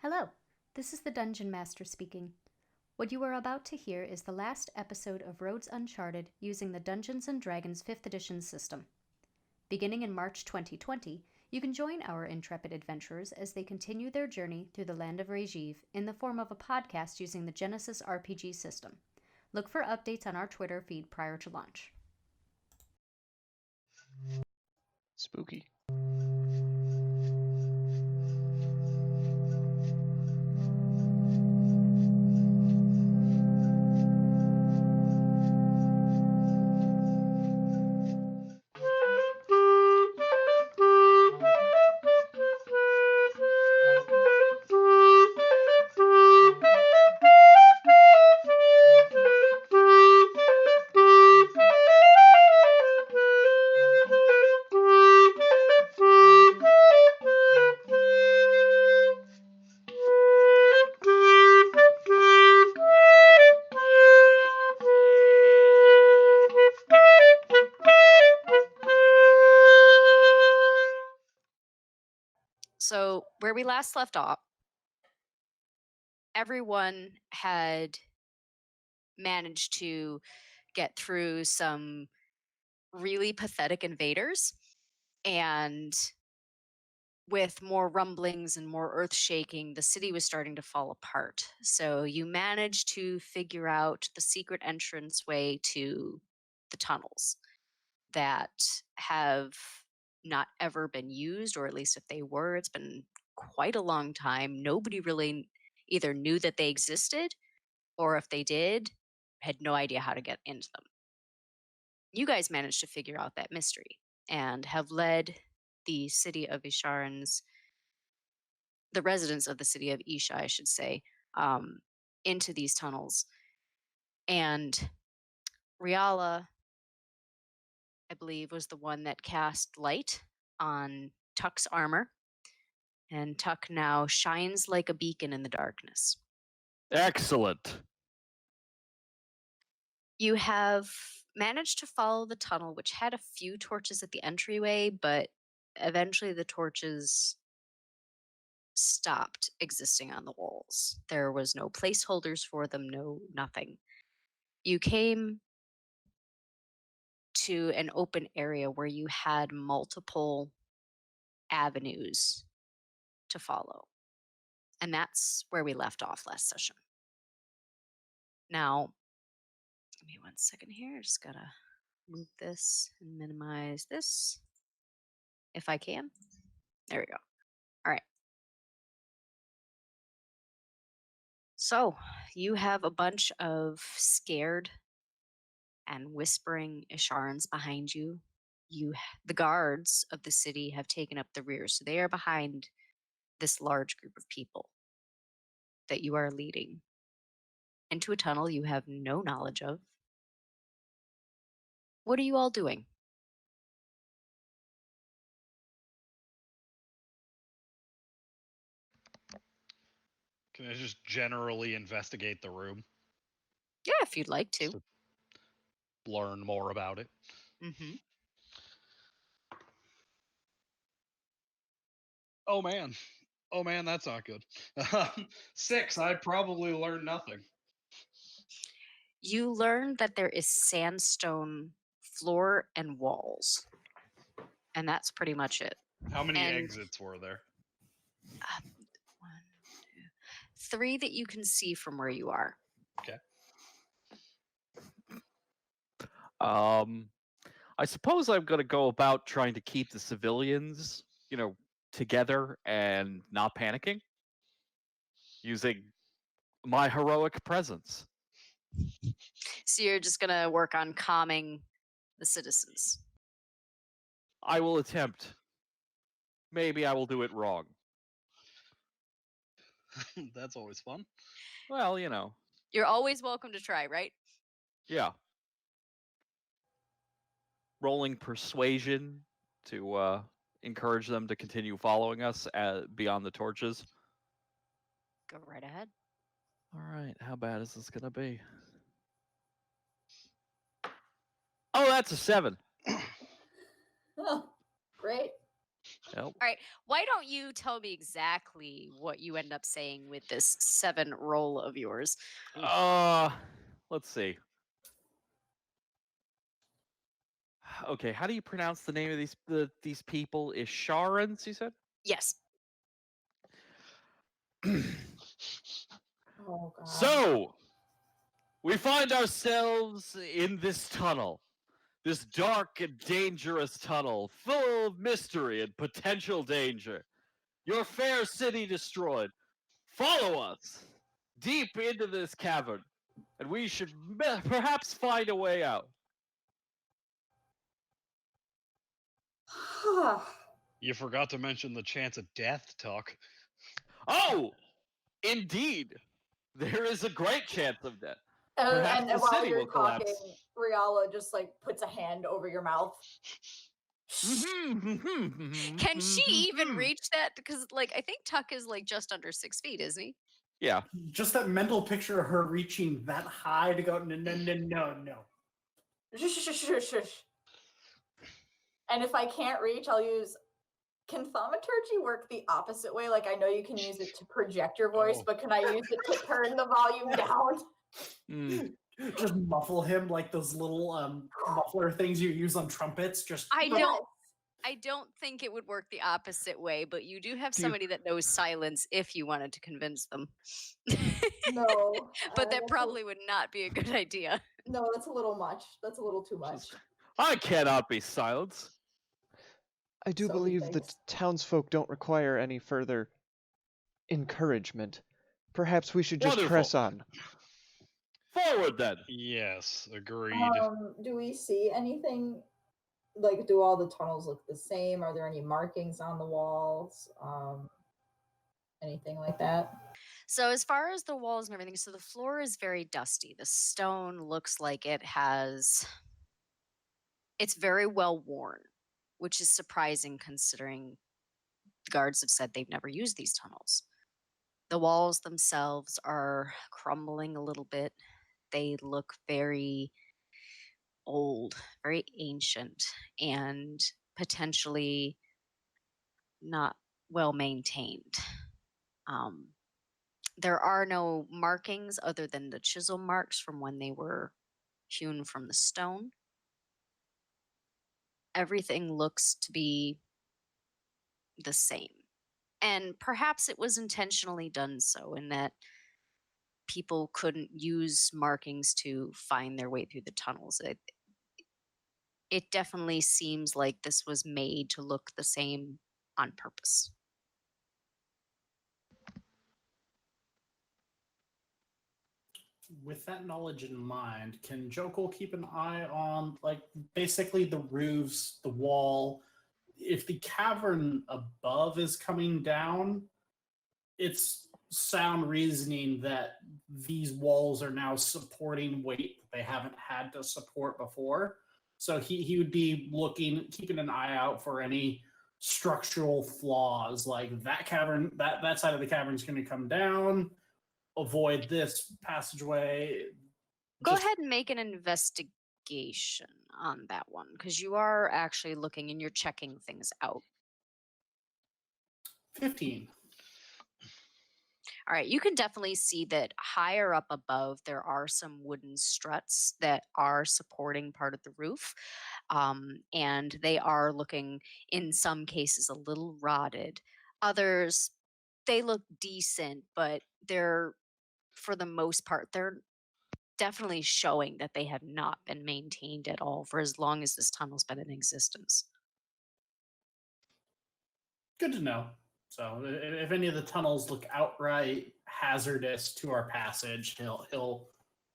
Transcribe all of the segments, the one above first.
Hello, this is the Dungeon Master speaking. What you are about to hear is the last episode of Roads Uncharted using the Dungeons & Dragons 5th edition system. Beginning in March 2020, you can join our intrepid adventurers as they continue their journey through the land of Regiv in the form of a podcast using the Genesis RPG system. Look for updates on our Twitter feed prior to launch. Spooky. So, where we last left off, everyone had managed to get through some really pathetic invaders, and with more rumblings and more earth shaking, the city was starting to fall apart. So, you managed to figure out the secret entranceway to the tunnels that have not ever been used, or at least if they were, it's been quite a long time. Nobody really either knew that they existed, or if they did, had no idea how to get into them. You guys managed to figure out that mystery and have led the city of Isharans, the residents of the city of Isha, I should say, into these tunnels. And Riala, I believe, was the one that cast light on Tuck's armor, and Tuck now shines like a beacon in the darkness. Excellent. You have managed to follow the tunnel, which had a few torches at the entryway, but eventually the torches stopped existing on the walls. There was no placeholders for them, no nothing. You came to an open area where you had multiple avenues to follow. And that's where we left off last session. Now, give me 1 second here. I just gotta move this and minimize this if I can. There we go. All right. So you have a bunch of scared and whispering Isharans behind you. The guards of the city have taken up the rear, so they are behind this large group of people that you are leading into a tunnel you have no knowledge of. What are you all doing? Can I just generally investigate the room Yeah, if you'd like to. to learn more about it? Mm-hmm. Oh man. Oh man, that's not good. 6, I'd probably learn nothing. You learn that there is sandstone floor and walls, and that's pretty much it. How many And exits were there? 3 that you can see from where you are. Okay. I suppose I'm going to go about trying to keep the civilians, together and not panicking using my heroic presence. So you're just going to work on calming the citizens. I will attempt. Maybe I will do it wrong. That's always fun. Well, You're always welcome to try, right? yeah. Rolling persuasion to encourage them to continue following us beyond the torches. Go right ahead. All right, how bad is this going to be? Oh, that's a 7. Oh, great. Yep. All right, why don't you tell me exactly what you end up saying with this 7 roll of yours? Let's see. Okay, how do you pronounce the name of these people? Isharans, you said? Yes. Oh god. So, we find ourselves in this tunnel. This dark and dangerous tunnel, full of mystery and potential danger. Your fair city destroyed. Follow us deep into this cavern, and we should perhaps find a way out. You forgot to mention the chance of death, Tuck. Oh, indeed, there is a great chance of death. And Perhaps the while city you're will collapse. talking, Riala just like puts a hand over your mouth. Can she even reach that? Because, like, I think Tuck is like just under 6 feet, isn't he? Yeah. Just that mental picture of her reaching that high to go, no. Shush. And if I can't reach, I'll use. Can thaumaturgy work the opposite way? Like, I know you can use it to project your voice, Oh. but can I use it to turn the volume down? Just muffle him like those little muffler things you use on trumpets. Just I don't think it would work the opposite way, but you do have somebody that knows silence if you wanted to convince them. No. But that probably would not be a good idea. No, that's a little much. That's a little too much. I cannot be silenced. I do So he believe the thinks. townsfolk don't require any further encouragement. Perhaps we should just Wonderful. press on. Forward then. Yes, agreed. Do we see anything? Like, do all the tunnels look the same? Are there any markings on the walls? Anything like that? So as far as the walls and everything, so the floor is very dusty. The stone looks like it's very well worn, which is surprising considering the guards have said they've never used these tunnels. The walls themselves are crumbling a little bit. They look very old, very ancient, and potentially not well maintained. There are no markings other than the chisel marks from when they were hewn from the stone. Everything looks to be the same. And perhaps it was intentionally done so in that people couldn't use markings to find their way through the tunnels. It definitely seems like this was made to look the same on purpose. with that knowledge in mind, can Jokul keep an eye on, like, basically the roofs, the wall? If the cavern above is coming down, it's sound reasoning that these walls are now supporting weight that they haven't had to support before. So he would be keeping an eye out for any structural flaws, like that cavern, that side of the cavern is going to come down. Avoid this passageway. Go ahead and make an investigation on that one, because you are actually looking and you're checking things out. 15. All right, you can definitely see that higher up above, there are some wooden struts that are supporting part of the roof. And they are looking, in some cases, a little rotted. Others, they look decent, but they're, for the most part, they're definitely showing that they have not been maintained at all for as long as this tunnel's been in existence. Good to know. So if any of the tunnels look outright hazardous to our passage, he'll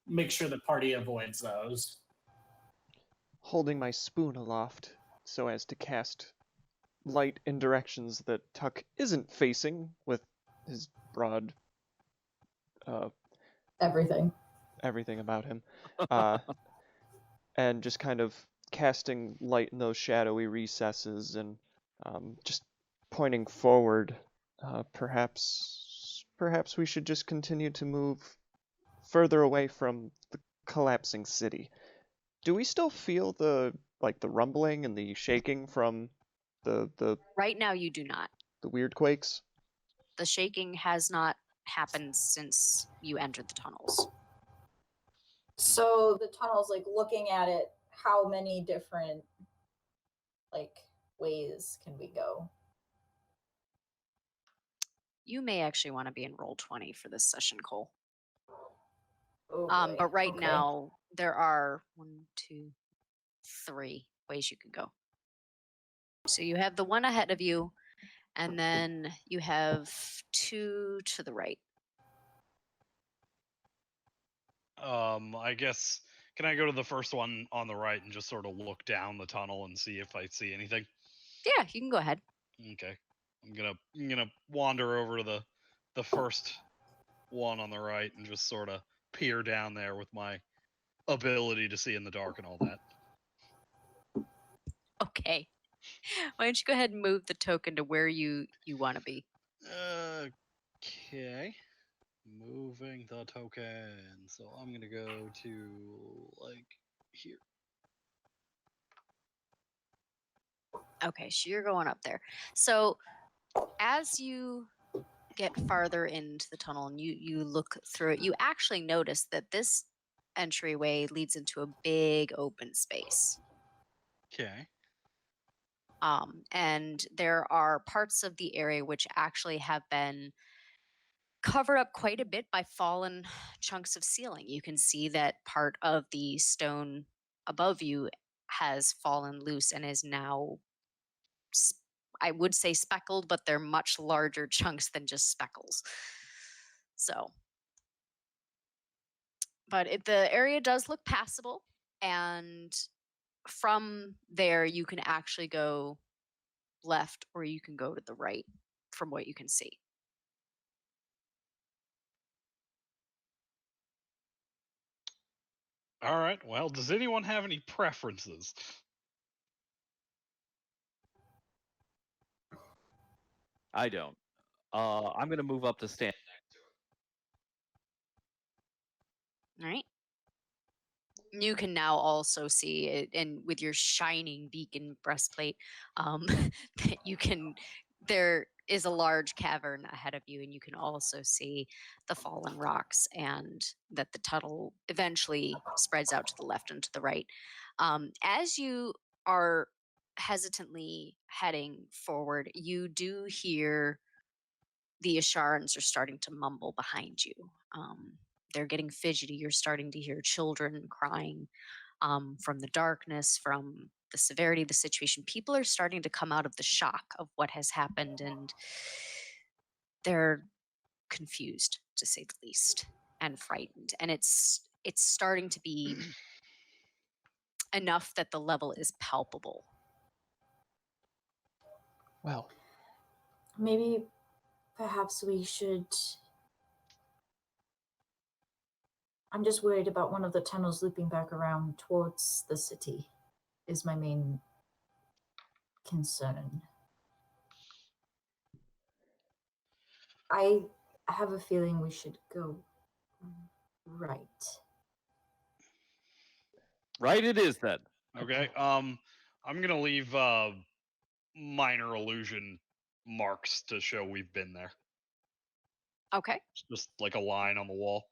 make sure the party avoids those. Holding my spoon aloft so as to cast light in directions that Tuck isn't facing with his broad Everything about him, and just kind of casting light in those shadowy recesses and just pointing forward. Perhaps we should just continue to move further away from the collapsing city. Do we still feel the rumbling and the shaking from The Right now, you do not. the weird quakes? The shaking has not happened since you entered the tunnels. So the tunnels, like looking at it, how many different like ways can we go? You may actually want to be in roll 20 for this session, Cole. Oh, boy. But right Okay. now, there are 1, 2, 3 ways you can go. So you have the one ahead of you, and then you have 2 to the right. I guess, can I go to the first one on the right and just sort of look down the tunnel and see if I see anything? Yeah, you can go ahead. Okay. I'm gonna wander over to the first one on the right and just sort of peer down there with my ability to see in the dark and all that. Okay. Why don't you go ahead and move the token to where you want to be? Okay. Moving the token. So I'm gonna go to like here. Okay, so you're going up there. So as you get farther into the tunnel and you look through it, you actually notice that this entryway leads into a big open space. Okay. And there are parts of the area which actually have been covered up quite a bit by fallen chunks of ceiling. You can see that part of the stone above you has fallen loose and is now, I would say speckled, but they're much larger chunks than just speckles. So, but the area does look passable, and from there you can actually go left or you can go to the right from what you can see. All right. Well, does anyone have any preferences? I don't. I'm gonna move up to stand. All right. You can now also see it, and with your shining beacon breastplate, that you can. There is a large cavern ahead of you, and you can also see the fallen rocks, and that the tunnel eventually spreads out to the left and to the right. As you are hesitantly heading forward, you do hear the Asharans are starting to mumble behind you. They're getting fidgety. You're starting to hear children crying from the darkness, from the severity of the situation. People are starting to come out of the shock of what has happened, and they're confused, to say the least, and frightened. And it's starting to be enough that the level is palpable. Well, Maybe perhaps we should. I'm just worried about one of the tunnels looping back around towards the city, is my main concern. I have a feeling we should go right. Right, it is then. Okay. I'm gonna leave minor illusion marks to show we've been there. Okay. Just like a line on the wall.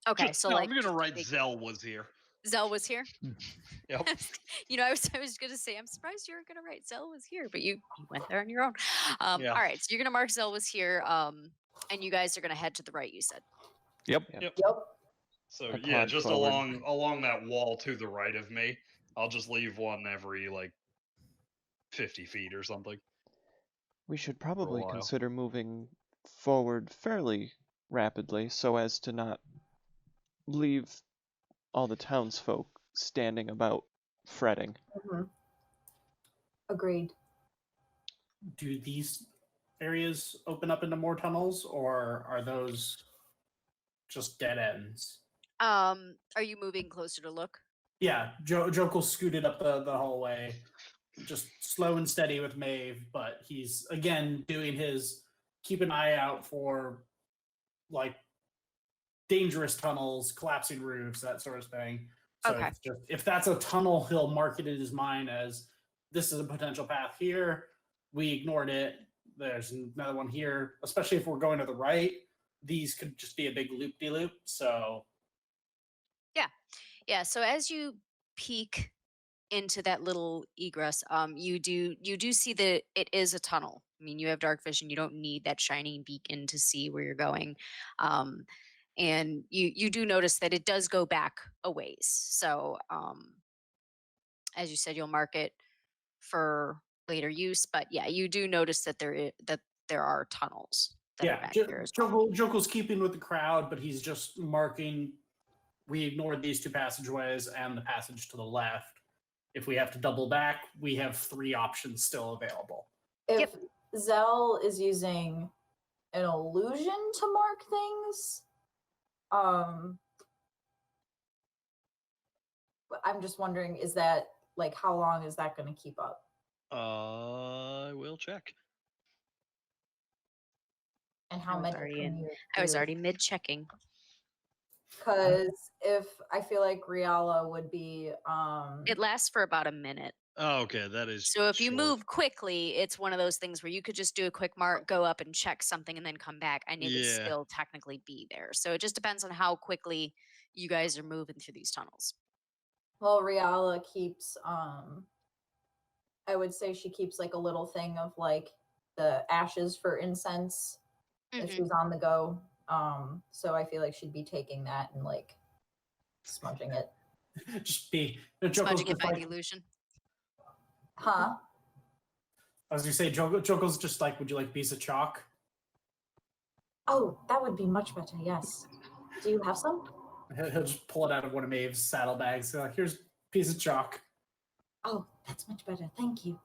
Okay. Just, So no, like I'm gonna write big- Zell was here. Zell was here. Yep. I was gonna say, I'm surprised you were gonna write Zell was here, but you went there on your own. Yeah. All right, so you're gonna mark Zell was here, and you guys are gonna head to the right. You said. Yep. Yep. So I yeah, plod just forward. along that wall to the right of me. I'll just leave one every like 50 feet or something. we should probably while. consider moving forward fairly rapidly so as to not leave all the townsfolk standing about fretting. Mhm. Agreed. Do these areas open up into more tunnels, or are those just dead ends? Are you moving closer to look? Yeah, Jokul scooted up the hallway, just slow and steady with Maeve, but he's again doing his keep an eye out for like dangerous tunnels, collapsing roofs, that sort of thing. So Okay. if that's a tunnel, he'll mark it in his mind as this is a potential path here. we ignored it. There's another one here, especially if we're going to the right. These could just be a big loop-de-loop. So Yeah. So as you peek into that little egress, you do see that it is a tunnel. I mean, you have dark vision. You don't need that shining beacon to see where you're going. And you do notice that it does go back a ways. So as you said, you'll mark it for later use. But yeah, you do notice that there are tunnels that are back here as well. Jokel's keeping with the crowd, but he's just marking. We ignored these two passageways and the passage to the left. If we have to double back, we have 3 options still available. If Zell is using an illusion to mark things, I'm just wondering, is that like how long is that going to keep up? I will check. And how many can you I was do? already mid checking. Because if I feel like Riala would be It lasts for about a minute. Oh, okay, that is. So if you short. move quickly, it's one of those things where you could just do a quick mark, go up and check something, and then come back, and it would Yeah. still technically be there. So it just depends on how quickly you guys are moving through these tunnels. well, Riala keeps I would say she keeps like a little thing of like the ashes for incense if Mhm. she's on the go. So I feel like she'd be taking that and like smudging it. Just be Smudging it by the illusion. Huh? I was gonna say, Jokel's just like, would you like a piece of chalk? Oh, that would be much better, yes. Do you have some? He'll just pull it out of one of Maeve's saddlebags. So like, here's a piece of chalk. Oh, that's much better. Thank you.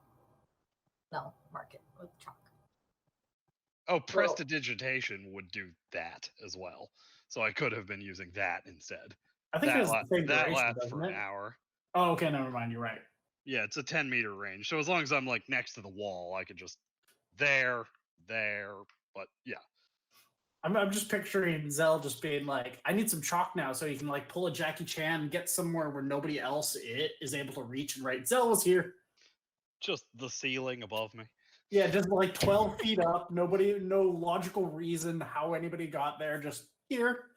No, mark it with chalk. Oh, prestidigitation would do that as well. So I could have been using that instead. I think that it's the same that duration, lasts doesn't for an it? hour. Oh, okay, never mind. You're right. Yeah, it's a 10-meter range. So as long as I'm like next to the wall, I could just there. But yeah. I'm just picturing Zell just being like, I need some chalk now, so you can like pull a Jackie Chan and get somewhere where nobody else is able to reach and write. Zell was here. Just the ceiling above me. Yeah, just like 12 feet up. Nobody, no logical reason how anybody got there. Just here.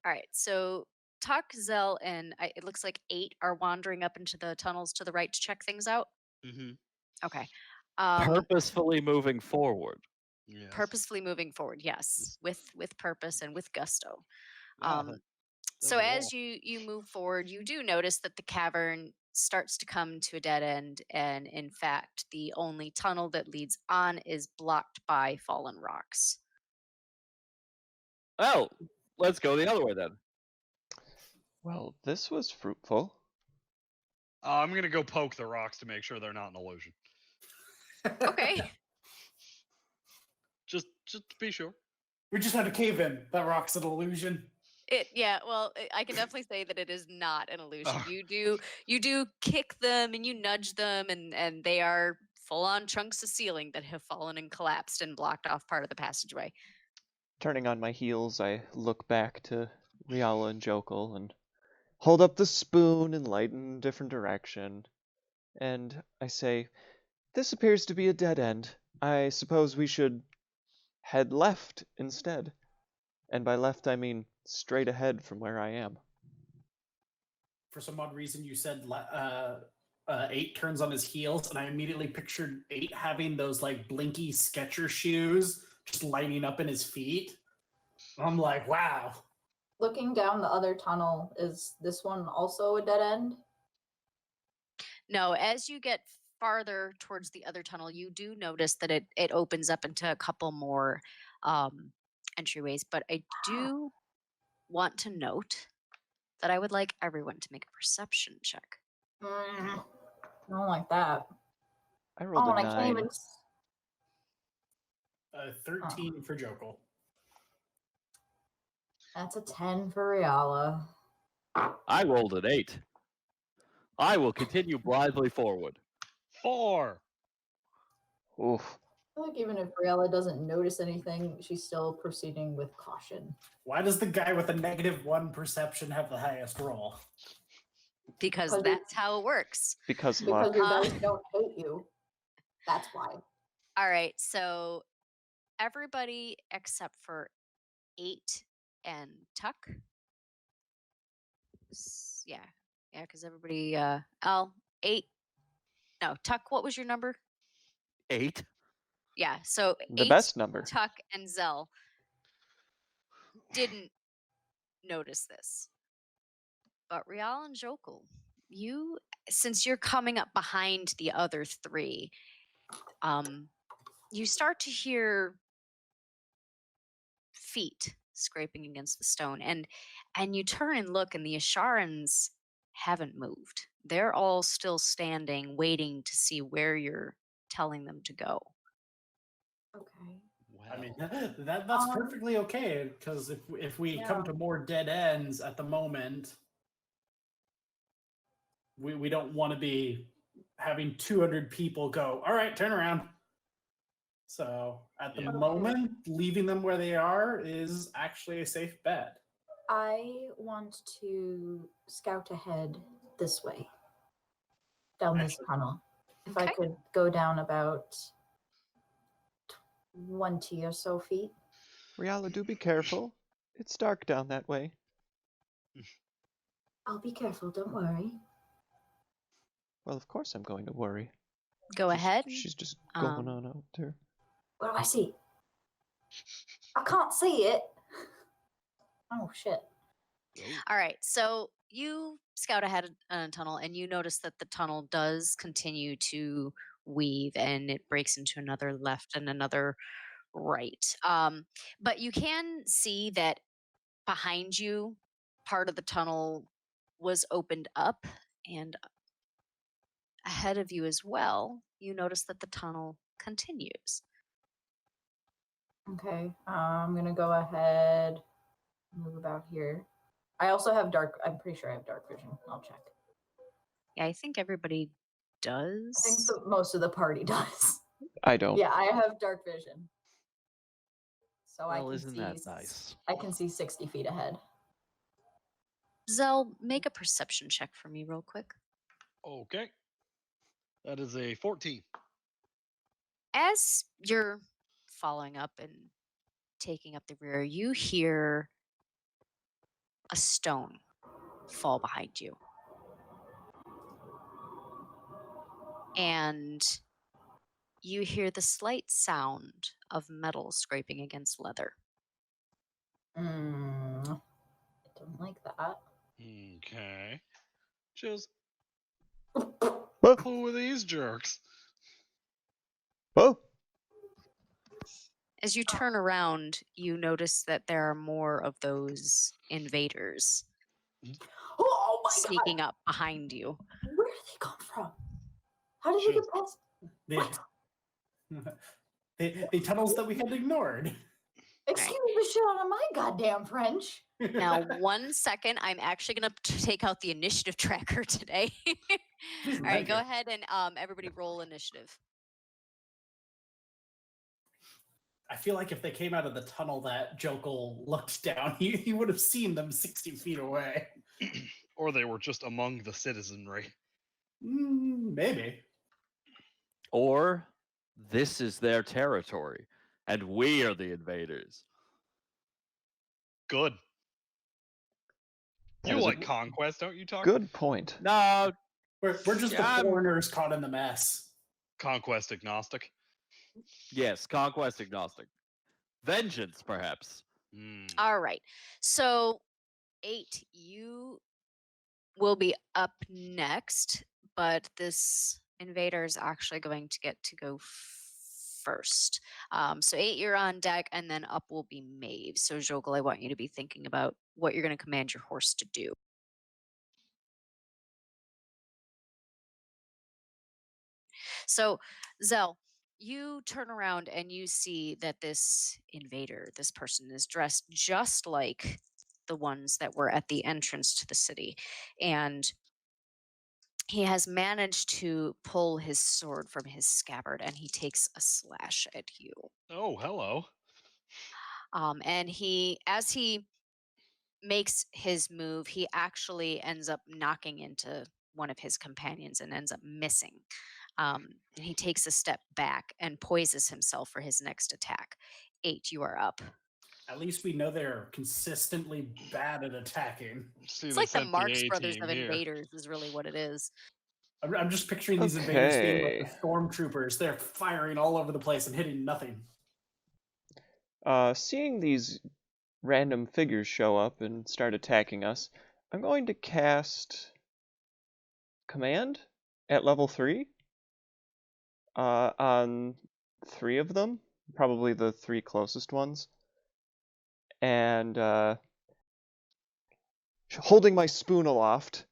All right. So Tuck, Zell, and it looks like 8 are wandering up into the tunnels to the right to check things out. Mm-hmm. Okay. Purposefully moving forward. Yes. Purposefully moving forward, yes, with purpose and with gusto. Yeah, that's So a as wall. you move forward, you do notice that the cavern starts to come to a dead end, and in fact, the only tunnel that leads on is blocked by fallen rocks. Oh, let's go the other way then. Well, this was fruitful. I'm gonna go poke the rocks to make sure they're not an illusion. Okay. Just to be sure. We just had a cave in. That rock's an illusion. I can definitely say that it is not an illusion. Oh. You do kick them and you nudge them, and they are full on chunks of ceiling that have fallen and collapsed and blocked off part of the passageway. Turning on my heels, I look back to Riala and Jokel and hold up the spoon and light in a different direction. And I say, this appears to be a dead end. I suppose we should head left instead. And by left, I mean straight ahead from where I am. For some odd reason, you said 8 turns on his heels, and I immediately pictured 8 having those like blinky Sketcher shoes just lining up in his feet. I'm like, wow. Looking down the other tunnel, is this one also a dead end? No, as you get farther towards the other tunnel, you do notice that it opens up into a couple more entryways. But I do want to note that I would like everyone to make a perception check. I don't like that. I rolled a and I 9. can't even. 13 for Jokel. That's a 10 for Riala. I rolled an 8. I will continue blithely forward. 4. Oof. I feel like even if Riala doesn't notice anything, she's still proceeding with caution. Why does the guy with a -1 perception have the highest roll? Because Because that's how it works. Because Because luck. your dice don't hate you. That's why. All right, so everybody except for 8 and Tuck. Yeah, because everybody. 8. No, Tuck. What was your number? 8. Yeah, so The 8, best number. Tuck, and Zell didn't notice this, but Rial and Jokul, you, since you're coming up behind the other 3, you start to hear feet scraping against the stone, and you turn and look, and the Asharans haven't moved. They're all still standing, waiting to see where you're telling them to go. Okay. Well, I mean, that's perfectly okay, because if we come to more dead ends at the moment, we don't want to be having 200 people go, all right, turn around. So at the Yeah. moment, leaving them where they are is actually a safe bet. I want to scout ahead this way, down this tunnel. If I Okay. could go down about 20 or so feet. Riala, do be careful. It's dark down that way. I'll be careful, don't worry. Well, of course I'm going to worry. Go ahead. She's just going Um, on out there. What do I see? I can't see it. Oh, shit. All right, so you scout ahead in a tunnel, and you notice that the tunnel does continue to weave, and it breaks into another left and another right. But you can see that behind you, part of the tunnel was opened up, and ahead of you as well, you notice that the tunnel continues. Okay, I'm gonna go ahead, move about here. I also have I'm pretty sure I have dark vision. I'll check. Yeah, I think everybody does. I think most of the party does. I don't. Yeah, I have dark vision. So I Well, can isn't see that nice? I can see 60 feet ahead. Zell, make a perception check for me real quick. Okay. That is a 14. As you're following up and taking up the rear, you hear a stone fall behind you. And you hear the slight sound of metal scraping against leather. I don't like that. Okay. Just Oh, who are these jerks? oh, As you turn around, you notice that there are more of those invaders Oh my sneaking up behind you. god! Where did they come from? How did they get past? The tunnels that we had ignored. Excuse the shit out of my goddamn French. Now, 1 second, I'm actually going to take out the initiative tracker today. All right, go ahead and everybody roll initiative. I feel like if they came out of the tunnel that Jokul looked down, he would have seen them 60 feet away. Or they were just among the citizenry. Maybe. Or this is their territory, and we are the invaders. Good. That You is a like conquest, don't you, Tuck? good point. No, We're just the I'm- foreigners caught in the mess. Conquest agnostic. yes, conquest agnostic. Vengeance, perhaps. All right. So, 8, you will be up next, but this invader is actually going to get to go first. So 8, you're on deck, and then up will be Maeve. So Jogel, I want you to be thinking about what you're going to command your horse to do. So Zell, you turn around and you see that this invader, this person, is dressed just like the ones that were at the entrance to the city. And he has managed to pull his sword from his scabbard, and he takes a slash at you. Oh, hello. And as he makes his move, he actually ends up knocking into one of his companions and ends up missing. And he takes a step back and poises himself for his next attack. 8, you are up. At least we know they're consistently bad at attacking. See It's the like the sent Marx A Brothers team of here. invaders is really what it is. I'm just picturing these invaders being like Okay. the stormtroopers. They're firing all over the place and hitting nothing. Seeing these random figures show up and start attacking us, I'm going to cast Command at level 3 on 3 of them, probably the 3 closest ones. And holding my spoon aloft,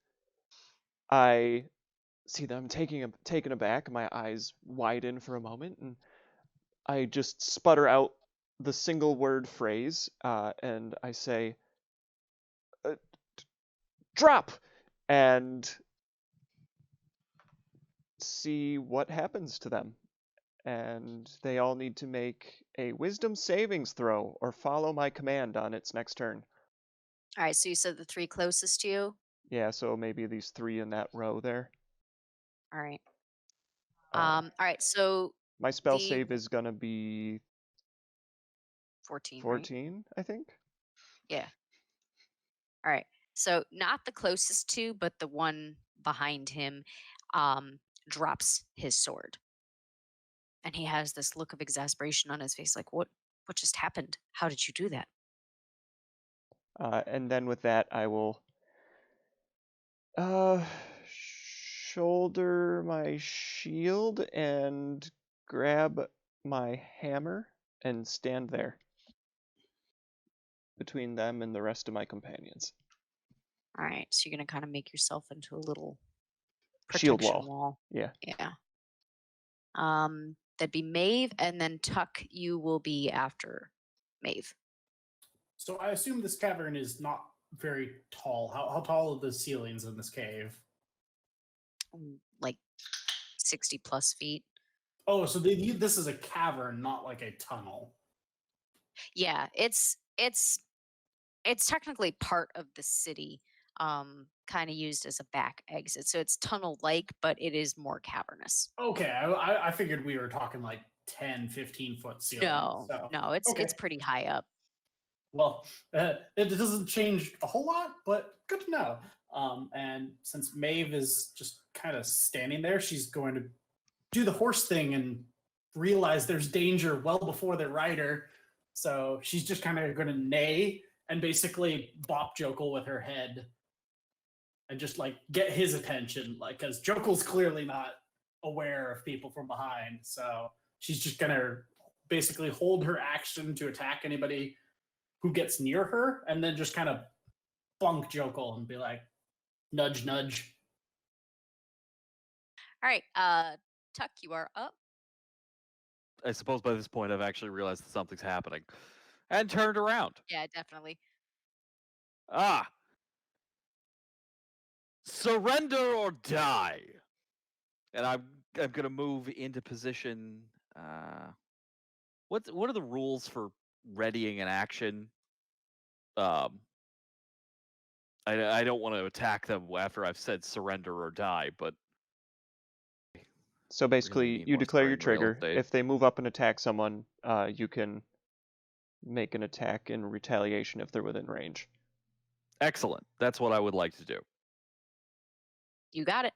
I see them taken aback, my eyes widen for a moment, and I just sputter out the single word phrase, and I say, drop! And see what happens to them. And they all need to make a wisdom savings throw or follow my command on its next turn. All right, so you said the 3 closest to you. Yeah, so maybe these 3 in that row there. All right. Uh, All right, so my spell the save is gonna be 14, right? 14, I think. Yeah. All right. So not the closest to, but the one behind him drops his sword. And he has this look of exasperation on his face, like, what just happened? How did you do that? And then with that, I will shoulder my shield and grab my hammer and stand there between them and the rest of my companions. All right. So you're gonna kind of make yourself into a little Shield protection wall. Yeah. Yeah. That'd be Maeve, and then Tuck, you will be after Maeve. So I assume this cavern is not very tall. How tall are the ceilings in this cave? Like 60 plus feet. Oh, so this is a cavern, not like a tunnel. Yeah, it's technically part of the city, kind of used as a back exit. So it's tunnel like, but it is more cavernous. Okay, I figured we were talking like 10, 15-foot ceilings. No, so. no, it's Okay. pretty high up. Well, it doesn't change a whole lot, but good to know. And since Maeve is just kind of standing there, she's going to do the horse thing and realize there's danger well before the rider. So she's just kind of going to neigh and basically bop Jokel with her head and just like get his attention, like because Jokel's clearly not aware of people from behind. So she's just going to basically hold her action to attack anybody who gets near her, and then just kind of bunk Jokel and be like, nudge, nudge. All right, Tuck, you are up. I suppose by this point I've actually realized that something's happening. And turned around. Yeah, definitely. Ah! Surrender or die. And I'm gonna move into position. What are the rules for readying an action? I don't want to attack them after I've said surrender or die, but So basically, need you more declare your spraying real trigger. estate. If they move up and attack someone, you can make an attack in retaliation if they're within range. Excellent. That's what I would like to do. You got it.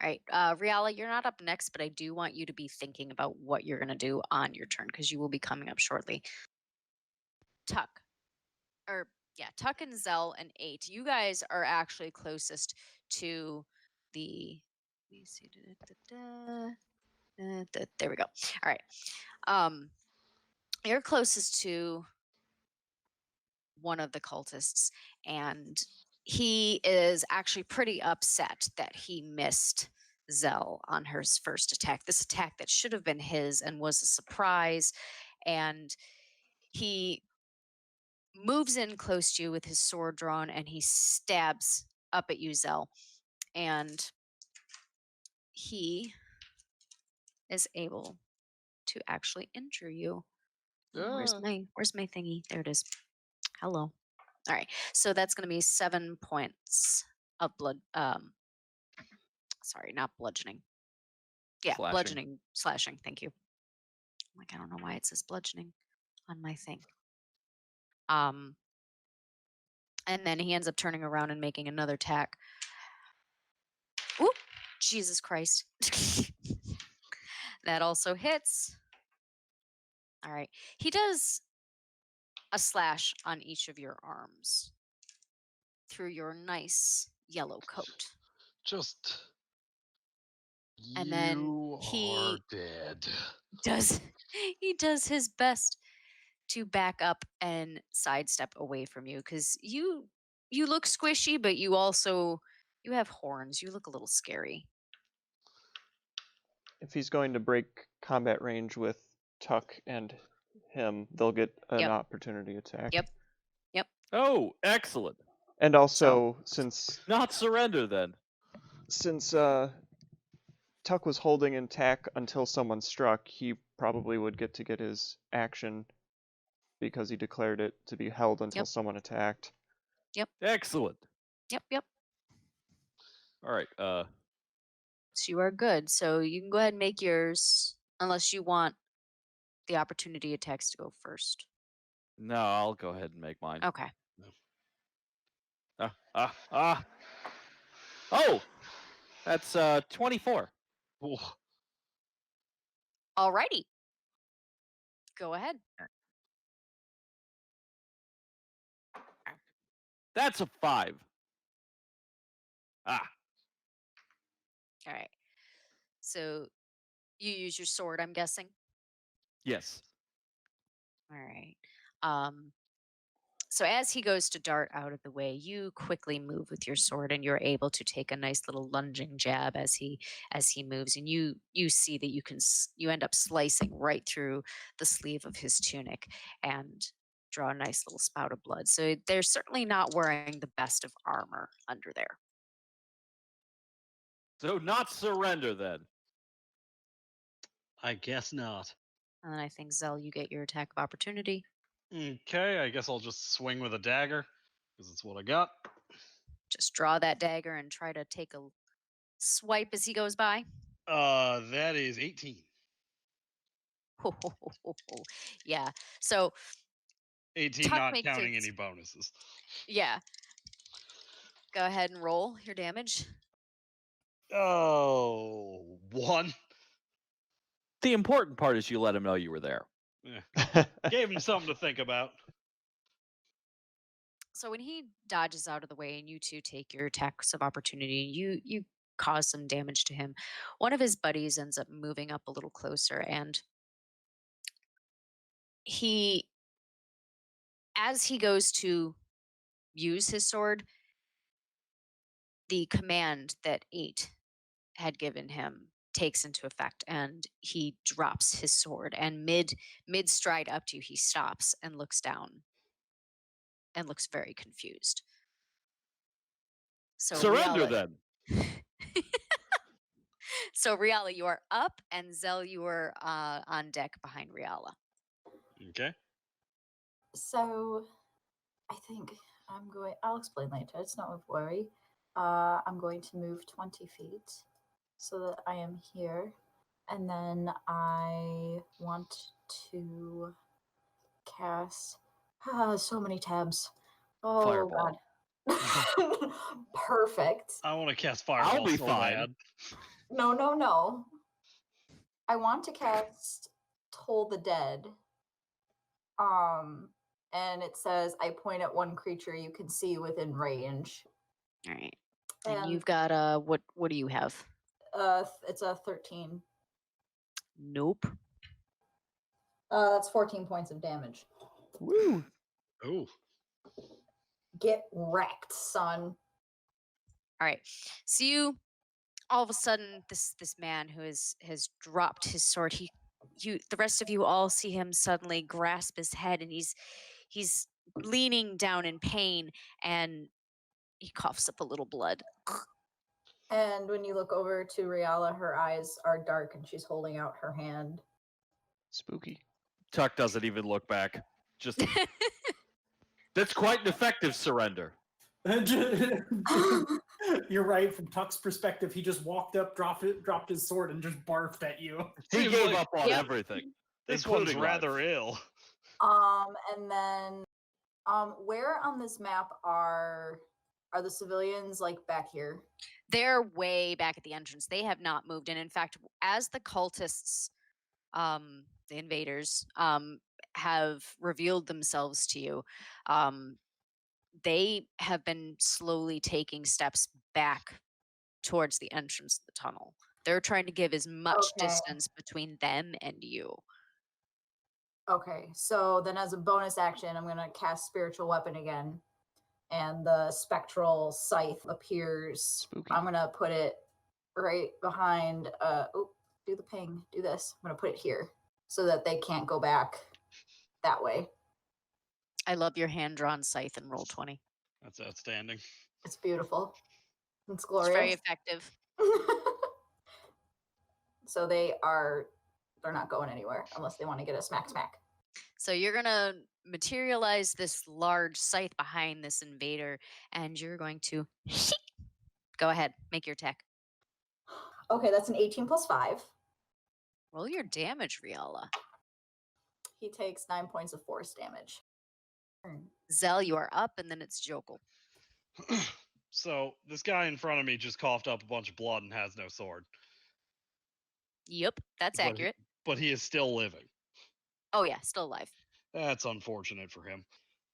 All right, Riala, you're not up next, but I do want you to be thinking about what you're going to do on your turn because you will be coming up shortly. Tuck, Tuck and Zell and 8. You guys are actually closest to the. Let me see. There we go. All right. You're closest to one of the cultists, and he is actually pretty upset that he missed Zell on her first attack. This attack that should have been his and was a surprise. And he moves in close to you with his sword drawn and he stabs up at you, Zell. And he is able to actually injure you. Where's my thingy? There it is. Hello. All right. So that's going to be 7 points of blood. Sorry, not bludgeoning. Yeah, Slashing. bludgeoning, slashing. Thank you. Like, I don't know why it says bludgeoning on my thing. And then he ends up turning around and making another attack. Ooh, Jesus Christ. That also hits. All right. He does a slash on each of your arms through your nice yellow coat. Just. And then You he are dead. he does his best to back up and sidestep away from you because you look squishy, but you have horns. You look a little scary. If he's going to break combat range with Tuck and him, they'll get an Yep. opportunity attack. Yep. Oh, excellent. And also, since Not surrender then. Tuck was holding in tack until someone struck, he probably would get his action because he declared it to be held until someone attacked. Excellent. Yep. All right. So you are good. So you can go ahead and make yours, unless you want the opportunity attacks to go first. No, I'll go ahead and make mine. Okay. Oh, that's 24. Ooh, Alrighty. Go ahead. That's a 5. All right. So you use your sword, I'm guessing. Yes. All right. So as he goes to dart out of the way, you quickly move with your sword, and you're able to take a nice little lunging jab as he moves, and you see that you end up slicing right through the sleeve of his tunic and draw a nice little spout of blood. So they're certainly not wearing the best of armor under there. So not surrender then. I guess not. And then I think, Zell, you get your attack of opportunity. Okay, I guess I'll just swing with a dagger because it's what I got. Just draw that dagger and try to take a swipe as he goes by. That is 18. Yeah. So 18, Tuck not makes counting it- any bonuses. yeah. Go ahead and roll your damage. Oh, 1. The important part is you let him know you were there. Gave him something to think about. So when he dodges out of the way and you two take your attacks of opportunity, you cause some damage to him. One of his buddies ends up moving up a little closer, and as he goes to use his sword, the command that 8 had given him takes into effect, and he drops his sword, and mid stride up to you, he stops and looks down and looks very confused. So Surrender Riala, then. So Riala, you are up, and Zell, you are on deck behind Riala. Okay. So I think I'll explain later. It's not a worry. I'm going to move 20 feet so that I am here. And then I want to cast so many tabs. Oh Fireball. God. Perfect. I want to cast Fireball. I'll be so fine. bad. No. I want to cast Toll the Dead. And it says I point at one creature you can see within range. All right. And you've got what do you have? It's a 13. Nope. That's 14 points of damage. Woo! Oh. Get wrecked, son. All right. So you, all of a sudden, this man who has dropped his sword, the rest of you all see him suddenly grasp his head, and he's leaning down in pain, and he coughs up a little blood. And when you look over to Riala, her eyes are dark and she's holding out her hand. Spooky. Tuck doesn't even look back. Just that's quite an effective surrender. You're right. From Tuck's perspective, he just walked up, dropped his sword, and just barfed at you. He Seems gave like up on Yep. everything. this one's including rather life. ill. And then, where on this map are the civilians, like, back here? They're way back at the entrance. They have not moved. And in fact, as the cultists, the invaders, have revealed themselves to you, they have been slowly taking steps back towards the entrance of the tunnel. They're trying to give as much Okay. distance between them and you. Okay, so then as a bonus action, I'm gonna cast Spiritual Weapon again, and the spectral scythe appears. Spooky. I'm gonna put it right behind. Do the ping. Do this. I'm gonna put it here so that they can't go back that way. I love your hand-drawn scythe in roll 20. That's outstanding. It's beautiful. It's It's glorious. very effective. So they're not going anywhere unless they want to get a smack. So you're gonna materialize this large scythe behind this invader, and you're going to go ahead, make your attack. Okay, that's an 18 plus 5. Roll your damage, Riala. He takes 9 points of force damage. Zell, you are up, and then it's Jokul. So this guy in front of me just coughed up a bunch of blood and has no sword. Yep, that's But he- accurate. But he is still living. Oh yeah, still alive. That's unfortunate for him.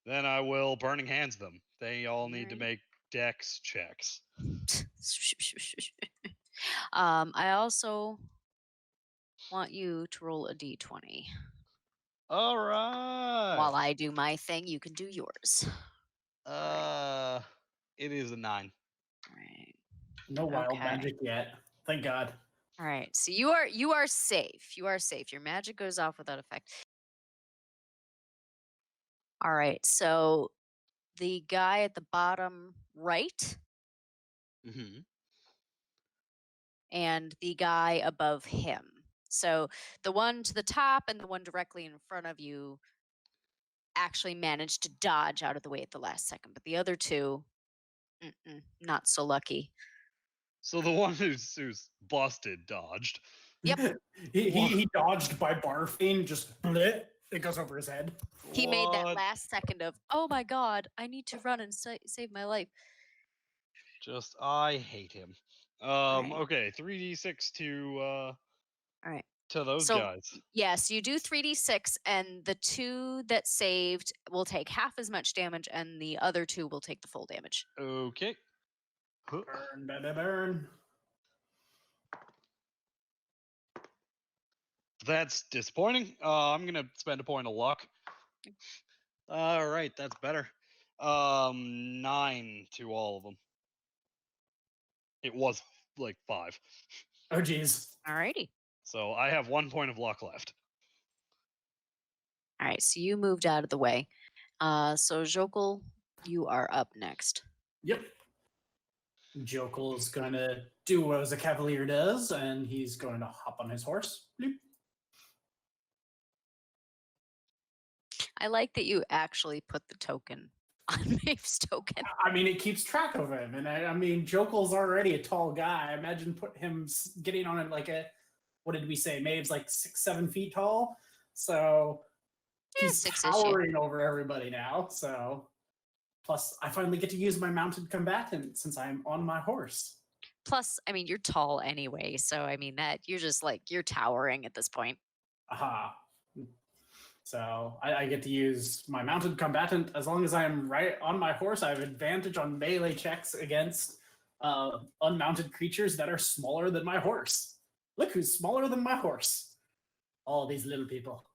Then I will Burning Hands them. They all need to Alright. make dex checks. I also want you to roll a d20. All right. While I do my thing, you can do yours. It is a 9. All right. No wild Okay. magic yet. Thank God. All right. So you are safe. You are safe. Your magic goes off without effect. All right. So the guy at the bottom right Mm-hmm. and the guy above him. So the one to the top and the one directly in front of you actually managed to dodge out of the way at the last second, but the other two, not so lucky. So the one who's busted dodged. Yep. he dodged by barfing, just bleh, it goes over his head. He made that What? last second of, oh my god, I need to run and save my life. Just I hate him. Right. Okay, 3d6 to All right. to those So guys. yes, you do 3d6, and the two that saved will take half as much damage, and the other two will take the full damage. Okay. Huh. Burn, baby, burn. That's disappointing. I'm gonna spend a point of luck. All right, that's better. 9 to all of them. It was like 5. Oh, geez. Alrighty. So I have 1 point of luck left. All right, so you moved out of the way. So Jokul, you are up next. Yep. Jokul is going to do as a cavalier does, and he's going to hop on his horse. Bloop. I like that you actually put the token on Maeve's token. I mean, it keeps track of him, and I mean, Jokel's already a tall guy. Imagine put him getting on it like a, what did we say? Maeve's like 6-7 feet tall, so Yeah, he's 6-ish, yeah. towering over everybody now. So, plus, I finally get to use my mounted combatant since I'm on my horse. Plus, I mean, you're tall anyway, so I mean that you're just like you're towering at this point. Aha. So I get to use my mounted combatant as long as I am right on my horse. I have advantage on melee checks against unmounted creatures that are smaller than my horse. Look who's smaller than my horse. All these little people.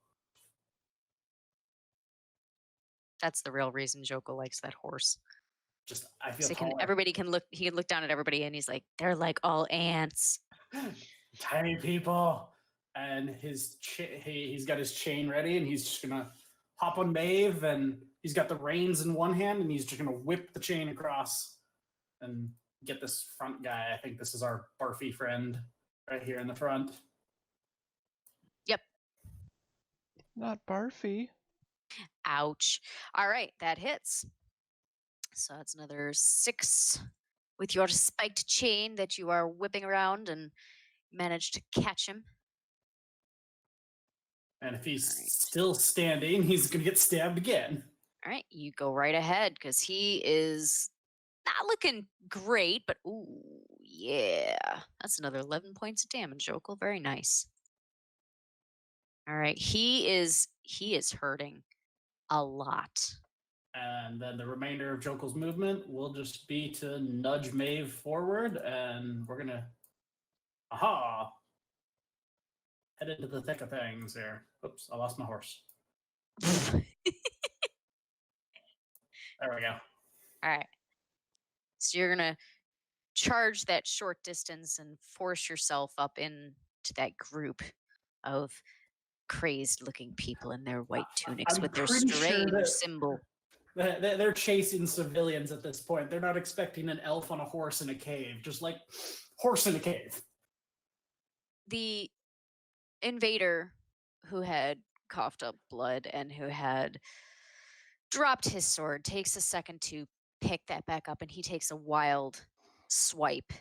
That's the real reason Joko likes that horse. Just I feel So taller. everybody can look. He can look down at everybody, and he's like, "They're like all ants." Tiny people. And he's got his chain ready, and he's just gonna hop on Maeve, and he's got the reins in one hand, and he's just gonna whip the chain across and get this front guy. I think this is our barfy friend right here in the front. Yep. Not barfy. Ouch. All right, that hits. So that's another 6 with your spiked chain that you are whipping around and manage to catch him. And if he's Alright. still standing, he's going to get stabbed again. All right, you go right ahead because he is not looking great, but ooh, yeah. That's another 11 points of damage, Jokel. Very nice. All right, he is hurting a lot. And then the remainder of Jokel's movement will just be to nudge Maeve forward, and we're going to, aha, head into the thick of things here. Oops, I lost my horse. There we go. All right. So you're going to charge that short distance and force yourself up into that group of crazed looking people in their white tunics I'm with their pretty sure strange that- symbol. They're chasing civilians at this point. They're not expecting an elf on a horse in a cave, just like horse in a cave. The invader who had coughed up blood and who had dropped his sword takes a second to pick that back up, and he takes a wild swipe.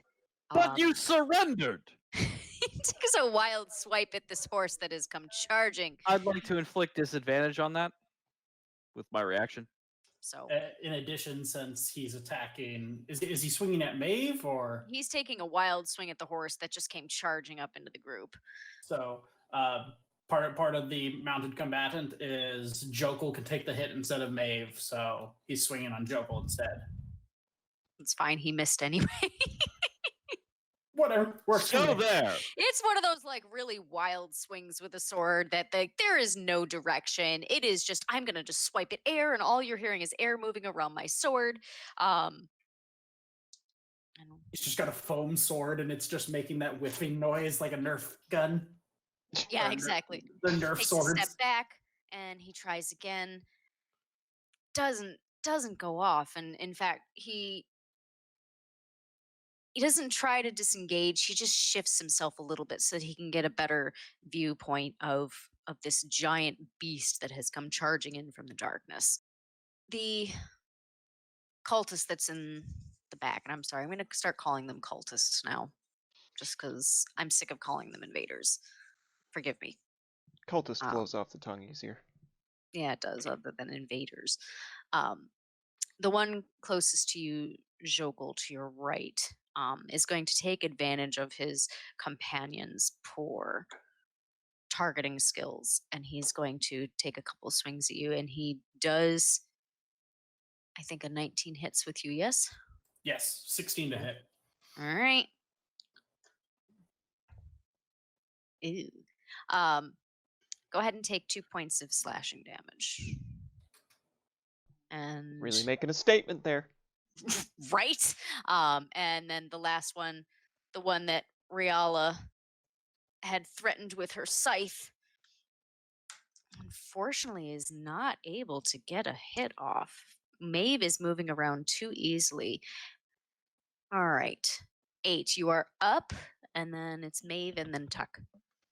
But you surrendered! He takes a wild swipe at this horse that has come charging. I'd like to inflict disadvantage on that with my reaction. So In addition, since he's attacking, is he swinging at Maeve or? he's taking a wild swing at the horse that just came charging up into the group. So part of the mounted combatant is Jokel can take the hit instead of Maeve, so he's swinging on Jokel instead. It's fine. He missed anyway. Whatever, works for So me. there! It's one of those like really wild swings with a sword that there is no direction. It is just, I'm going to just swipe at air, and all you're hearing is air moving around my sword. I don't- He's just got a foam sword, and it's just making that whipping noise like a Nerf gun. Yeah, Or exactly. The Nerf Takes a swords. step back and he tries again. Doesn't go off, and in fact, he doesn't try to disengage. He just shifts himself a little bit so that he can get a better viewpoint of this giant beast that has come charging in from the darkness. The cultist that's in the back, and I'm sorry, I'm going to start calling them cultists now, just because I'm sick of calling them invaders. Forgive me. Cultist Oh. flows off the tongue easier. Yeah, it does, other than invaders. The one closest to you, Jokel, to your right, is going to take advantage of his companion's poor targeting skills, and he's going to take a couple swings at you, and he does, I think, a 19 hits with you, yes? Yes, 16 to hit. All right. Ew. Go ahead and take 2 points of slashing damage. And Really making a statement there. right? And then the last one, the one that Riala had threatened with her scythe, unfortunately is not able to get a hit off. Maeve is moving around too easily. All right. 8, you are up, and then it's Maeve and then Tuck.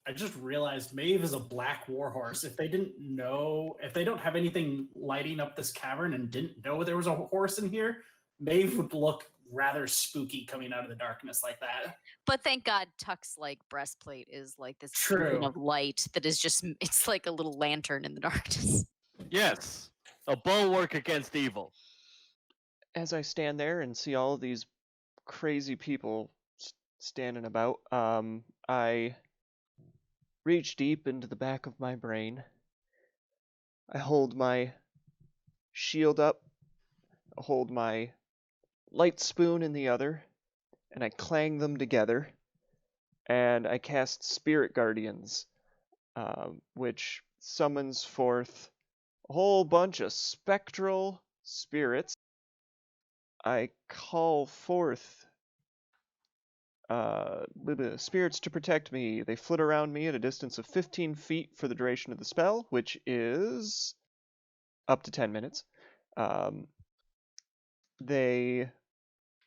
I just realized Maeve is a black warhorse. If they didn't know, if they don't have anything lighting up this cavern and didn't know there was a horse in here, Maeve would look rather spooky coming out of the darkness like that. But thank God Tuck's like breastplate is like this True. beacon of light that is just, it's like a little lantern in the darkness. Yes, a bulwark against evil. As I stand there and see all of these crazy people standing about, I reach deep into the back of my brain. I hold my shield up, I hold my light spoon in the other, and I clang them together, and I cast Spirit Guardians, which summons forth a whole bunch of spectral spirits. I call forth spirits to protect me. They flit around me at a distance of 15 feet for the duration of the spell, which is up to 10 minutes. They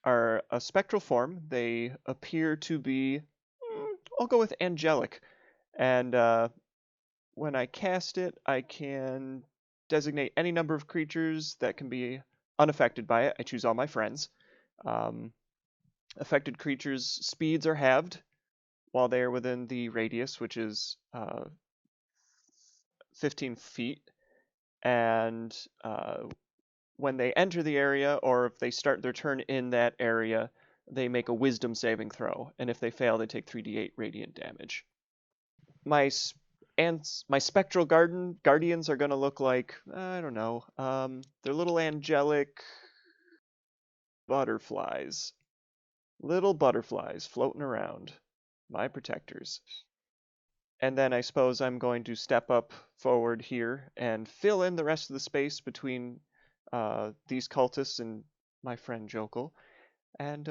are a spectral form. They appear to be, I'll go with angelic. And when I cast it, I can designate any number of creatures that can be unaffected by it. I choose all my friends. Affected creatures' speeds are halved while they are within the radius, which is 15 feet. And when they enter the area, or if they start their turn in that area, they make a wisdom saving throw. And if they fail, they take 3d8 radiant damage. My spectral guardians are going to look like, I don't know, they're little angelic butterflies. Little butterflies floating around. My protectors. And then I suppose I'm going to step up forward here and fill in the rest of the space between these cultists and my friend Jokel. And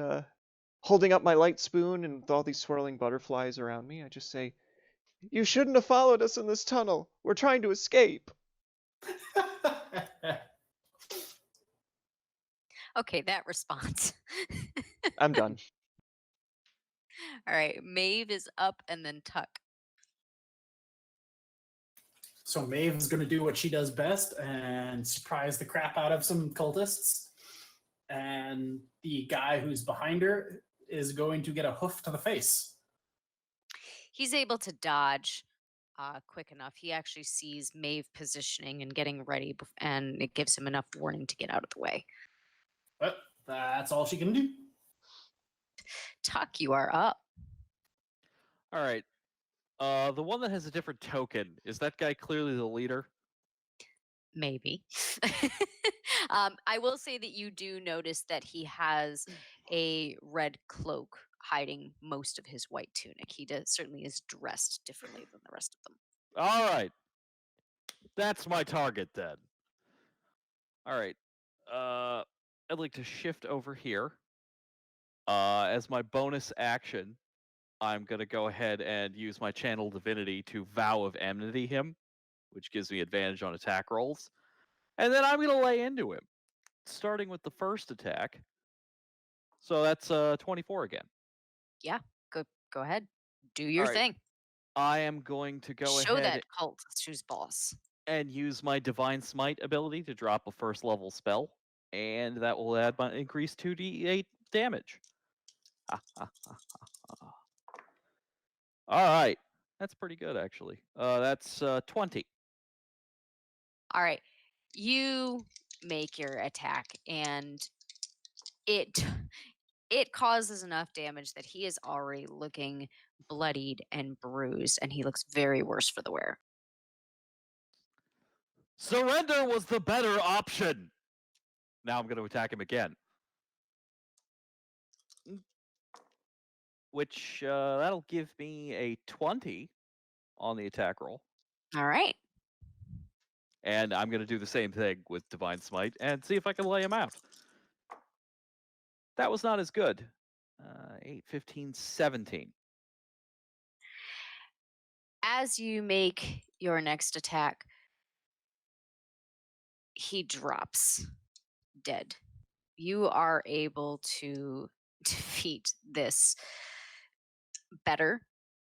holding up my light spoon and with all these swirling butterflies around me, I just say, "You shouldn't have followed us in this tunnel. We're trying to escape." Okay, that response. I'm done. All right, Maeve is up and then Tuck. So Maeve is going to do what she does best and surprise the crap out of some cultists. And the guy who's behind her is going to get a hoof to the face. He's able to dodge quick enough. He actually sees Maeve positioning and getting ready, and it gives him enough warning to get out of the way. But that's all she can do. Tuck, you are up. All right. The one that has a different token, is that guy clearly the leader? Maybe. I will say that you do notice that he has a red cloak hiding most of his white tunic. He certainly is dressed differently than the rest of them. All right. That's my target then. All right. I'd like to shift over here. As my bonus action, I'm going to go ahead and use my channel divinity to vow of enmity him, which gives me advantage on attack rolls. And then I'm going to lay into him, starting with the first attack. So that's 24 again. Yeah, go ahead. Do your right. thing. I am going to go Show ahead that cult who's boss. and use my Divine Smite ability to drop a first level spell. And that will add my increased 2d8 damage. All right. That's pretty good, actually. That's 20. All right. You make your attack, and it causes enough damage that he is already looking bloodied and bruised, and he looks very worse for the wear. Surrender was the better option. Now I'm going to attack him again. Which, that'll give me a 20 on the attack roll. All right. And I'm going to do the same thing with Divine Smite and see if I can lay him out. That was not as good. 8, 15, 17. As you make your next attack, he drops dead. You are able to defeat this better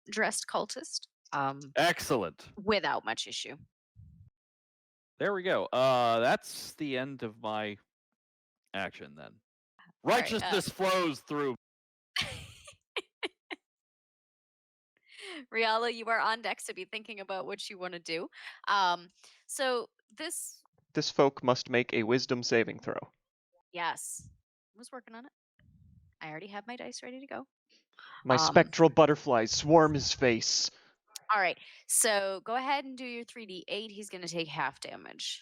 dressed cultist Excellent. without much issue. There we go. That's the end of my action then. right, Righteousness flows through. Riala, you are on deck to be thinking about what you want to do. So This folk must make a wisdom saving throw. yes, I was working on it. I already have my dice ready to go. My spectral butterflies swarm his face. All right, so go ahead and do your 3d8. He's going to take half damage.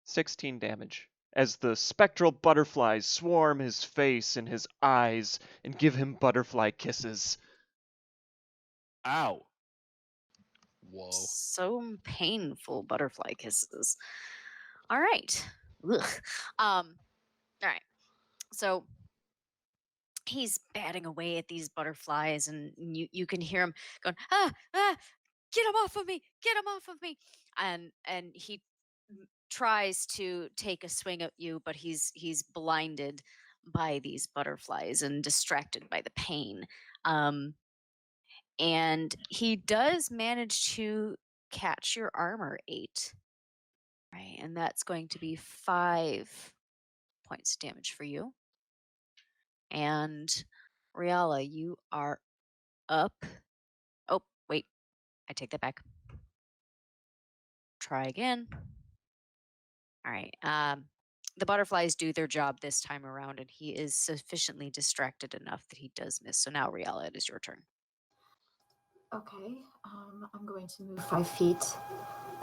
16 damage. As the spectral butterflies swarm his face and his eyes and give him butterfly kisses. Ow. Whoa. So painful butterfly kisses. All right. Ugh. All right. So he's batting away at these butterflies, and you can hear him going, get him off of me, get him off of me. And he tries to take a swing at you, but he's blinded by these butterflies and distracted by the pain. And he does manage to catch your armor 8. Right, and that's going to be 5 points of damage for you. And Riala, you are up. Oh, wait. I take that back. Try again. All right. The butterflies do their job this time around, and he is sufficiently distracted enough that he does miss. So now, Riala, it is your turn. Okay, I'm going to move 5 feet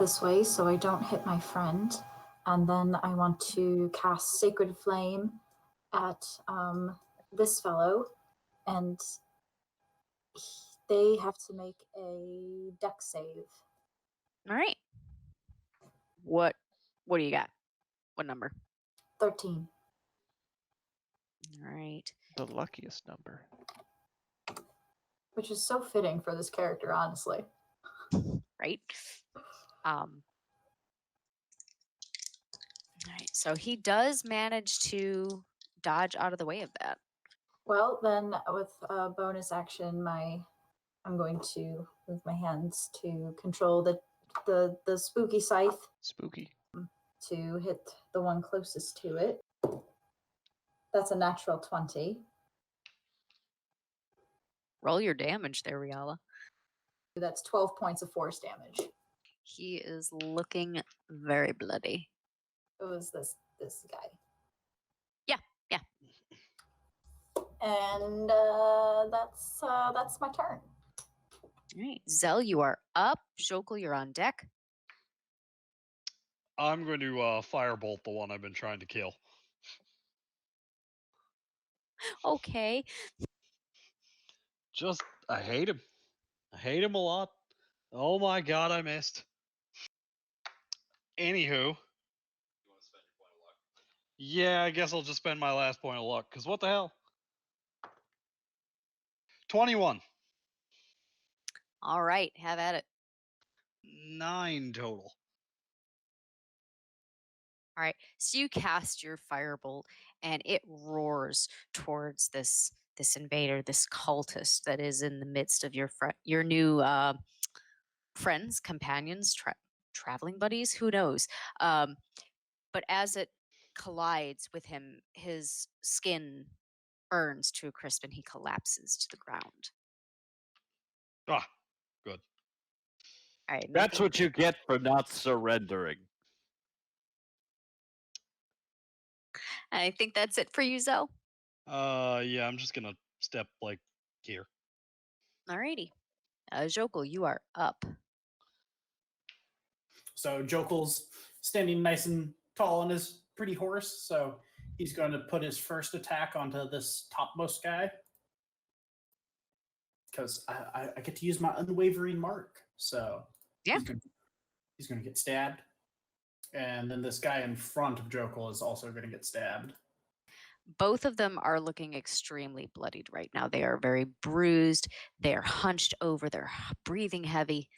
this way so I don't hit my friend. And then I want to cast Sacred Flame at this fellow, and they have to make a dex save. All right. What do you got? What number? 13. All right. The luckiest number. Which is so fitting for this character, honestly. Right. All right. So he does manage to dodge out of the way of that. Well, then with a bonus action, I'm going to move my hands to control the spooky scythe Spooky. to hit the one closest to it. That's a natural 20. Roll your damage there, Riala. That's 12 points of force damage. He is looking very bloody. It was this guy. Yeah. And that's my turn. All right. Zell, you are up. Jokul, you're on deck. I'm going to firebolt the one I've been trying to kill. Okay. I hate him. I hate him a lot. Oh my god, I missed. Anywho. Yeah, I guess I'll just spend my last point of luck, because what the hell? 21. All right. Have at it. 9 total. All right. So you cast your firebolt and it roars towards this invader, this cultist that is in the midst of your new friends, companions, traveling buddies, who knows. But as it collides with him, his skin burns to a crisp and he collapses to the ground. Ah, good. All right. That's what you get for not surrendering. I think that's it for you, Zell. Yeah, I'm just gonna step like here. Alrighty. Jokul, you are up. So Jokel's standing nice and tall on his pretty horse, so he's going to put his first attack onto this topmost guy. Because I get to use my unwavering mark. So Yeah. he's going to get stabbed. And then this guy in front of Jokel is also going to get stabbed. Both of them are looking extremely bloodied right now. They are very bruised. They are hunched over. They're breathing heavy.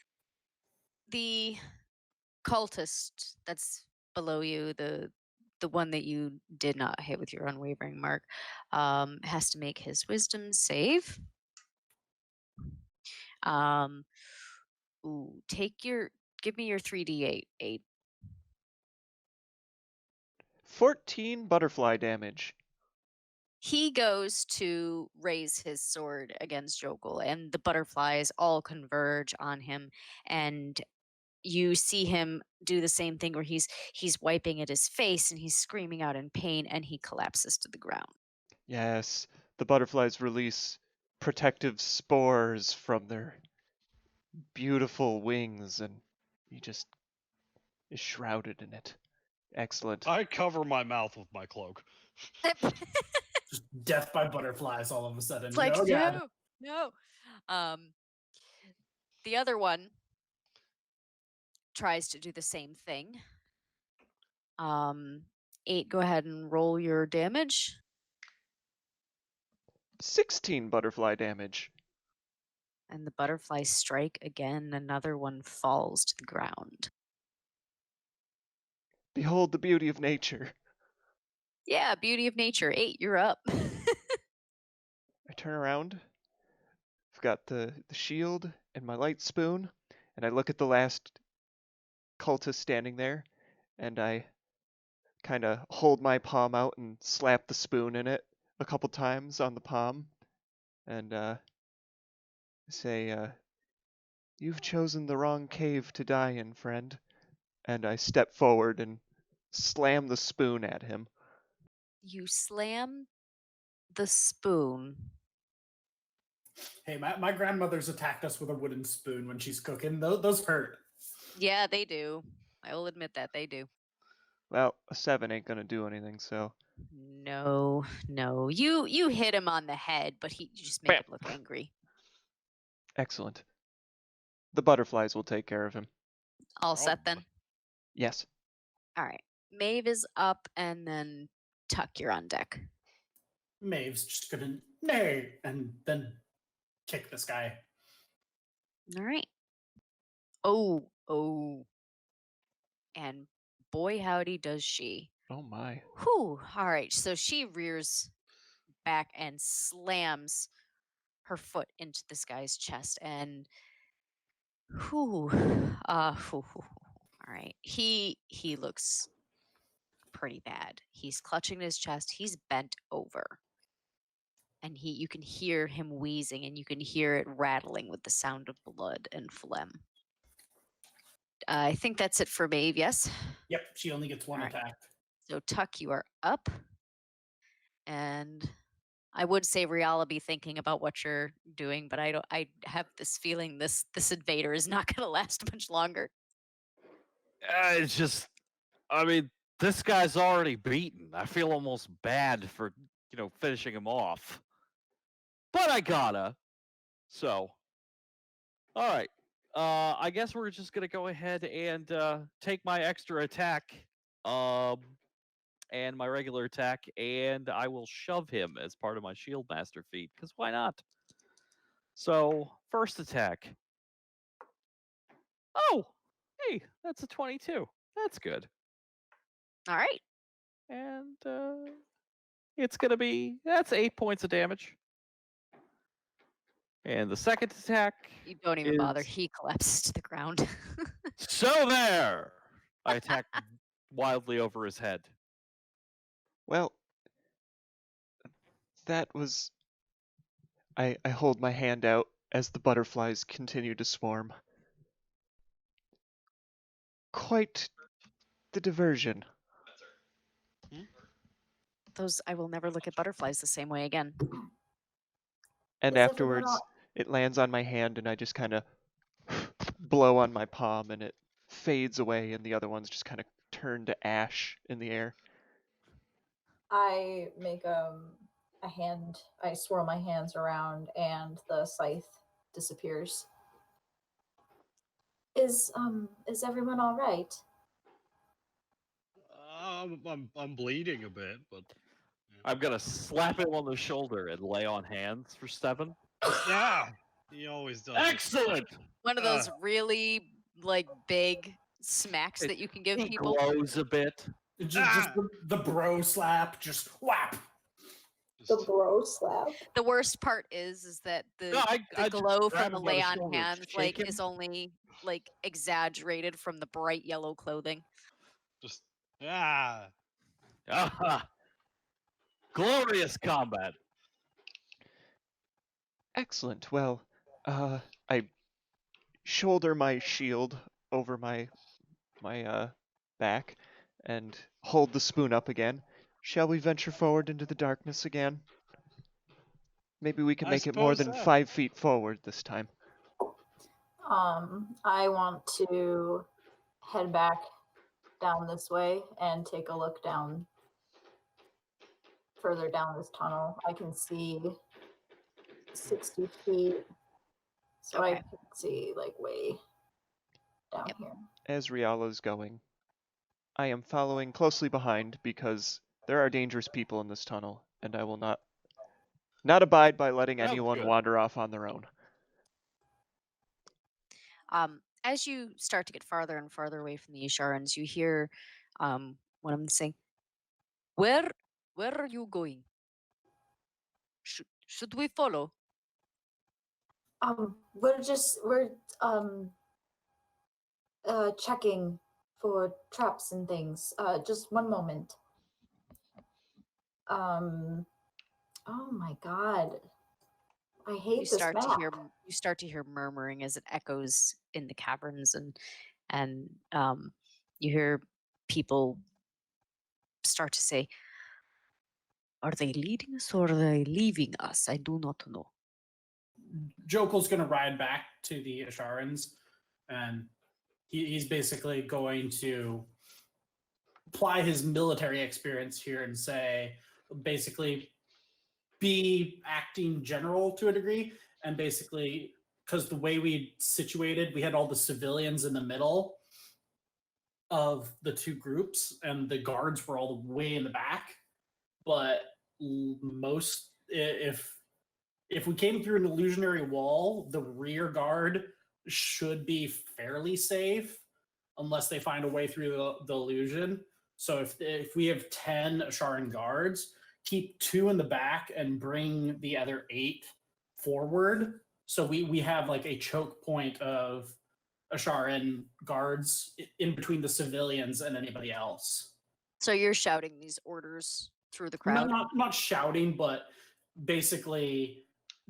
The cultist that's below you, the one that you did not hit with your unwavering mark, has to make his wisdom save. Give me your 3d8. 8. 14 butterfly damage. He goes to raise his sword against Jokul, and the butterflies all converge on him, and you see him do the same thing where he's wiping at his face and he's screaming out in pain, and he collapses to the ground. Yes, the butterflies release protective spores from their beautiful wings, and he just is shrouded in it. Excellent. I cover my mouth with my cloak. Just death by butterflies all of a sudden. It's like, Oh, God. no. The other one tries to do the same thing. 8, go ahead and roll your damage. 16 butterfly damage. And the butterflies strike again. Another one falls to the ground. Behold the beauty of nature. Yeah, beauty of nature. 8, you're up. I turn around. I've got the shield and my light spoon, and I look at the last cultist standing there, and I kind of hold my palm out and slap the spoon in it a couple times on the palm and say, "You've chosen the wrong cave to die in, friend." And I step forward and slam the spoon at him. You slam the spoon. Hey, my grandmother's attacked us with a wooden spoon when she's cooking. Those hurt. Yeah, they do. I will admit that they do. Well, a 7 ain't gonna do anything, so No. You hit him on the head, but you just make Bam. him look angry. excellent. The butterflies will take care of him. All set then. Probably. Yes. All right. Maeve is up, and then Tuck, you're on deck. Maeve's just gonna nay and then kick this guy. All right. Oh. And boy, howdy does she. Oh my. Whew. All right. So she rears back and slams her foot into this guy's chest. And whew. All right. He looks pretty bad. He's clutching his chest. He's bent over. And you can hear him wheezing, and you can hear it rattling with the sound of blood and phlegm. I think that's it for Maeve, yes? Yep, she only gets one All right. attack. So Tuck, you are up. And I would say Riala be thinking about what you're doing, but I have this feeling this invader is not gonna last much longer. It's just, I mean, this guy's already beaten. I feel almost bad for, finishing him off. But I gotta. So, all right. I guess we're just gonna go ahead and take my extra attack, and my regular attack, and I will shove him as part of my shield master feat. Because why not? So, first attack. Oh, hey, that's a 22. That's good. All right. And it's gonna be that's 8 points of damage. And the second attack. You don't even bother. is- He collapses to the ground. So there! I attack wildly over his head. Well, that was. I hold my hand out as the butterflies continue to swarm. Quite the diversion. I will never look at butterflies the same way again. And Is everyone afterwards, all- it lands on my hand, and I just kind of blow on my palm, and it fades away, and the other ones just kind of turn to ash in the air. I make a hand. I swirl my hands around, and the scythe disappears. Is everyone all right? I'm bleeding a bit, but I'm gonna slap him on the shoulder and lay on hands for 7. yeah, he always does. it. Excellent! One of those really big smacks that you can give He people. glows a bit. Just the bro slap, just whap. The Just- bro slap. The worst part is that the No, I just glow grab from the him by the lay on shoulder, hands shake him. is only exaggerated from the bright yellow clothing. just ah. Ah, glorious combat. Excellent. Well, I shoulder my shield over my back and hold the spoon up again. Shall we venture forward into the darkness again? Maybe we can I make it more suppose than so. 5 feet forward this time. I want to head back down this way and take a look down further down this tunnel. I can see 60 feet. So I Okay. can see way down Yep. here. As Riala's going, I am following closely behind because there are dangerous people in this tunnel, and I will not abide by letting Oh, anyone good. wander off on their own. As you start to get farther and farther away from the Isharans, you hear one of them saying, Where are you going? Should we follow? We're checking for traps and things. Just one moment. Oh my god. I hate You this start to map. hear you start to hear murmuring as it echoes in the caverns, and you hear people start to say, "Are they leading us or are they leaving us? I do not know." Jokel's going to ride back to the Asharans, and he's basically going to apply his military experience here and say, basically, be acting general to a degree, and basically, because the way we situated, we had all the civilians in the middle of the two groups, and the guards were all the way in the back. But most, if we came through an illusionary wall, the rear guard should be fairly safe unless they find a way through the illusion. So if we have 10 Asharan guards, keep 2 in the back and bring the other 8 forward. So we have like a choke point of Asharan guards in between the civilians and anybody else. So you're shouting these orders through the Not, crowd. not shouting, but basically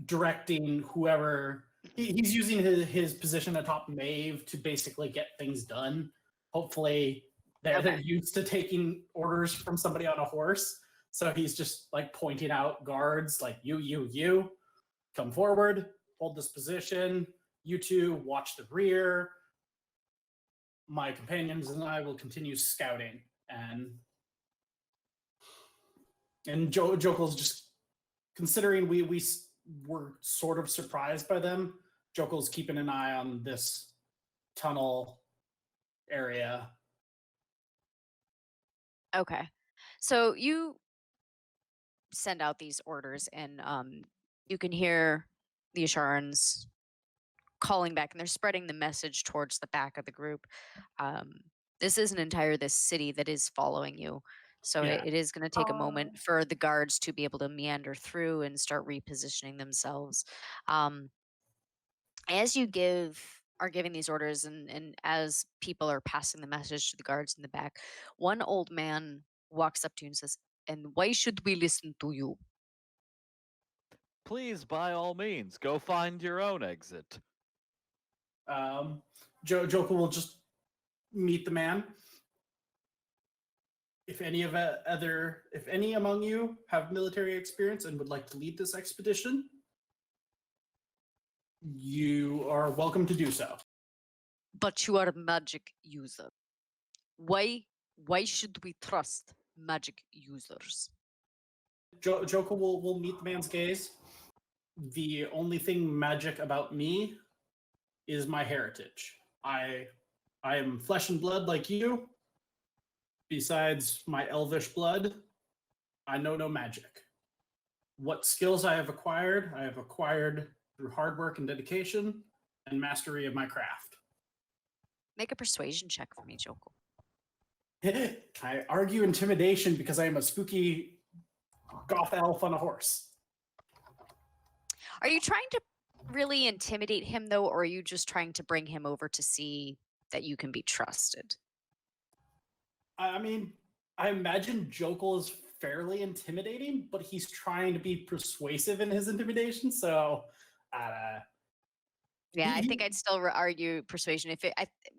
directing whoever he's using his position atop Maeve to basically get things done. Hopefully they're used to taking orders from somebody on a horse. So he's just like pointing out guards like you come forward, hold this position, you two watch the rear. My companions and I will continue scouting. And Jokel's just considering we were sort of surprised by them. Jokel's keeping an eye on this tunnel area. Okay. So you send out these orders, and you can hear the Asharans calling back, and they're spreading the message towards the back of the group. This isn't this city that is following you. So Yeah. it is going to take a moment for the guards to be able to meander through and start repositioning themselves. As you are giving these orders, and as people are passing the message to the guards in the back, one old man walks up to you and says, "And why should we listen to you?" Please, by all means, go find your own exit. Jokel will just meet the man. If any among you have military experience and would like to lead this expedition, you are welcome to do so. But you are a magic user. Why should we trust magic users? Jokel will meet the man's gaze. The only thing magic about me is my heritage. I am flesh and blood like you. Besides my elvish blood, I know no magic. What skills I have acquired through hard work and dedication and mastery of my craft. Make a persuasion check for me, Jokel. I argue intimidation because I am a spooky goth elf on a horse. Are you trying to really intimidate him, though, or are you just trying to bring him over to see that you can be trusted? I mean, I imagine Jokel is fairly intimidating, but he's trying to be persuasive in his intimidation. So, yeah, I think I'd still argue persuasion.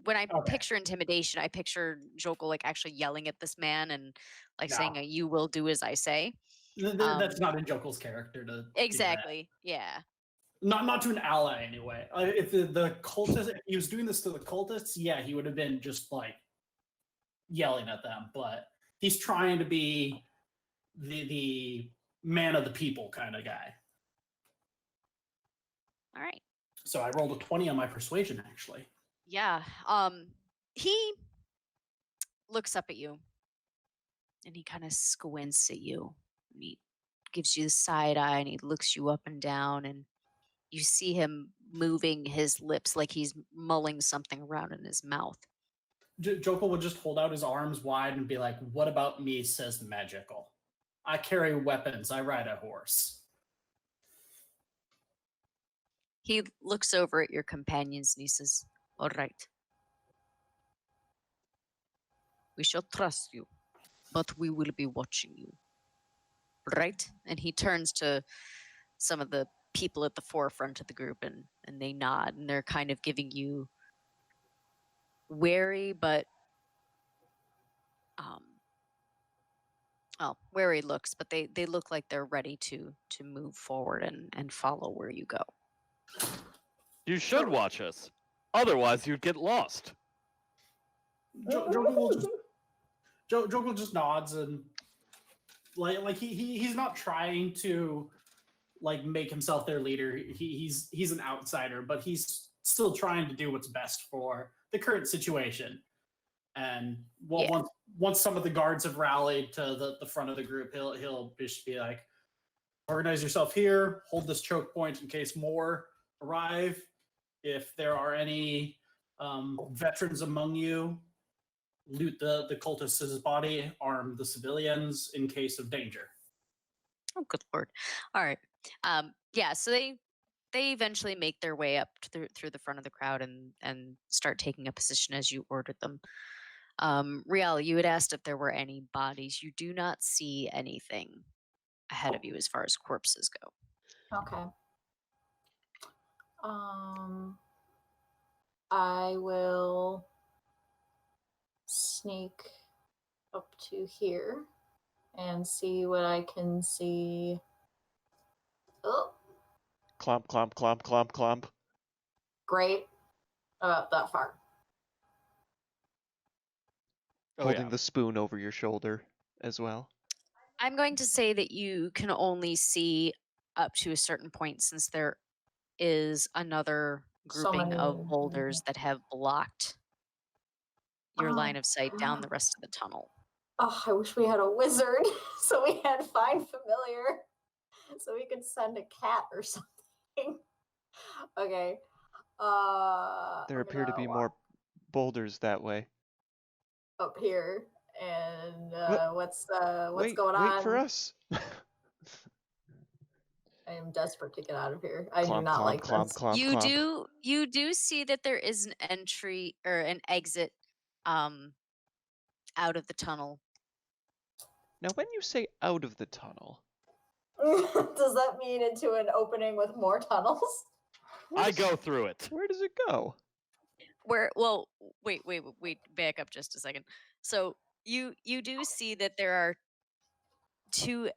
When I picture intimidation, I picture Jokel like actually yelling at this man and like saying, "You will do as I say." That's not in Jokel's character to exactly. Yeah. Not to an ally anyway. If the cultists, if he was doing this to the cultists, yeah, he would have been just like yelling at them. But he's trying to be the man of the people kind of guy. All right. So I rolled a 20 on my persuasion, actually. Yeah. He looks up at you and he kind of squints at you. And he gives you the side eye and he looks you up and down, and you see him moving his lips like he's mulling something around in his mouth. Jokel would just hold out his arms wide and be like, "What about me says magical? I carry weapons. I ride a horse." He looks over at your companions and he says, "All right. We shall trust you, but we will be watching you. right? And he turns to some of the people at the forefront of the group and they nod and they're kind of giving you wary but wary looks, but they look like they're ready to move forward and follow where you go. You should watch us. Otherwise, you'd get lost. Jokel just nods and like he's not trying to like make himself their leader. He's an outsider, but he's still trying to do what's best for the current situation. And once some of the guards have rallied to the front of the group, he'll just be like, organize yourself here, hold this choke point in case more arrive. If there are any veterans among you, loot the cultist's body, arm the civilians in case of danger. Oh, good lord! All right, so they eventually make their way up through the front of the crowd and start taking a position as you ordered them. Rial, you had asked if there were any bodies. You do not see anything ahead of you as far as corpses go. Okay. I will sneak up to here and see what I can see. Oh, Clomp, clomp, clomp, clomp, clomp. great. About that far. Holding the spoon over your shoulder as well. I'm going to say that you can only see up to a certain point since there is another grouping of boulders that have blocked your line of sight down the rest of the tunnel. Oh, I wish we had a wizard so we had find familiar so we could send a cat or something. Okay. There appear to be more boulders that way. Up here. And what's wait, going on? Wait for us. I am desperate to get out of here. I do Clomp, not clomp, like clomp, this. clomp, You clomp. do see that there is an entry or an exit out of the tunnel. Now, when you say out of the tunnel, does that mean into an opening with more tunnels? I go through it. Where does it go? Wait, back up just a second. So you do see that there are two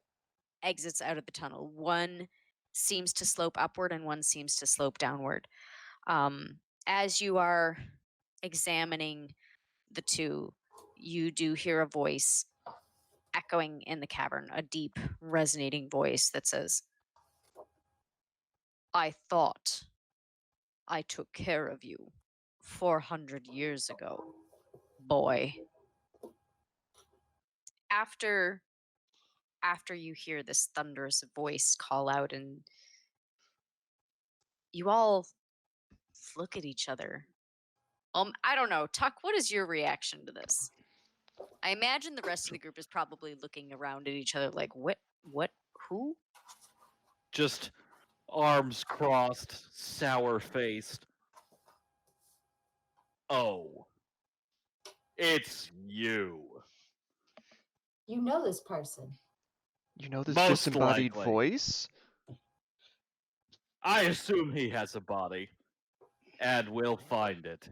exits out of the tunnel. One seems to slope upward and one seems to slope downward. As you are examining the two, you do hear a voice echoing in the cavern, a deep, resonating voice that says, "I thought I took care of you 400 years ago, boy." After you hear this thunderous voice call out and you all look at each other. I don't know. Tuck, what is your reaction to this? I imagine the rest of the group is probably looking around at each other like, what, who? Just arms crossed, sour-faced. Oh. It's you. You know this person. You know this Most disembodied likely. voice? I assume he has a body. And we'll find it.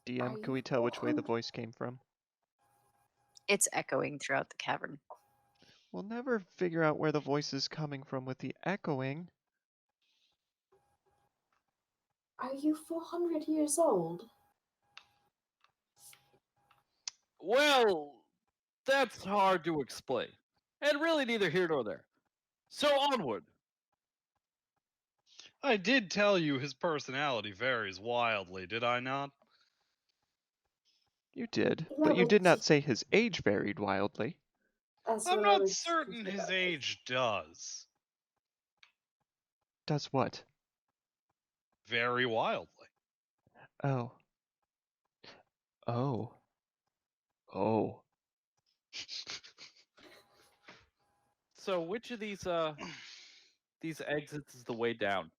DM, can we tell which way the voice came from? It's echoing throughout the cavern. We'll never figure out where the voice is coming from with the echoing. Are you 400 years old? Well, that's hard to explain. And really neither here nor there. So onward. I did tell you his personality varies wildly, did I not? You did, Yeah, but you but did not say his age varied wildly. That's I'm what I not was certain thinking his about. age does. Does what? Very wildly. Oh. Oh. Oh. So which of these exits is the way down?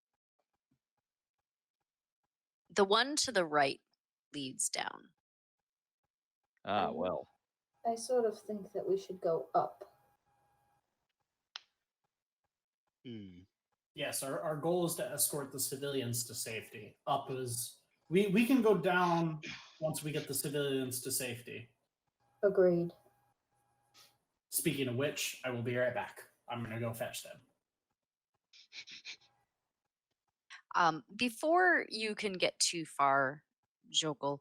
The one to the right leads down. Ah, well. I sort of think that we should go up. Hmm. Yes, our goal is to escort the civilians to safety. Up is we can go down once we get the civilians to safety. Agreed. Speaking of which, I will be right back. I'm gonna go fetch them. Before you can get too far, Jokul,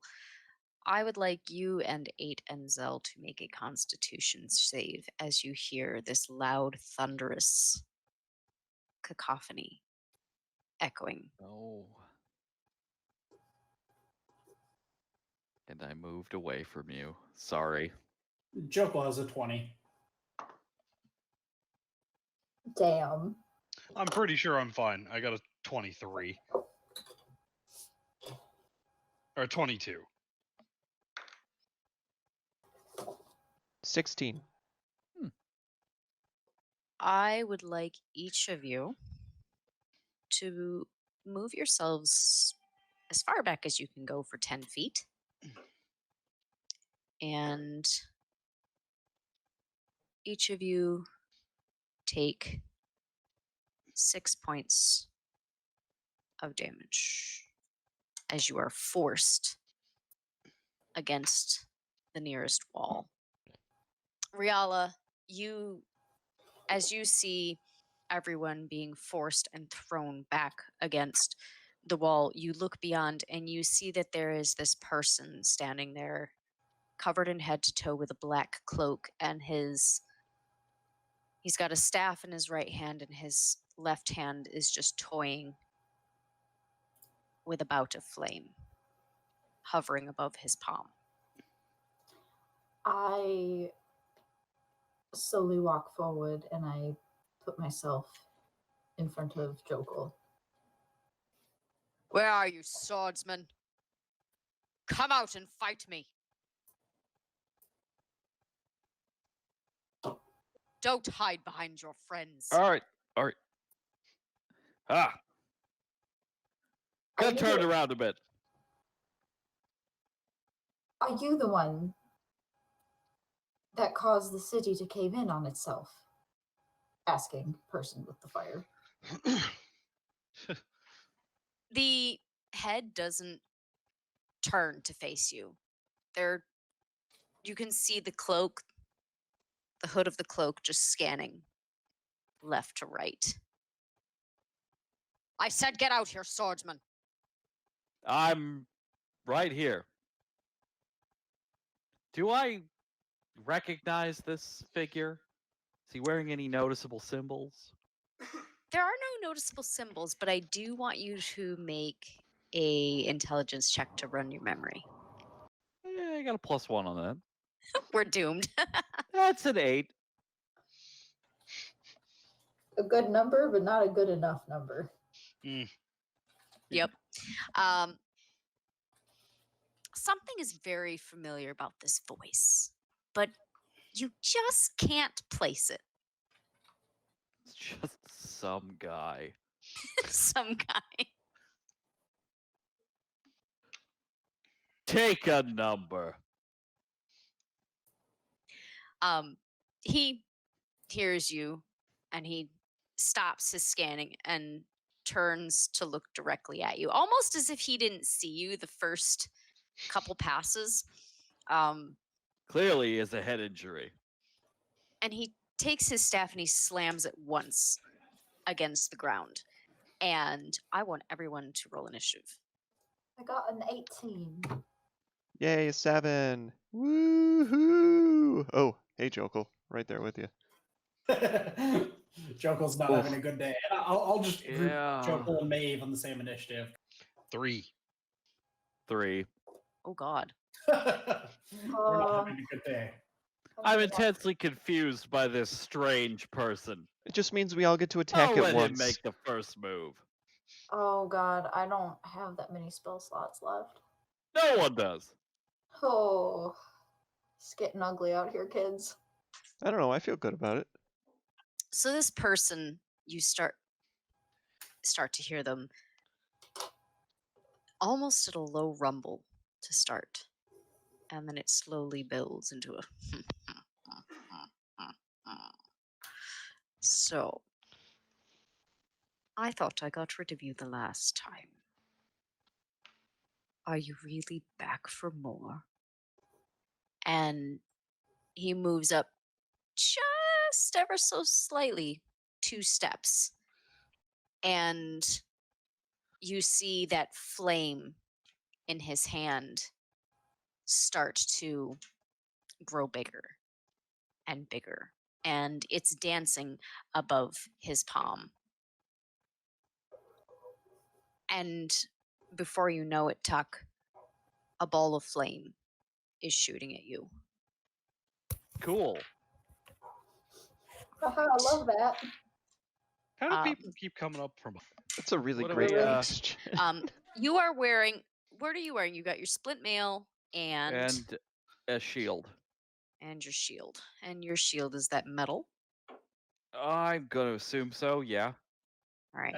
I would like you and 8 and Zell to make a constitution save as you hear this loud, thunderous cacophony echoing. Oh. And I moved away from you. Sorry. Joko has a 20. Damn. I'm pretty sure I'm fine. I got a 23. Or 22. 16. I would like each of you to move yourselves as far back as you can go for 10 feet. And each of you take 6 points of damage as you are forced against the nearest wall. Riala, as you see everyone being forced and thrown back against the wall, you look beyond and you see that there is this person standing there covered in head to toe with a black cloak, and he's got a staff in his right hand and his left hand is just toying with a bout of flame hovering above his palm. I slowly walk forward and I put myself in front of Jokul. Where are you, swordsman? Come out and fight me. Don't hide behind your friends. All right. Ah. Are Got you turned the- around a bit. Are you the one that caused the city to cave in on itself? Asking person with the fire. The head doesn't turn to face you. You can see the cloak, the hood of the cloak just scanning left to right. I said get out here, swordsman. I'm right here. Do I recognize this figure? Is he wearing any noticeable symbols? There are no noticeable symbols, but I do want you to make a intelligence check to run your memory. Yeah, I got a +1 on that. We're doomed. That's an 8. A good number, but not a good enough number. Yep. Something is very familiar about this voice, but you just can't place it. It's just some guy. Some guy. Take a number. He hears you and he stops his scanning and turns to look directly at you, almost as if he didn't see you the first couple passes. Clearly, he has a head injury. And he takes his staff and he slams it once against the ground. And I want everyone to roll initiative. I got an 18. Yay, 7. Woohoo! Oh, hey, Jokul. Right there with you. Jokel's not having a good day. I'll just group Yeah. Jokel and Maeve on the same initiative. 3. 3. Oh, God. We're not having a good day. I'm intensely confused by this strange person. It just means we all get to attack I'll at let once. him make the first move. Oh god, I don't have that many spell slots left. No one does. Oh, it's getting ugly out here, kids. I don't know. I feel good about it. So this person, you start to hear them almost at a low rumble to start. and then it slowly builds into a. So, I thought I got rid of you the last time. Are you really back for more? And he moves up just ever so slightly, 2 steps. And you see that flame in his hand start to grow bigger and bigger. And it's dancing above his palm. And before you know it, Tuck, a ball of flame is shooting at you. Cool. Haha, I love that. How do Um, people keep coming up from? That's a really What do great we, question. You are wearing. What are you wearing? You got your splint mail and a shield. your shield. And your shield is that metal. I'm gonna assume so. Yeah. All right.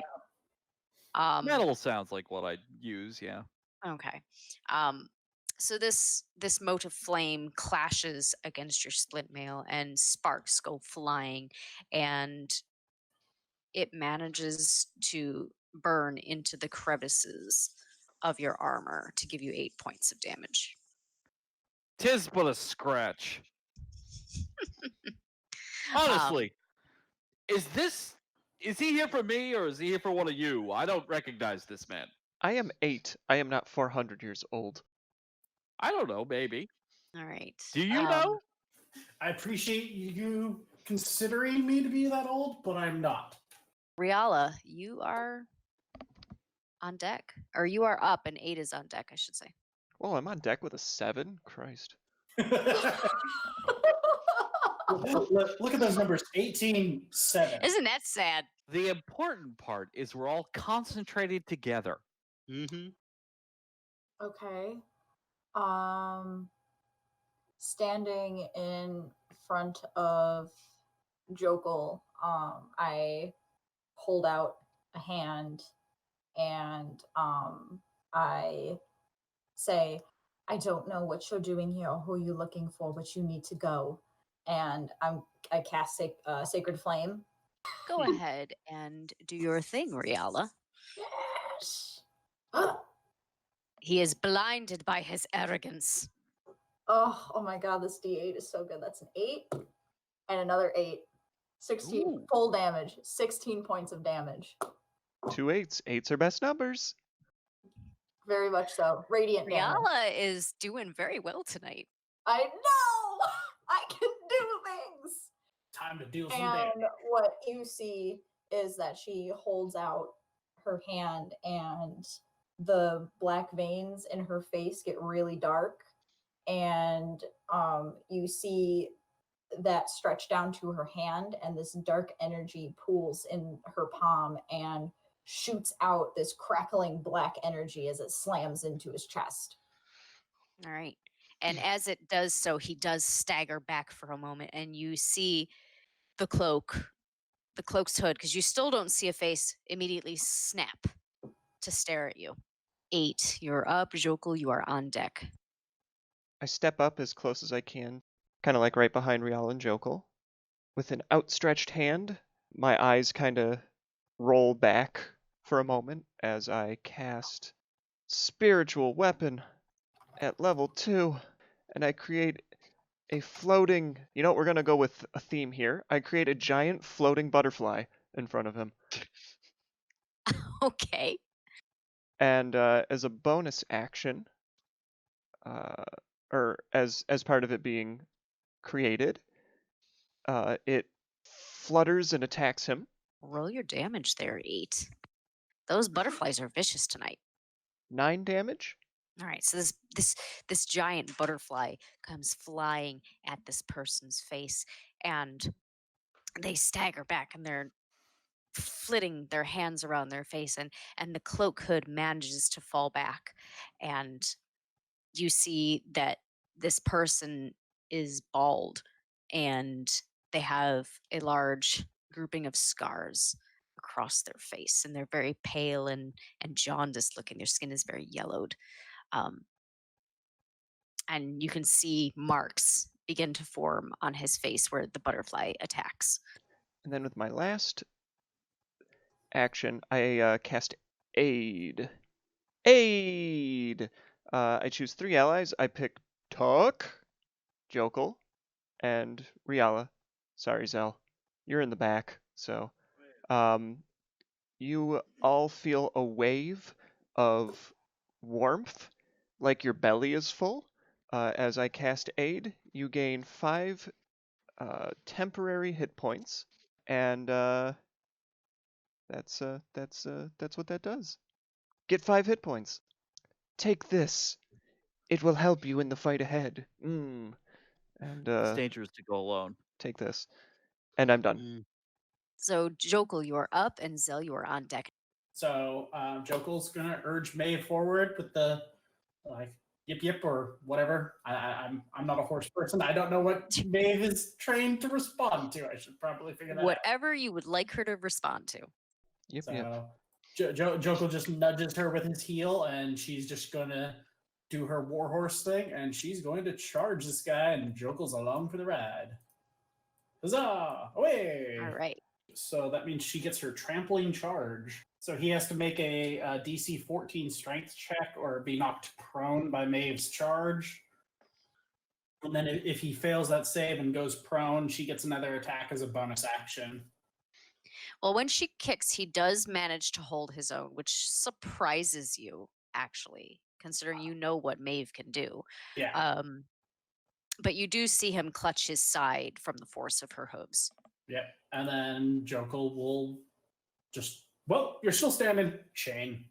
Metal sounds like what I'd use. Yeah. Okay. So this mote of flame clashes against your splint mail, and sparks go flying, and it manages to burn into the crevices of your armor to give you 8 points of damage. 'Tis but a scratch. Honestly, is he here for me or is he here for one of you? I don't recognize this man. I am 8. I am not 400 years old. I don't know, maybe. All right. Do you know? I appreciate you considering me to be that old, but I'm not. Riala, you are on deck, or you are up, and 8 is on deck, I should say. Well, I'm on deck with a 7. Christ. Look at those numbers. 18, 7. Isn't that sad? The important part is we're all concentrated together. Mm-hmm. Okay. Standing in front of Jokul, I hold out a hand and I say, I don't know what you're doing here or who you're looking for, but you need to go. And I cast Sacred Flame. Go ahead and do your thing, Riala. Yes. He is blinded by his arrogance. Oh my god, this D8 is so good. That's an 8 and another 8. 16 Ooh. full damage. 16 points of damage. 2 8s. 8s are best numbers. Very much so. Radiant damage. Riala is doing very well tonight. I know! I can do things! Time to deal some damage. And what you see is that she holds out her hand and the black veins in her face get really dark. And you see that stretch down to her hand, and this dark energy pools in her palm and shoots out this crackling black energy as it slams into his chest. All right. And as it does so, he does stagger back for a moment, and you see the cloak's hood, because you still don't see a face, immediately snap to stare at you. 8, you're up. Jokul, you are on deck. I step up as close as I can, kind of like right behind Rial and Jokul. With an outstretched hand, my eyes kind of roll back for a moment as I cast Spiritual Weapon at level 2, and I create a floating... You know, we're going to go with a theme here. I create a giant floating butterfly in front of him. Okay. And as a bonus action, or as part of it being created, it flutters and attacks him. Roll your damage there, 8. Those butterflies are vicious tonight. 9 damage. All right, so this giant butterfly comes flying at this person's face, and they stagger back, and they're flitting their hands around their face, and the cloak hood manages to fall back, and you see that this person is bald, and they have a large grouping of scars across their face, and they're very pale and jaundiced looking. Their skin is very yellowed. and you can see marks begin to form on his face where the butterfly attacks. And then with my last action, I cast Aid. Aid! I choose 3 allies. I pick Tuck, Jokel, and Riala. Sorry, Zell. You're in the back, so. You all feel a wave of warmth, like your belly is full. As I cast Aid, you gain 5 temporary hit points, and that's what that does. Get 5 hit points. Take this. It will help you in the fight ahead. And It's dangerous to go alone. take this, and I'm done. Mm. So, Jokel, you are up, and Zell, you are on deck. So Jokel's gonna urge Maeve forward with the like yip yip or whatever. I'm not a horse person. I don't know what Maeve is trained to respond to. I should probably figure that out. Whatever you would like her to respond to. Yep, So yep. Jokel just nudges her with his heel, and she's just gonna do her warhorse thing, and she's going to charge this guy, and Jokel's along for the ride. Huzzah! Away! All right. So that means she gets her trampling charge. So he has to make a DC 14 strength check or be knocked prone by Maeve's charge. And then if he fails that save and goes prone, she gets another attack as a bonus action. Well, when she kicks, he does manage to hold his own, which surprises you, actually, considering you know what Maeve can do. Yeah. But you do see him clutch his side from the force of her hooves. Yep. And then Jokel will just, well, you're still standing. Chain.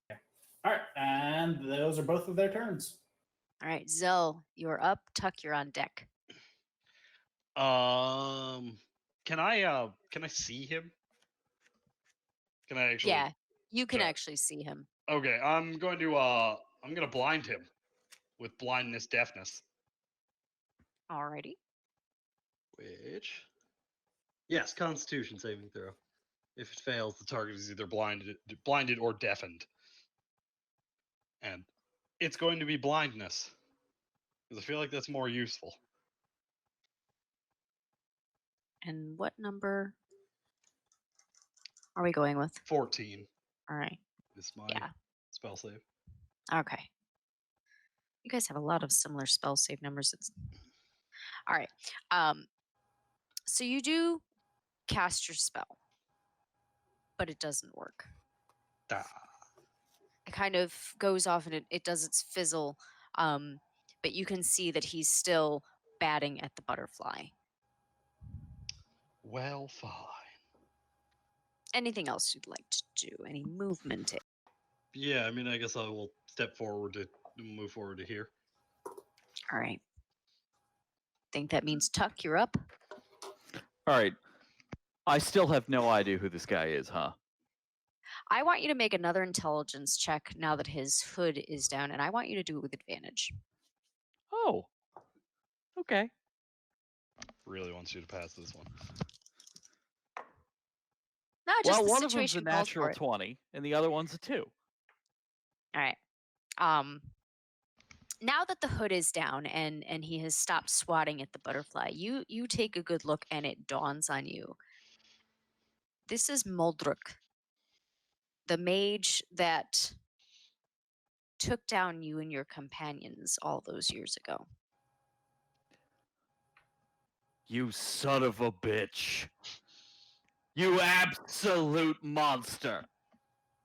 Yeah. All right. And those are both of their turns. All right, Zell, you're up. Tuck, you're on deck. Can I see him? Can I actually? Yeah, you can actually see him. Okay, I'm gonna blind him with blindness deafness. Alrighty. Which, yes, Constitution saving throw. If it fails, the target is either blinded or deafened. And it's going to be blindness. Because I feel like that's more useful. And what number are we going with? 14 All right. is my Yeah. spell save. Okay. You guys have a lot of similar spell save numbers. All right. So you do cast your spell, but it doesn't work. It kind of goes off and it does its fizzle, but you can see that he's still batting at the butterfly. Well, fine. Anything else you'd like to do? Any movement? Yeah, I mean, I guess I will move forward to here. All right. Think that means Tuck, you're up. All right. I still have no idea who this guy is, huh? I want you to make another intelligence check now that his hood is down, and I want you to do it with advantage. Oh. Okay. Really wants you to pass this one. No, just Well, the one of them's a situation calls for natural it. 20, and the other one's a 2. All right. Now that the hood is down and he has stopped swatting at the butterfly, you take a good look and it dawns on you. This is Moldruk, the mage that took down you and your companions all those years ago. You son of a bitch. You absolute monster.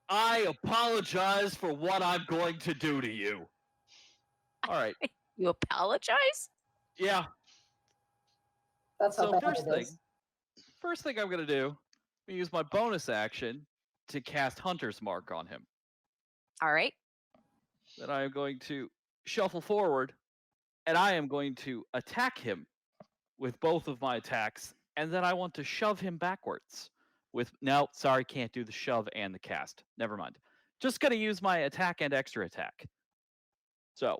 I apologize for what I'm going to do to you. All right. You apologize? Yeah. That's how So bad first it thing, is. first thing I'm going to do, I'm going to use my bonus action to cast Hunter's Mark on him. All right. Then I am going to shuffle forward, and I am going to attack him with both of my attacks, and then I want to shove him backwards. No, sorry, can't do the shove and the cast. Never mind. Just going to use my attack and extra attack. So,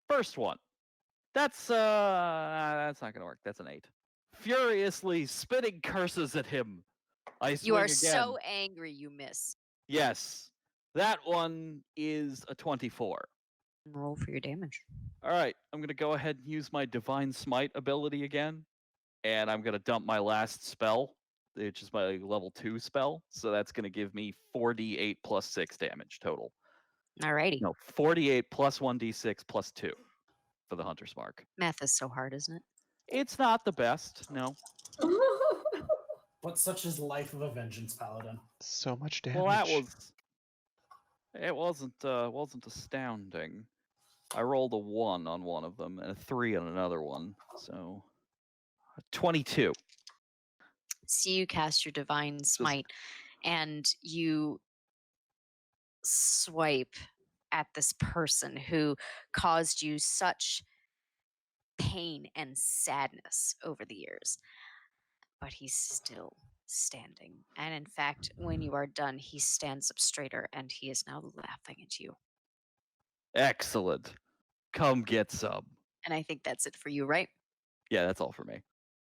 first one. That's not going to work. That's an 8. Furiously spitting curses at him. I swing You are again. so angry you miss. Yes. That one is a 24. Roll for your damage. All right, I'm gonna go ahead and use my Divine Smite ability again, and I'm gonna dump my last spell, which is my level 2 spell. So that's gonna give me 4d8 plus 6 damage total. Alrighty. No, 48 plus 1d6 plus 2 for the Hunter's Mark. Math is so hard, isn't it? It's not the best, no. But such is the life of a vengeance paladin. So much damage. Well, it wasn't astounding. I rolled a 1 on one of them and a 3 on another one, so 22. So you cast your Divine Smite, and you swipe at this person who caused you such pain and sadness over the years. But he's still standing. And in fact, when you are done, he stands up straighter and he is now laughing at you. Excellent. Come get some. And I think that's it for you, right? Yeah, that's all for me.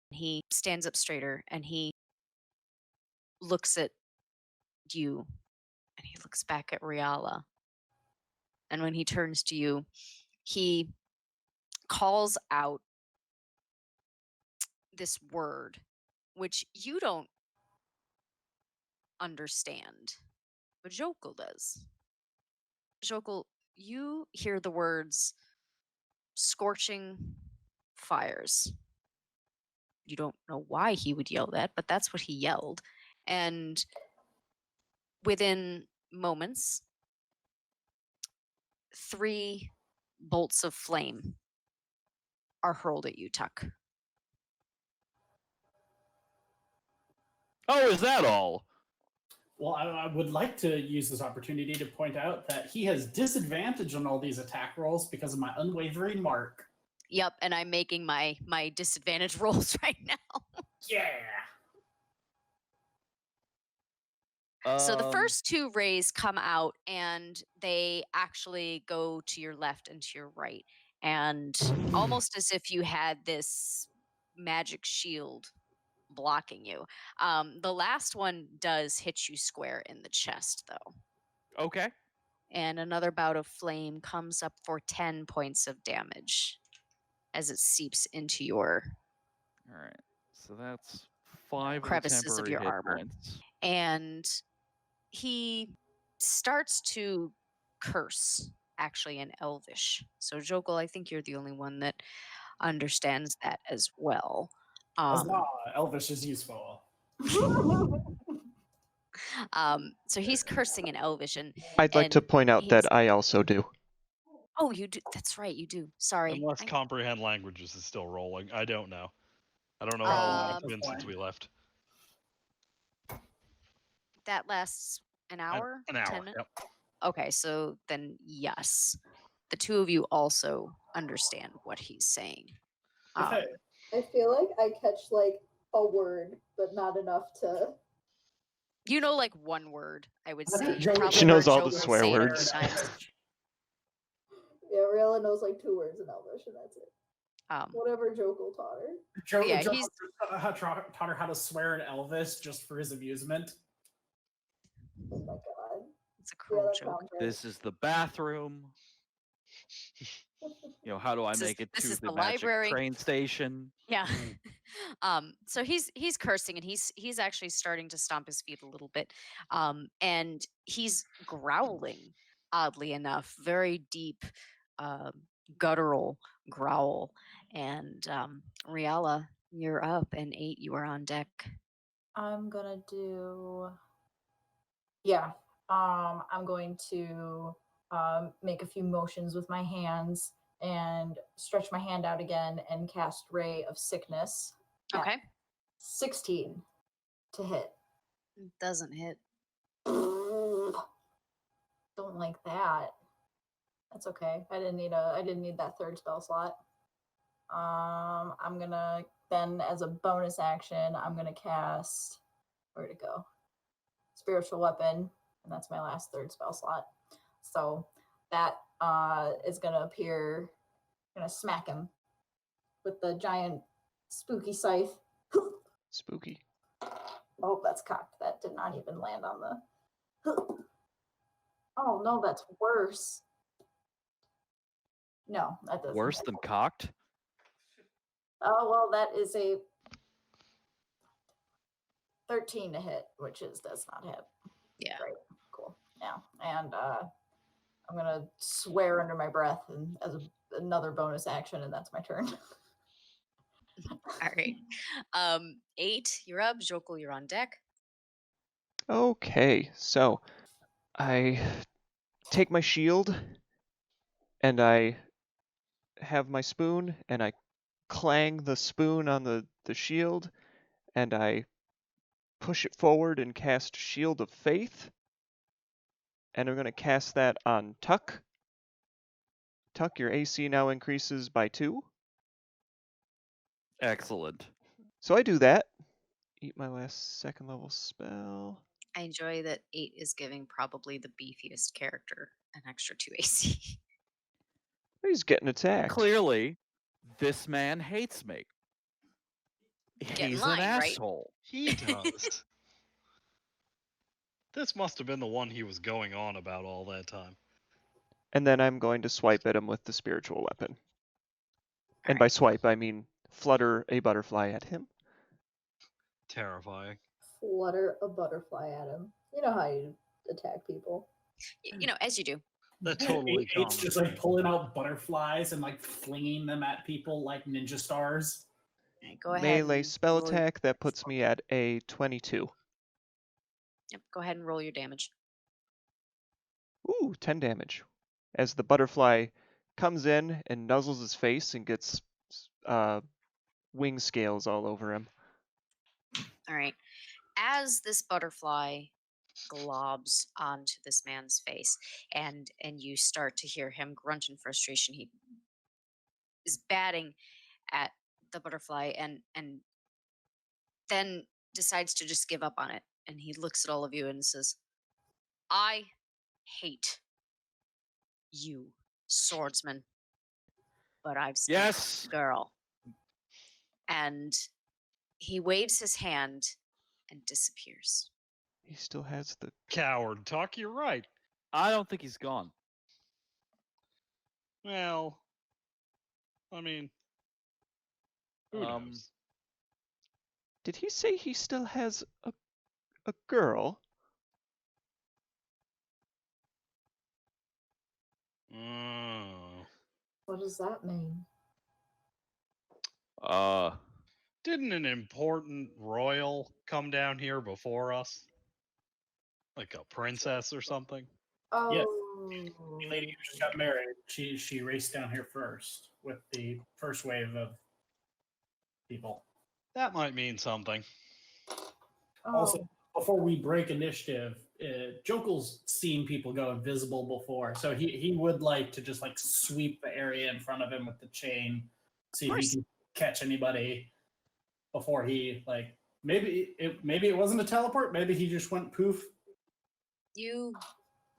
He stands up straighter and he looks at you and he looks back at Riala. And when he turns to you, he calls out this word, which you don't understand, but Jokul does. Jokul, you hear the words scorching fires. You don't know why he would yell that, but that's what he yelled. And within moments, 3 bolts of flame are hurled at you, Tuck. Oh, is that all? Well, I would like to use this opportunity to point out that he has disadvantage on all these attack rolls because of my unwavering mark. Yep, and I'm making my disadvantage rolls right now. Yeah. So the first 2 rays come out and they actually go to your left and to your right. And almost as if you had this magic shield blocking you. The last one does hit you square in the chest, though. Okay. And another bout of flame comes up for 10 points of damage as it seeps into your All right. So that's 5 crevices of temporary your hit armor. points. And he starts to curse, actually in Elvish. So Jokul, I think you're the only one that understands that as well. Huzzah, Elvish is useful. So he's cursing in Elvish, and I'd like to point out that I also do. Oh, you do. That's right, you do. Sorry. Unless comprehend languages is still rolling. I don't know. I don't know how long it's been since we left. That lasts an hour? An hour. 10 minutes? Yep. Okay, so then yes. The 2 of you also understand what he's saying. I feel like I catch like a word, but not enough to. You know, like 1 word, I would say. She knows all the swear words. Yeah, Riella knows like 2 words in Elvish, and that's it. Whatever Jokul taught her. Jokul taught her how to swear in Elvish just for his amusement. Oh my god. It's a cruel joke. This is the bathroom. How do I make it to the magic library train station? Yeah. So he's cursing, and he's actually starting to stomp his feet a little bit. And he's growling, oddly enough, very deep, guttural growl. And Riala, you're up, and 8, you are on deck. I'm gonna do. Yeah. I'm going to make a few motions with my hands and stretch my hand out again and cast Ray of Sickness. Okay. 16 to hit. Doesn't hit. Don't like that. That's okay. I didn't need that 3rd spell slot. I'm gonna then, as a bonus action, I'm gonna cast, where'd it go? Spiritual Weapon, and that's my last 3rd spell slot. So that is gonna appear, gonna smack him with the giant spooky scythe. Spooky. Oh, that's cocked. That did not even land on the. Oh no, that's worse. No, that doesn't. Worse hit. than cocked? Oh, well, that is a 13 to hit, which does not hit. Yeah. Great. Cool. Yeah. And I'm going to swear under my breath and as another bonus action, and that's my turn. All right. 8, you're up. Jokul, you're on deck. Okay, so I take my shield and I have my spoon and I clang the spoon on the shield and I push it forward and cast Shield of Faith. And I'm going to cast that on Tuck. Tuck, your AC now increases by 2. Excellent. So I do that. Eat my last second level spell. I enjoy that 8 is giving probably the beefiest character an extra 2 AC. He's getting attacked. Clearly, this man hates me. Get in He's line, an right? asshole. He does. This must have been the one he was going on about all that time. And then I'm going to swipe at him with the spiritual weapon. And Alright. by swipe, I mean flutter a butterfly at him. Terrifying. Flutter a butterfly at him. You know how you attack people. You know, as you do. That totally It's common. just like pulling out butterflies and like flinging them at people like ninja stars. Alright, go ahead. Melee and spell roll- attack, that puts me at a 22. Yep, go ahead and roll your damage. Ooh, 10 damage. As the butterfly comes in and nuzzles his face and gets wing scales all over him. All right. As this butterfly globs onto this man's face, and you start to hear him grunt in frustration, he is batting at the butterfly and then decides to just give up on it. And he looks at all of you and says, "I hate you, swordsman, but I've still got Yes. the girl." And he waves his hand and disappears. He still has the... Coward, Tuck, you're right. I don't think he's gone. Well, I mean, who knows? Did he say he still has a girl? Oh. What does that mean? Didn't an important royal come down here before us? Like a princess or something? Oh. Yes. The lady who just got married, she raced down here first with the first wave of people. That might mean something. Oh. Also, before we break initiative, Jokel's seen people go invisible before, so he would like to just like sweep the area in front of him with the chain, see if he can catch anybody before he like maybe it wasn't a teleport, maybe he just went poof. You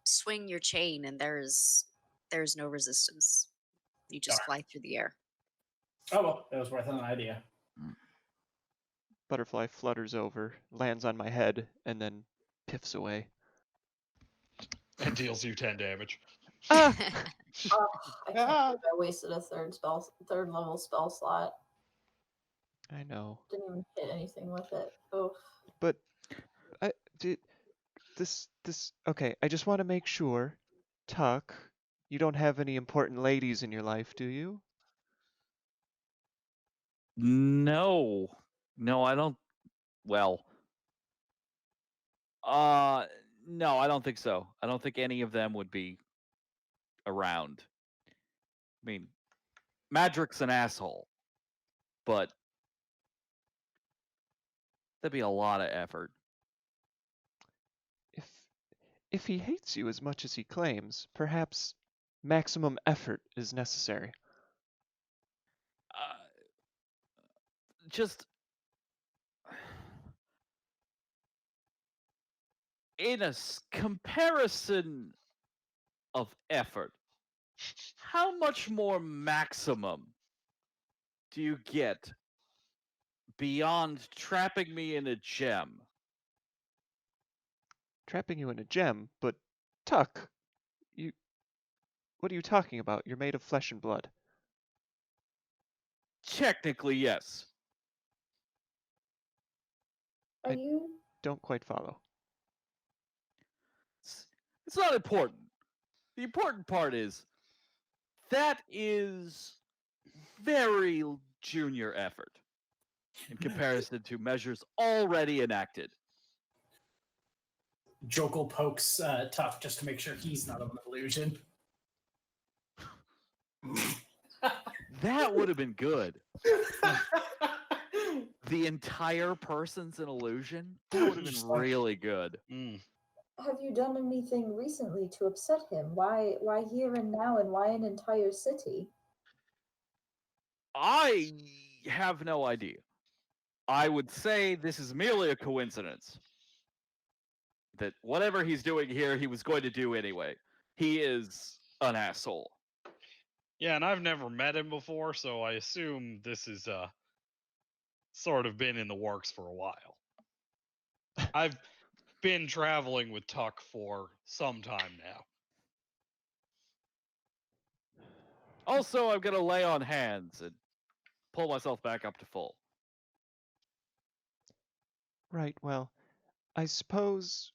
swing your chain and there's no resistance. You just fly through the air. Oh well, that was worth an idea. Butterfly flutters over, lands on my head, and then piffs away. And deals you 10 damage. Ah! Oh, I can't believe I wasted a third level spell slot. I know. Didn't even hit anything with it. Oh. But I did this okay, I just want to make sure, Tuck, you don't have any important ladies in your life, do you? No. No, I don't. Well. No, I don't think so. I don't think any of them would be around. I mean, Madrick's an asshole, but that'd be a lot of effort. If he hates you as much as he claims, perhaps maximum effort is necessary. Just in a comparison of effort, how much more maximum do you get beyond trapping me in a gem? Trapping you in a gem, but Tuck, What are you talking about? You're made of flesh and blood. Technically, yes. Are I- you? Don't quite follow. It's not important. The important part is that is very junior effort in comparison to measures already enacted. Jokal pokes Tuck just to make sure he's not an illusion. That would have been good. The entire person's an illusion? That would have been Just like- really good. Mm. Have you done anything recently to upset him? Why here and now, and why an entire city? I have no idea. I would say this is merely a coincidence. That whatever he's doing here, he was going to do anyway. He is an asshole. Yeah, and I've never met him before, so I assume this is sort of been in the works for a while. I've been traveling with Tuck for some time now. Also, I'm going to lay on hands and pull myself back up to full. Right, well, I suppose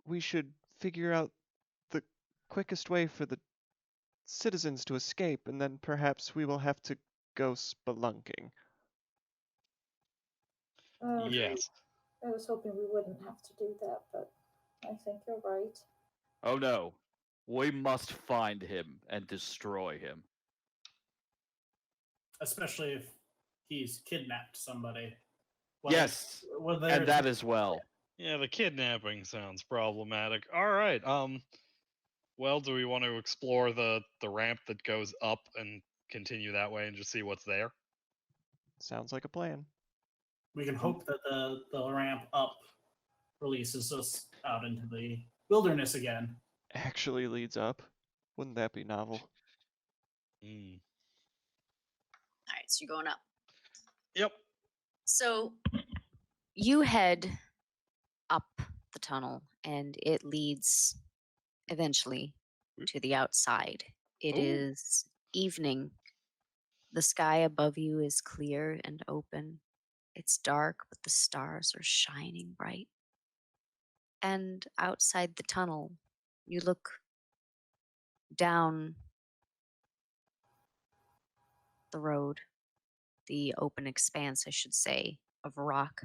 we should figure out the quickest way for the citizens to escape, and then perhaps we will have to go spelunking. Yes. I was hoping we wouldn't have to do that, but I think you're right. Oh no. We must find him and destroy him. Especially if he's kidnapped somebody. Well, Yes, well, and there's- that as well. Yeah, the kidnapping sounds problematic. All right. Well, do we want to explore the ramp that goes up and continue that way and just see what's there? Sounds like a plan. we can hope that the ramp up releases us out into the wilderness again. Actually leads up. Wouldn't that be novel? Mm. All right, so you're going up. Yep. So you head up the tunnel, and it leads eventually to the outside. It Ooh. is evening. The sky above you is clear and open. It's dark, but the stars are shining bright. And outside the tunnel, you look down the road, the open expanse, I should say, of rock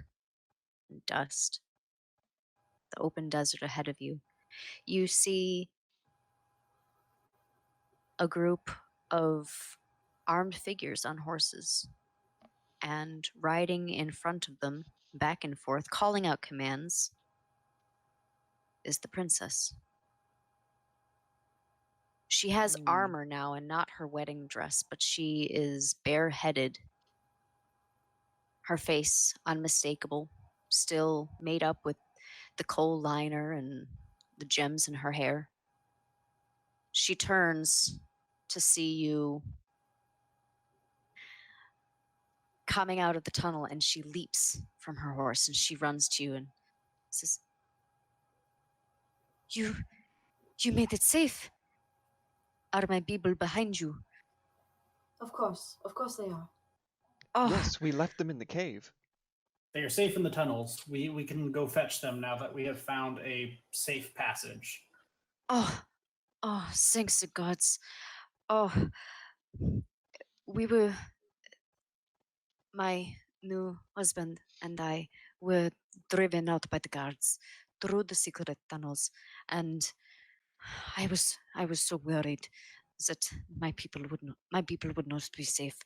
and dust, the open desert ahead of you. You see a group of armed figures on horses, and riding in front of them, back and forth, calling out commands, is the princess. She has armor now and not her wedding dress, but she is bareheaded. Her face unmistakable, still made up with the coal liner and the gems in her hair. She turns to see you coming out of the tunnel, and she leaps from her horse and she runs to you and says, You made it safe. Are my people behind you? Of course they are. Oh, Yes, we left them in the cave. They are safe in the tunnels. We can go fetch them now that we have found a safe passage. oh, thanks to gods. Oh, my new husband and I were driven out by the guards through the secret tunnels, and I was so worried that my people would not be safe.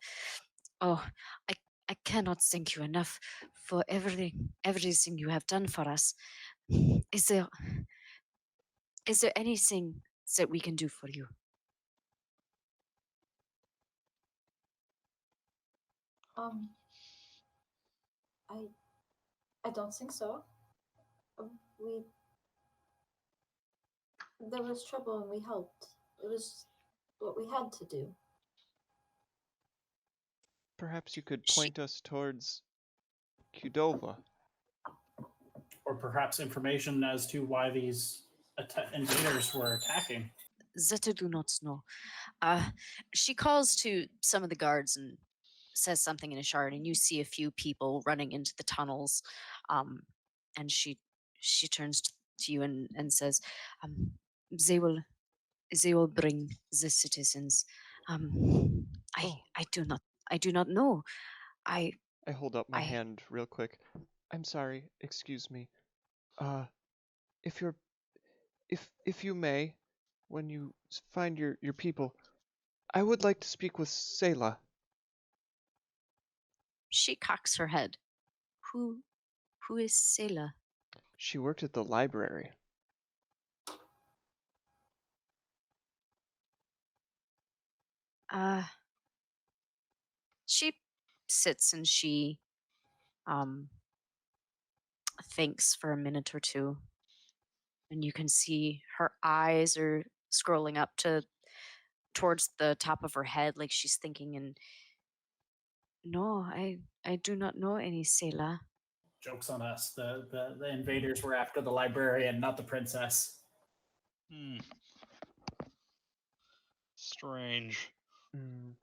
Oh, I cannot thank you enough for everything you have done for us. Is there anything that we can do for you? I don't think so. We There was trouble and we helped. It was what we had to do. Perhaps you could point us towards Qdova. Or perhaps information as to why these invaders were attacking. that I do not know. Uh, she calls to some of the guards and says something in Ishard, and you see a few people running into the tunnels. And she turns to you and says, um, "They will bring the citizens. Oh. I do not know. I hold up my I hand real quick. I'm sorry, excuse me. If you're if you may, when you find your people, I would like to speak with Selah. She cocks her head. Who is Selah? She worked at the library. She sits and she thinks for a minute or two, and you can see her eyes are scrolling up towards the top of her head like she's thinking. And no, I do not know any Selah. Joke's on us. The invaders were after the librarian, not the princess. Strange. Mm,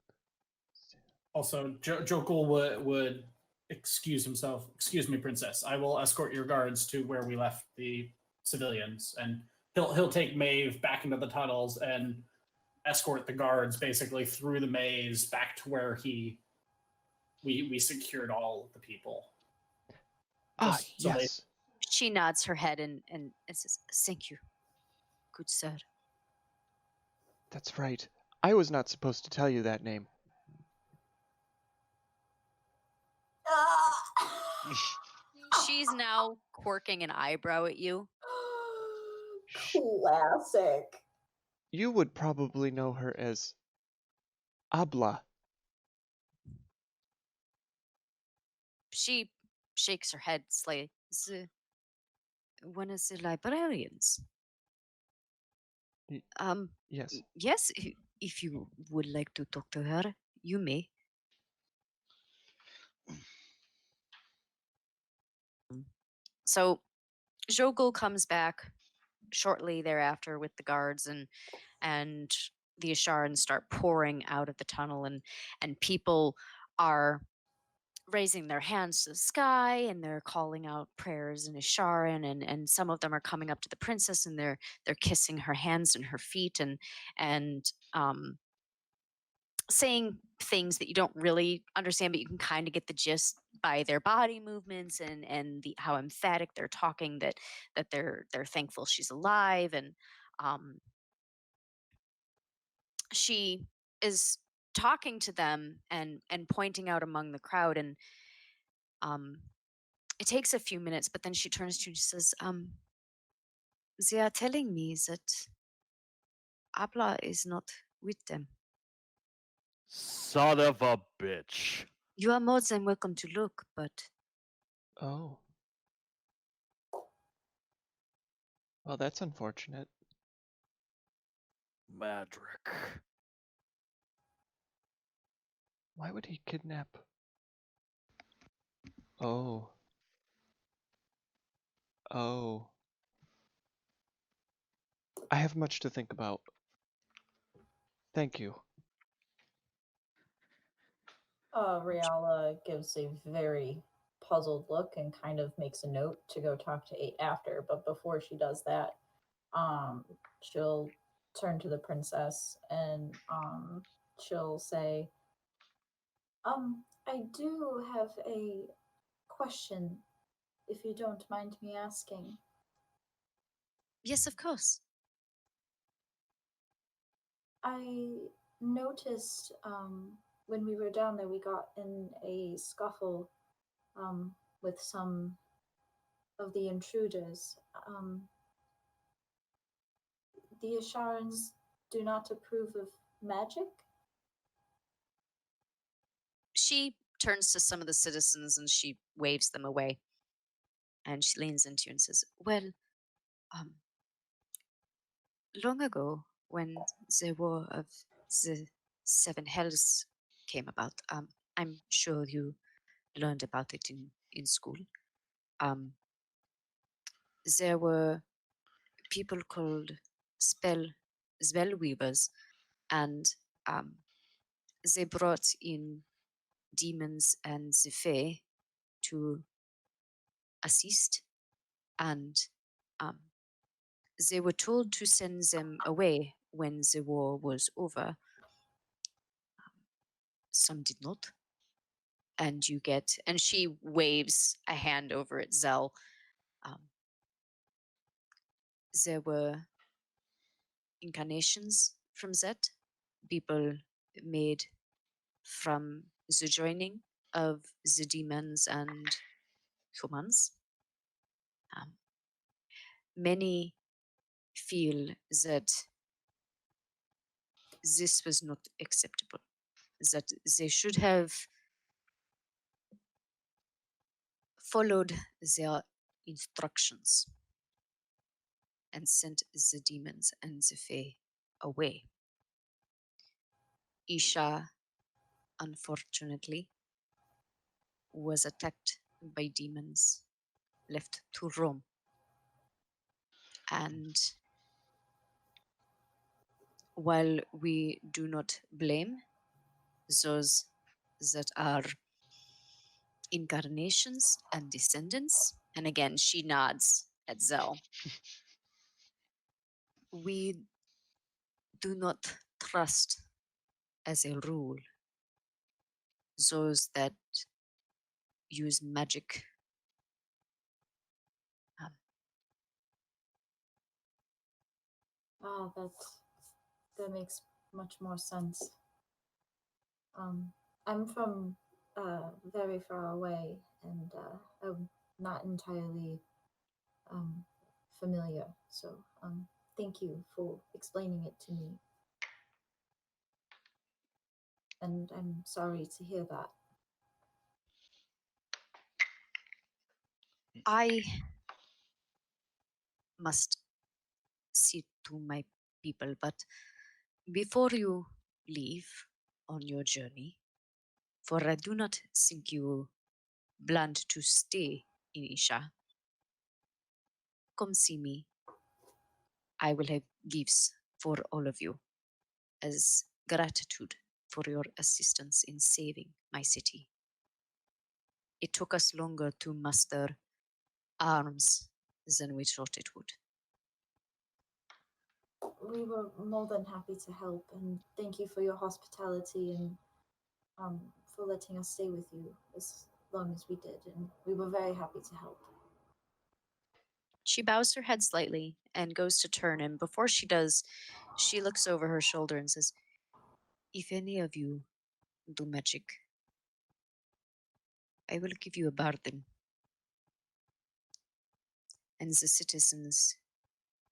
Also, Jokul would excuse himself. Excuse me, princess. I will escort your guards to where we left the civilians, and he'll take Maeve back into the tunnels and escort the guards basically through the maze back to where we secured all of the people. Just so yes. She nods her head and says, "Thank you, good sir." That's right. I was not supposed to tell you that name. She's now quirking an eyebrow at you. Classic. You would probably know her as Abla. She shakes her head slightly. One of the librarians. Yes. Yes, if you would like to talk to her, you may. So Jogul comes back shortly thereafter with the guards, and the Asharans start pouring out of the tunnel, and people are raising their hands to the sky, and they're calling out prayers in Asharan, and some of them are coming up to the princess, and they're kissing her hands and her feet, and saying things that you don't really understand, but you can kind of get the gist by their body movements, and how emphatic they're talking, that they're thankful she's alive. And um, she is talking to them and pointing out among the crowd, and um, it takes a few minutes, but then she turns to you and says, "They are telling me that Abla is not with them. Son of a bitch. You are more than welcome to look, but Oh. Well, that's unfortunate. Madrick. Why would he kidnap? Oh. Oh. I have much to think about. Thank you. Riala gives a very puzzled look and kind of makes a note to go talk to 8 after. But before she does that, she'll turn to the princess and she'll say, I do have a question, if you don't mind me asking. yes, of course." I noticed when we were down there, we got in a scuffle with some of the intruders. The Asharans do not approve of magic? She turns to some of the citizens and she waves them away. And she leans into you and says, "Well, um, long ago, when the War of the Seven Hells came about, I'm sure you learned about it in school. Um, there were people called spell spellweavers, and they brought in demons and the fae to assist, and um, they were told to send them away when the war was over. Some did not. And she waves a hand over at Zell. Um, there were incarnations from that, people made from the joining of the demons and humans. Many feel that this was not acceptable, that they should have followed their instructions and sent the demons and the fae away. Isha, unfortunately, was attacked by demons, left to roam. And while we do not blame those that are incarnations and descendants, and again, she nods at Zell, we do not trust as a rule those that use magic. Um, That makes much more sense. I'm from very far away, and I'm not entirely familiar. So thank you for explaining it to me. And I'm sorry to hear that. I must see to my people, but before you leave on your journey, for I do not think you planned to stay in Isha, come see me. I will have gifts for all of you as gratitude for your assistance in saving my city. It took us longer to muster arms than we thought it would. We were more than happy to help, and thank you for your hospitality and for letting us stay with you as long as we did. And we were very happy to help. She bows her head slightly and goes to turn, and before she does, she looks over her shoulder and says, "If any of you do magic, I will give you a burden, and the citizens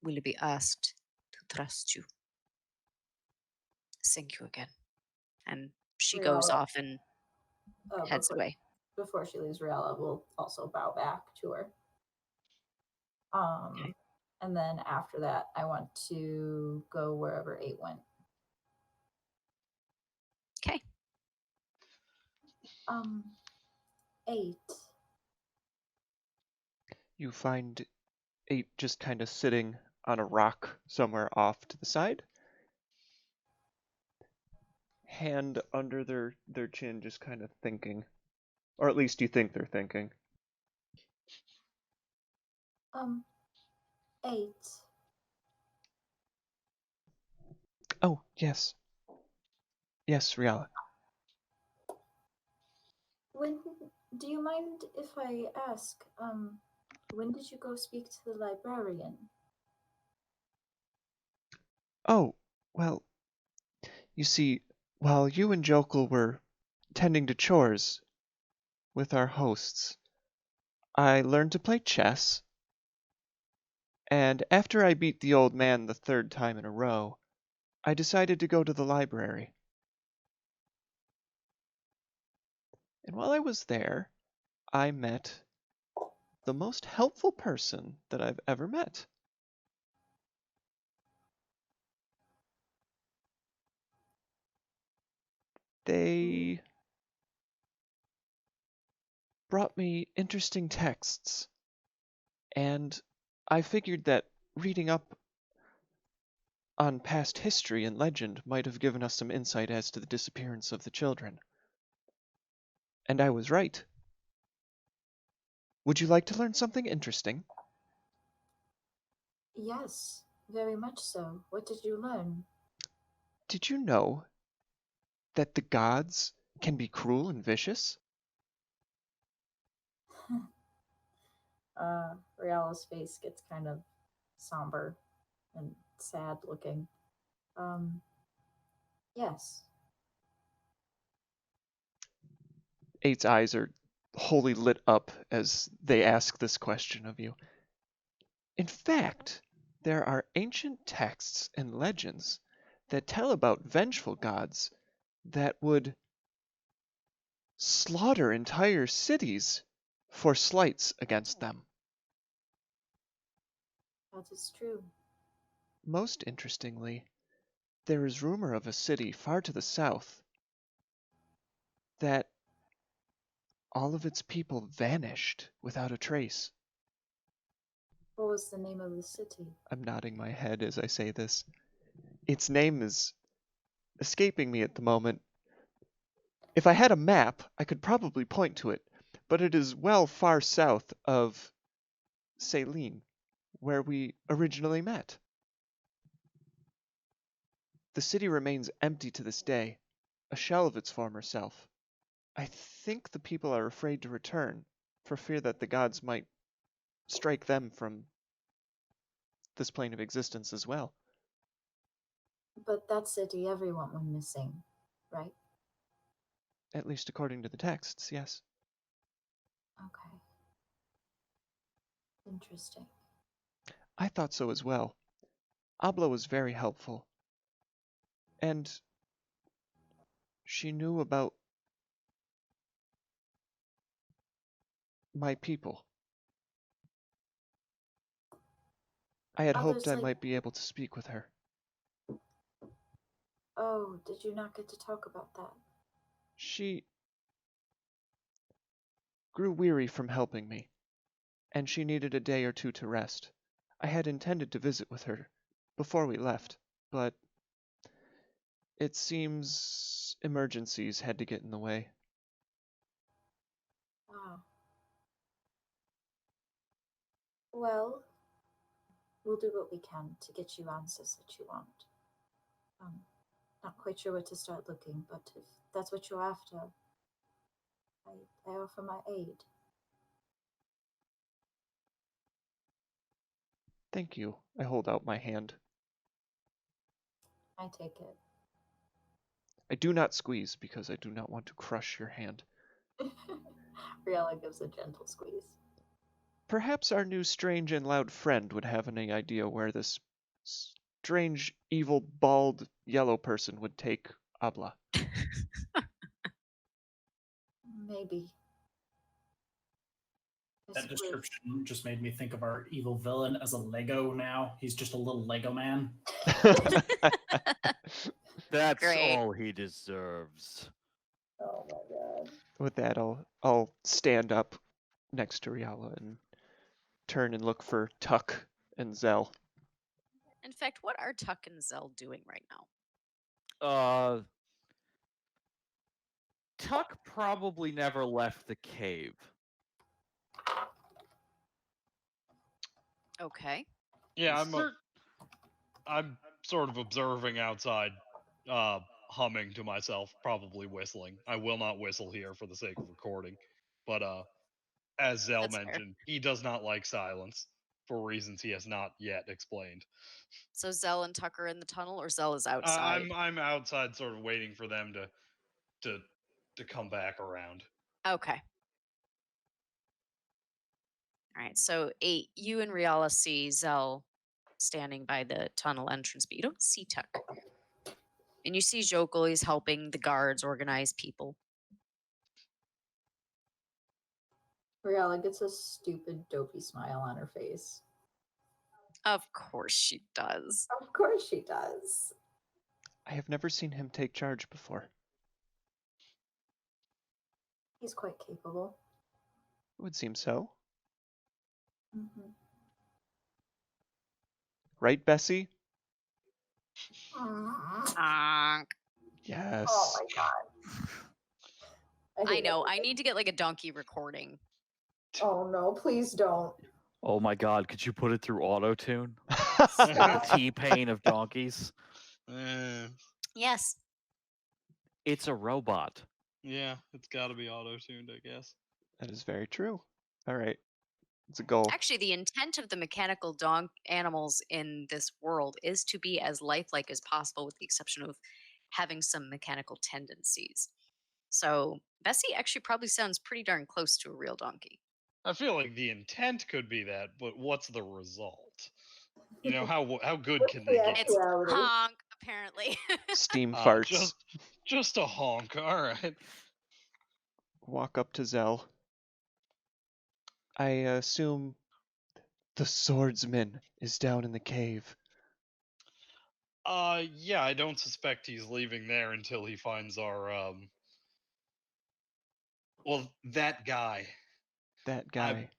will be asked to trust you. Thank you again." And she goes Riala, off and heads away. before she leaves, Riala will also bow back to her. Okay. And then after that, I want to go wherever 8 went. Okay. 8. You find 8 just kind of sitting on a rock somewhere off to the side. Hand under their chin, just kind of thinking. Or at least you think they're thinking. 8. Oh, yes. Yes, Riala. When do you mind if I ask, when did you go speak to the librarian? Oh, well, you see, while you and Jokel were tending to chores with our hosts, I learned to play chess, and after I beat the old man the 3rd time in a row, I decided to go to the library. And while I was there, I met the most helpful person that I've ever met. They brought me interesting texts, and I figured that reading up on past history and legend might have given us some insight as to the disappearance of the children. And I was right. Would you like to learn something interesting? Yes, very much so. What did you learn? Did you know that the gods can be cruel and vicious? Riala's face gets kind of somber and sad looking. Yes. 8's eyes are wholly lit up as they ask this question of you. In fact, there are ancient texts and legends that tell about vengeful gods that would slaughter entire cities for slights against them. That is true. Most interestingly, there is rumor of a city far to the south that all of its people vanished without a trace. What was the name of the city? I'm nodding my head as I say this. Its name is escaping me at the moment. If I had a map, I could probably point to it, but it is well far south of Celine, where we originally met. The city remains empty to this day, a shell of its former self. I think the people are afraid to return, for fear that the gods might strike them from this plane of existence as well. But that city everyone went missing, right? At least according to the texts, yes. Okay. Interesting. I thought so as well. Abla was very helpful. And she knew about my people. I had hoped Others I like- might be able to speak with her. Oh, did you not get to talk about that? She grew weary from helping me, and she needed a day or two to rest. I had intended to visit with her before we left, but it seems emergencies had to get in the way. Oh. Well, we'll do what we can to get you answers that you want. Not quite sure where to start looking, but if that's what you're after, I offer my aid. Thank you. I hold out my hand. I take it. I do not squeeze because I do not want to crush your hand. Riella gives a gentle squeeze. Perhaps our new strange and loud friend would have any idea where this strange, evil, bald, yellow person would take Abla. Maybe. I That suppose- description just made me think of our evil villain as a Lego now. He's just a little Lego man. That's Great. all he deserves. Oh my god. With that, I'll stand up next to Riala and turn and look for Tuck and Zell. In fact, what are Tuck and Zell doing right now? Tuck probably never left the cave. Okay. Yeah, Cer- I'm sort of observing outside, humming to myself, probably whistling. I will not whistle here for the sake of recording, but as Zell That's fair. mentioned, he does not like silence for reasons he has not yet explained. So Zell and Tuck are in the tunnel, or Zell is outside? I'm outside, sort of waiting for them to come back around. Okay. All right. So 8, you and Riala see Zell standing by the tunnel entrance, but you don't see Tuck. And you see Jokul, he's helping the guards organize people. Riella gets a stupid, dopey smile on her face. Of course she does. Of course she does. I have never seen him take charge before. He's quite capable. It would seem so. Mm-hmm. Right, Bessie? Honk. Yes. Oh my god. I hate know. I everything. need to get like a donkey recording. Oh no, please don't. Oh my god, could you put it through auto-tune? Stop. T-Pain of donkeys. Yes. It's a robot. Yeah, it's got to be auto-tuned, I guess. That is very true. All right. It's a goal. Actually, the intent of the mechanical animals in this world is to be as lifelike as possible, with the exception of having some mechanical tendencies. So Bessie actually probably sounds pretty darn close to a real donkey. I feel like the intent could be that, but what's the result? You know, how good can they Yeah, get? It's reality. honk, apparently. Steam Oh, farts. just a honk. All right. Walk up to Zell. I assume the swordsman is down in the cave. Yeah, I don't suspect he's leaving there until he finds our well, that guy. That guy.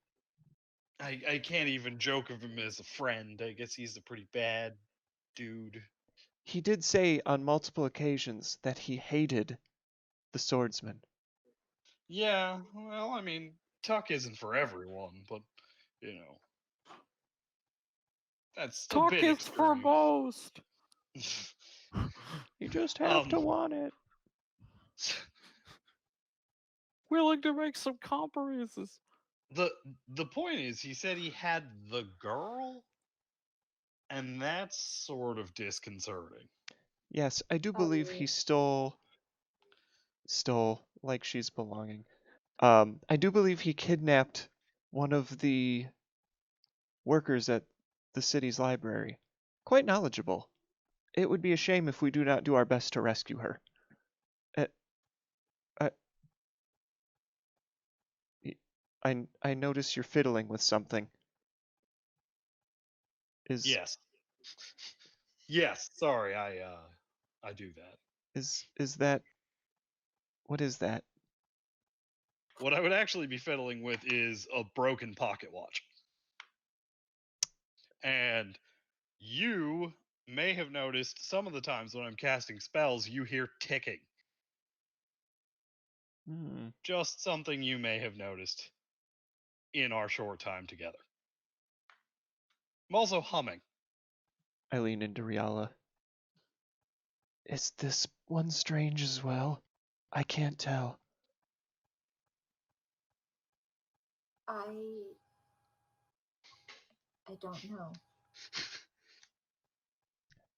I can't even joke of him as a friend. I guess he's a pretty bad dude. He did say on multiple occasions that he hated the swordsman. Yeah, well, I mean, Tuck isn't for everyone, but you know, that's a Talk bit is for extreme. most. You just have to want it. Willing to make some compromises. The point is, he said he had the girl, and that's sort of disconcerting. Yes, I do believe he stole like she's belonging. I do believe he kidnapped one of the workers at the city's library. Quite knowledgeable. It would be a shame if we do not do our best to rescue her. I notice you're fiddling with something. Yes. Yes, sorry, I do that. Is that what is that? What I would actually be fiddling with is a broken pocket watch. And you may have noticed some of the times when I'm casting spells, you hear ticking. Just something you may have noticed in our short time together. I'm also humming. I lean into Riala. Is this one strange as well? I can't tell. I don't know.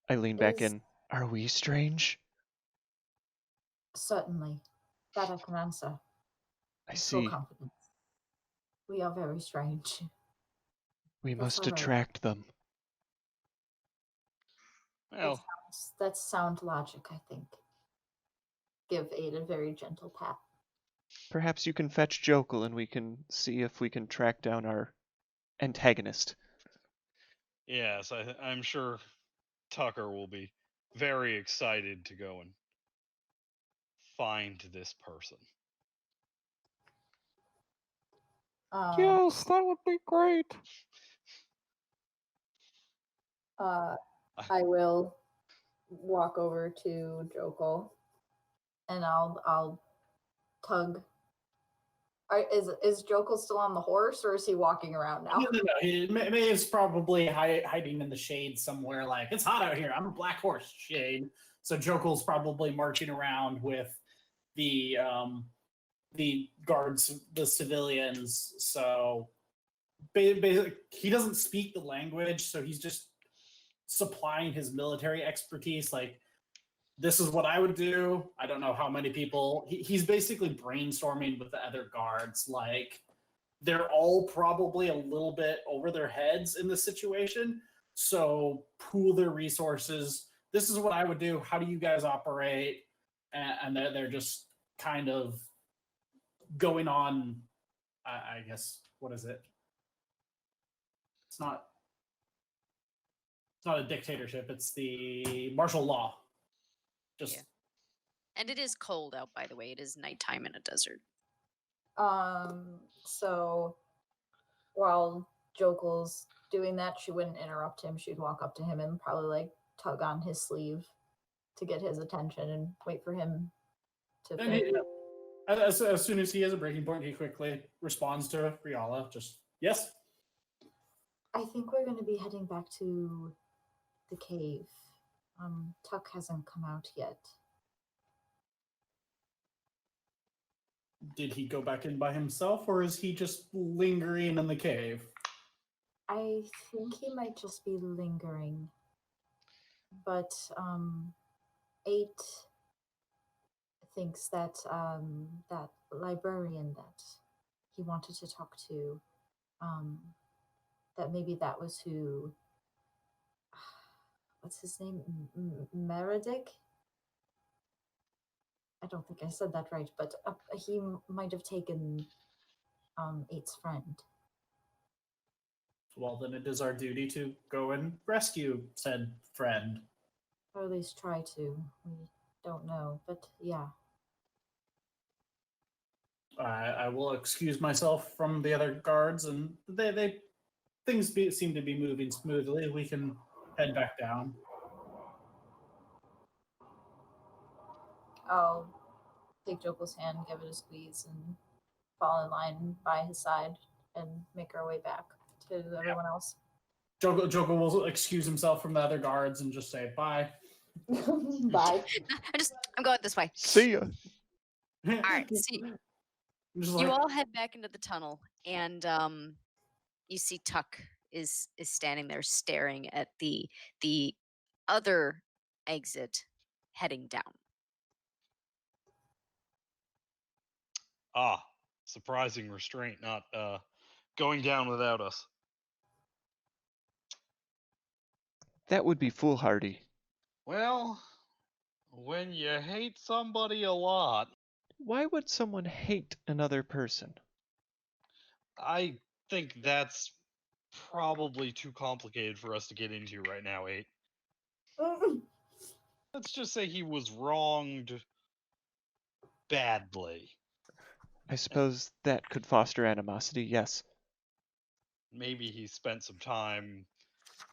I lean back Is- in. Are we strange? Certainly. That I can answer. I With full see. confidence. We are very strange. We That's must all right. attract them. Well, That's sound logic, I think. Give Aid a very gentle pat. Perhaps you can fetch Jokul and we can see if we can track down our antagonist. yes, I'm sure Tucker will be very excited to go and find this person. Yes, that would be great. I will walk over to Jokul and I'll tug. Is Jokul still on the horse, or is he walking around now? No. He May is probably hiding in the shade somewhere. Like, it's hot out here. I'm a black horse shade. So Jokel's probably marching around with the guards, the civilians. So basically, he doesn't speak the language, so he's just supplying his military expertise. Like, this is what I would do. I don't know how many people. He's basically brainstorming with the other guards. Like, they're all probably a little bit over their heads in this situation. So pool their resources. This is what I would do. How do you guys operate? And they're just kind of going on, I guess, what is it? It's not a dictatorship. It's the martial law. Just Yeah. And it is cold out, by the way. It is nighttime in a desert. So while Jokel's doing that, she wouldn't interrupt him. She'd walk up to him and probably like tug on his sleeve to get his attention and wait for him to And finish. as soon as he has a breaking point, he quickly responds to Riala. Just, yes? I think we're going to be heading back to the cave. Tuck hasn't come out yet. Did he go back in by himself, or is he just lingering in the cave? I think he might just be lingering. But 8 thinks that that librarian that he wanted to talk to, that maybe that was who. What's his name? Meredith? I don't think I said that right, but he might have taken 8's friend. Well, then it is our duty to go and rescue said friend. Or at least try to. We don't know, but yeah. I will excuse myself from the other guards, and things seem to be moving smoothly. We can head back down. I'll take Jokel's hand, give it a squeeze, and fall in line by his side and make our way back to everyone else. Jokel will excuse himself from the other guards and just say bye. Bye. I'm going this way. See ya. All right. So Just you like, all head back into the tunnel, and you see Tuck is standing there staring at the other exit heading down. Ah, surprising restraint, not going down without us. That would be foolhardy. Well, when you hate somebody a lot, Why would someone hate another person? I think that's probably too complicated for us to get into right now, 8. Let's just say he was wronged badly. I suppose that could foster animosity, yes. Maybe he spent some time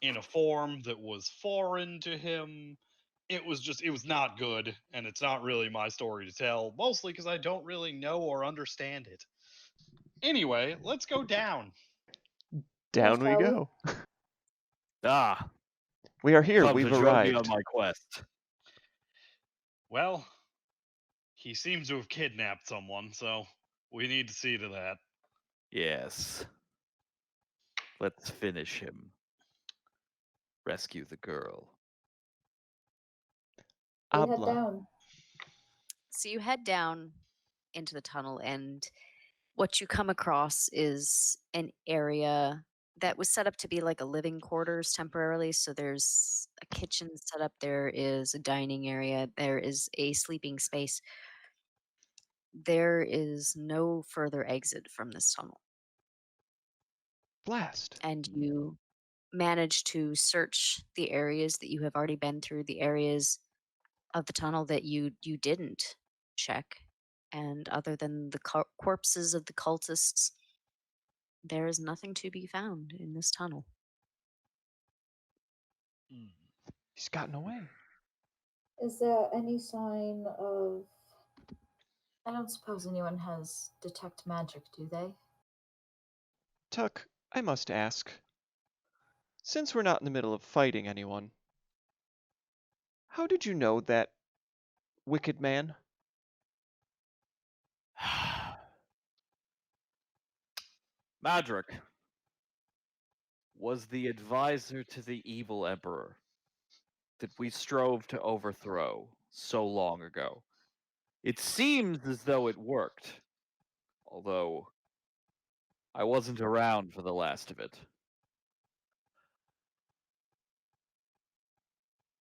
in a form that was foreign to him. It was not good, and it's not really my story to tell, mostly because I don't really know or understand it. Anyway, let's go down. Down we shall we? go. Ah, We are here. come We've to join me arrived. on my quest. Well, he seems to have kidnapped someone, so we need to see to that. Yes. Let's finish him. Rescue the girl. We head Habla. down. So you head down into the tunnel, and what you come across is an area that was set up to be like a living quarters temporarily. So there's a kitchen set up, there is a dining area, there is a sleeping space. There is no further exit from this tunnel. Blast. And you manage to search the areas that you have already been through, the areas of the tunnel that you didn't check. And other than the corpses of the cultists, there is nothing to be found in this tunnel. He's gotten away. Is there any sign of... I don't suppose anyone has detect magic, do they? Tuck, I must ask. Since we're not in the middle of fighting anyone, how did you know that wicked man? Madrick was the advisor to the evil emperor that we strove to overthrow so long ago. It seems as though it worked, although I wasn't around for the last of it.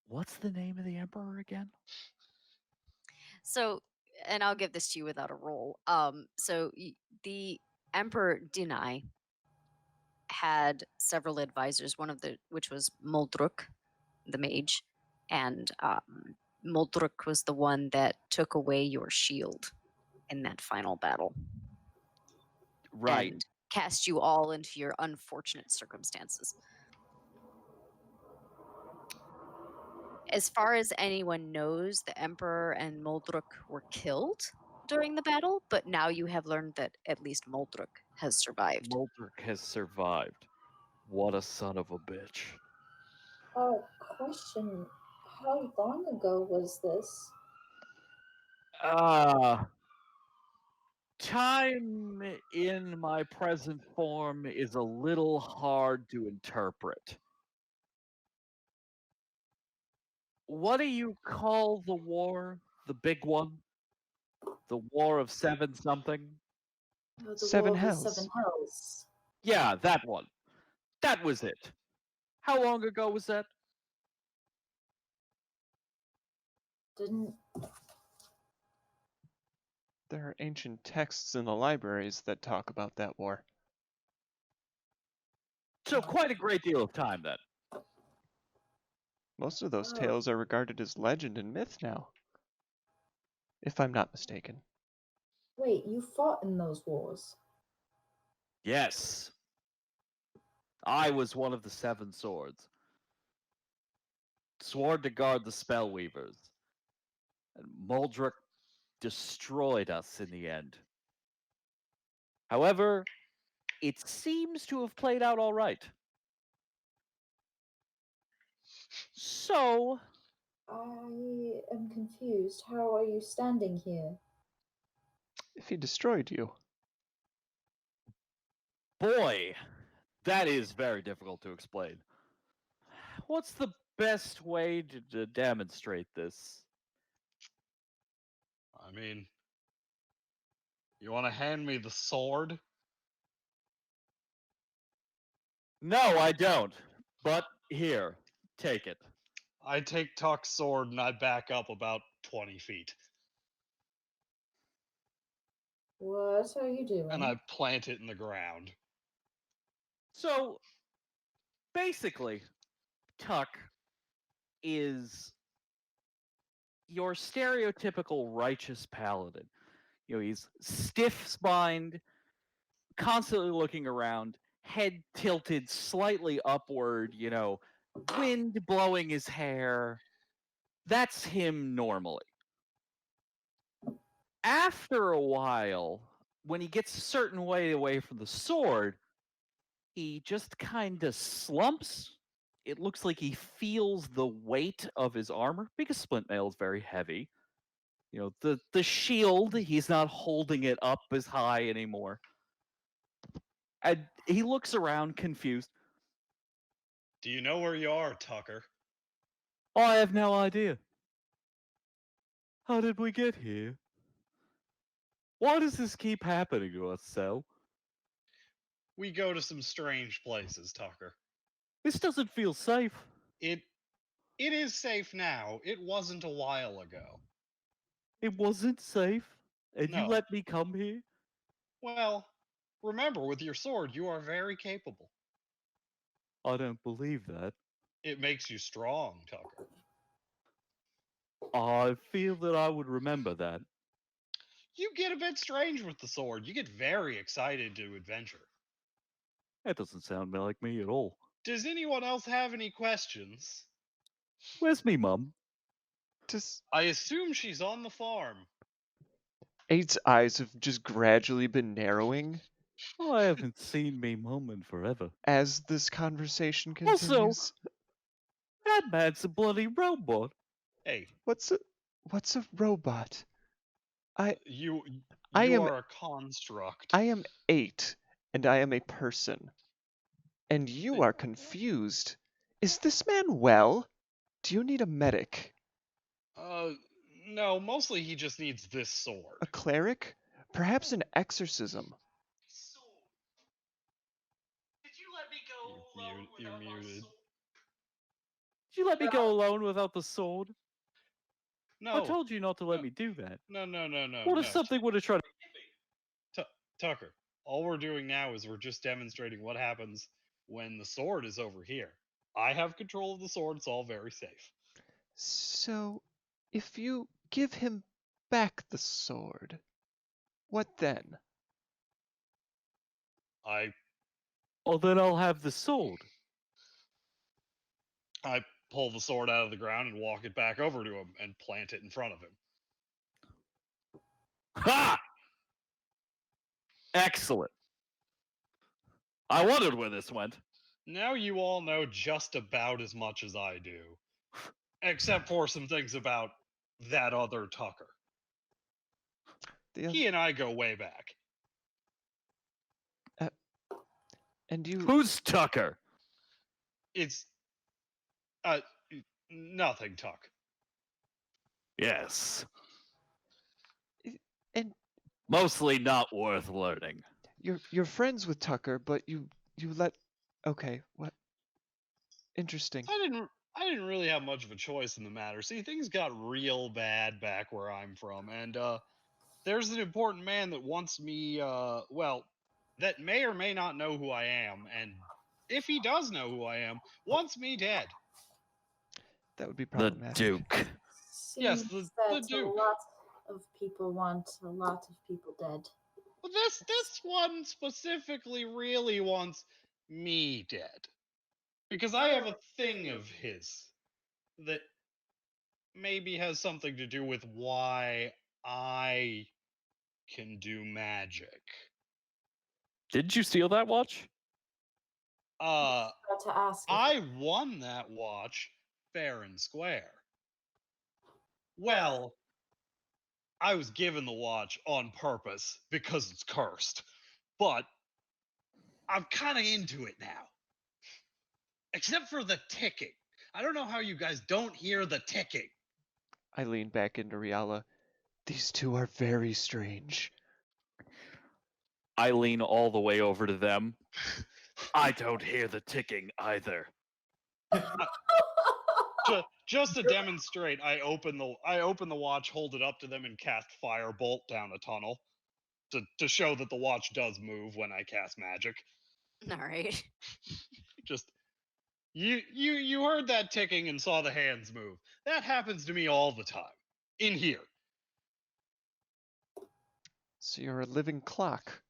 What's the name of the emperor again? So, and I'll give this to you without a roll. So the Emperor Dinai had several advisors. One of which was Moldruk, the mage, and Moldruk was the one that took away your shield in that final battle. Right. And cast you all into your unfortunate circumstances. as far as anyone knows, the Emperor and Moldruk were killed during the battle, but now you have learned that at least Moldruk has survived. Moldruk has survived. What a son of a bitch. Question. How long ago was this? Time in my present form is a little hard to interpret. What do you call the war? The big one? The War of Seven something? The Seven War of the Hells. Seven Hells. Yeah, that one. That was it. How long ago was that? Didn't. There are ancient texts in the libraries that talk about that war. So quite a great deal of time then. Most of those Oh. tales are regarded as legend and myth now, if I'm not mistaken. Wait, you fought in those wars? Yes. I was one of the Seven Swords. Sworn to guard the Spellweavers. And Moldruk destroyed us in the end. However, it seems to have played out all right. So, I am confused. How are you standing here? If he destroyed you, boy, that is very difficult to explain. What's the best way to demonstrate this? I mean, you want to hand me the sword? No, I don't. But here, take it. I take Tuck's sword and I back up about 20 feet. What are you doing? And I plant it in the ground. So, basically, Tuck is your stereotypical righteous paladin. You know, he's stiff-spined, constantly looking around, head tilted slightly upward, you know, wind blowing his hair. That's him normally. After a while, when he gets a certain way away from the sword, he just kind of slumps. It looks like he feels the weight of his armor because splint mail is very heavy. You know, the shield, he's not holding it up as high anymore. And he looks around confused. Do you know where you are, Tucker? Oh, I have no idea. How did we get here? Why does this keep happening to us, Sel? We go to some strange places, Tucker. This doesn't feel safe. It is safe now. It wasn't a while ago. It wasn't safe, and you No. let me come here? Well, remember, with your sword, you are very capable. I don't believe that. It makes you strong, Tucker. I feel that I would remember that. You get a bit strange with the sword. You get very excited to adventure. That doesn't sound like me at all. Does anyone else have any questions? Where's me mum? I assume she's on the farm. 8's eyes have just gradually been narrowing I haven't seen me mum in forever. as this conversation Also, continues. That man's a bloody robot. Hey, What's a robot? you I am- are a construct. I am 8, and I am a person. And you are confused. Is this man well? Do you need a medic? No, mostly he just needs this sword. A cleric? Perhaps an exorcism? Did you let me go? You're muted. Did you let me go alone without the sword? No. I told you not to let No. me do that. No. What if something would have tried to... Tucker, all we're doing now is we're just demonstrating what happens when the sword is over here. I have control of the sword, it's all very safe. So, if you give him back the sword, what then? Oh, then I'll have the sword. I pull the sword out of the ground and walk it back over to him and plant it in front of him. Ha! Excellent. I wondered where this went. Now you all know just about as much as I do, except for some things about that other Tucker. The He and I go way back. and you Who's Tucker? It's nothing, Tuck. Yes. and Mostly not worth learning. you're friends with Tucker, but you let okay, what interesting. I didn't really have much of a choice in the matter. See, things got real bad back where I'm from, and there's an important man that wants me well, that may or may not know who I am, and if he does know who I am, wants me dead. That would be The problematic. Duke. Yes, Seems the that Duke. a lot of people want a lot of people dead. But this one specifically really wants me dead. Because I have a thing of his that maybe has something to do with why I can do magic. Did you steal that watch? Uh About to ask. if- I won that watch fair and square. Well, I was given the watch on purpose because it's cursed. But I'm kind of into it now. Except for the ticking. I don't know how you guys don't hear the ticking. I lean back into Riala. These two are very strange. I lean all the way over to them. I don't hear the ticking either. Just to demonstrate, I open the watch, hold it up to them, and cast Firebolt down a tunnel to show that the watch does move when I cast magic. All right. Just you heard that ticking and saw the hands move. That happens to me all the time in here. So you're a living clock.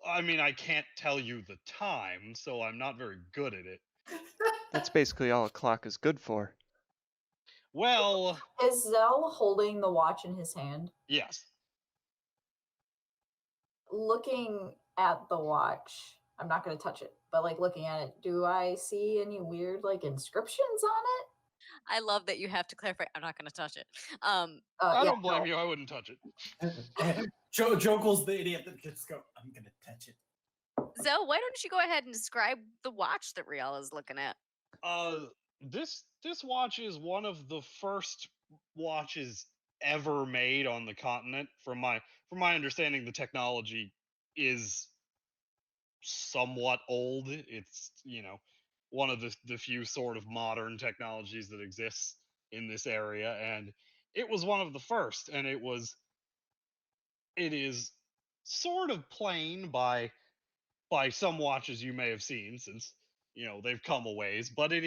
I mean, I can't tell you the time, so I'm not very good at it. That's basically all a clock is good for. Well, Is Zell holding the watch in his hand? yes. Looking at the watch, I'm not going to touch it, but like looking at it, do I see any weird like inscriptions on it? I love that you have to clarify. I'm not going to touch it. I Yeah, don't blame no. you. I wouldn't touch it. Jokel's the idiot that just go, I'm gonna touch it. Zell, why don't you go ahead and describe the watch that Riel is looking at? This watch is one of the first watches ever made on the continent. From my understanding, the technology is somewhat old. It's one of the few sort of modern technologies that exists in this area, and it was one of the first. And it is sort of plain by some watches you may have seen, since they've come a ways, but it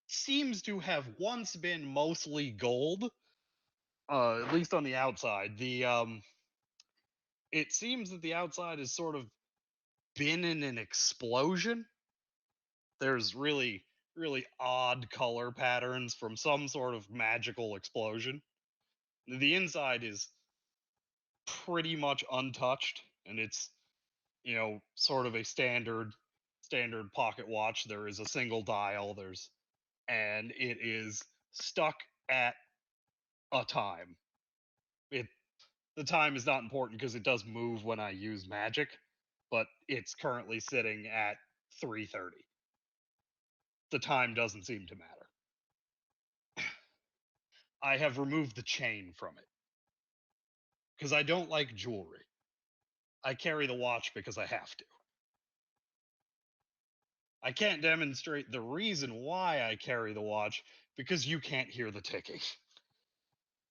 seems to have once been mostly gold, at least on the outside. It seems that the outside has sort of been in an explosion. There's really odd color patterns from some sort of magical explosion. The inside is pretty much untouched, and it's sort of a standard pocket watch. There is a single dial, and it is stuck at a time. The time is not important because it does move when I use magic, but it's currently sitting at 3:30. The time doesn't seem to matter. I have removed the chain from it because I don't like jewelry. I carry the watch because I have to. I can't demonstrate the reason why I carry the watch because you can't hear the ticking.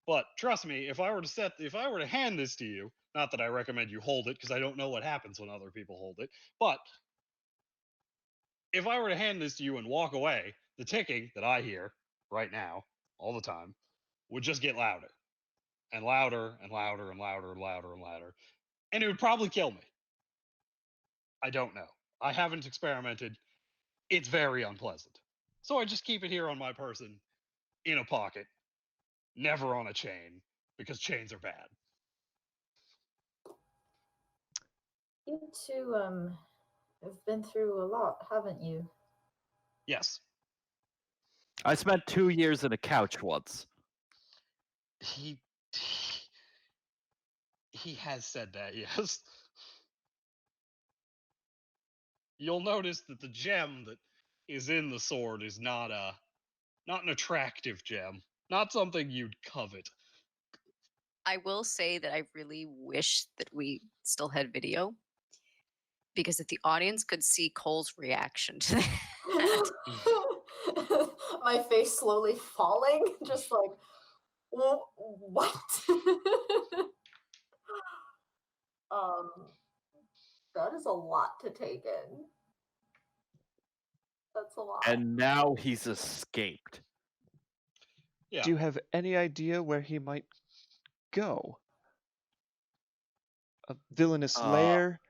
But trust me, if I were to hand this to you, not that I recommend you hold it because I don't know what happens when other people hold it, but if I were to hand this to you and walk away, the ticking that I hear right now, all the time, would just get louder and louder and louder and louder and louder and louder. And it would probably kill me. I don't know. I haven't experimented. it's very unpleasant. So I just keep it here on my person, in a pocket, never on a chain, because chains are bad. You two have been through a lot, haven't you? Yes, I spent 2 years in a couch once. he has said that, yes. You'll notice that the gem that is in the sword is not an attractive gem, not something you'd covet. I will say that I really wish that we still had video, because if the audience could see Cole's reaction to that. My face slowly falling, just like, what? um, that is a lot to take in. That's a lot. And now he's escaped. Yeah. Do you have any idea where he might go? A villainous lair?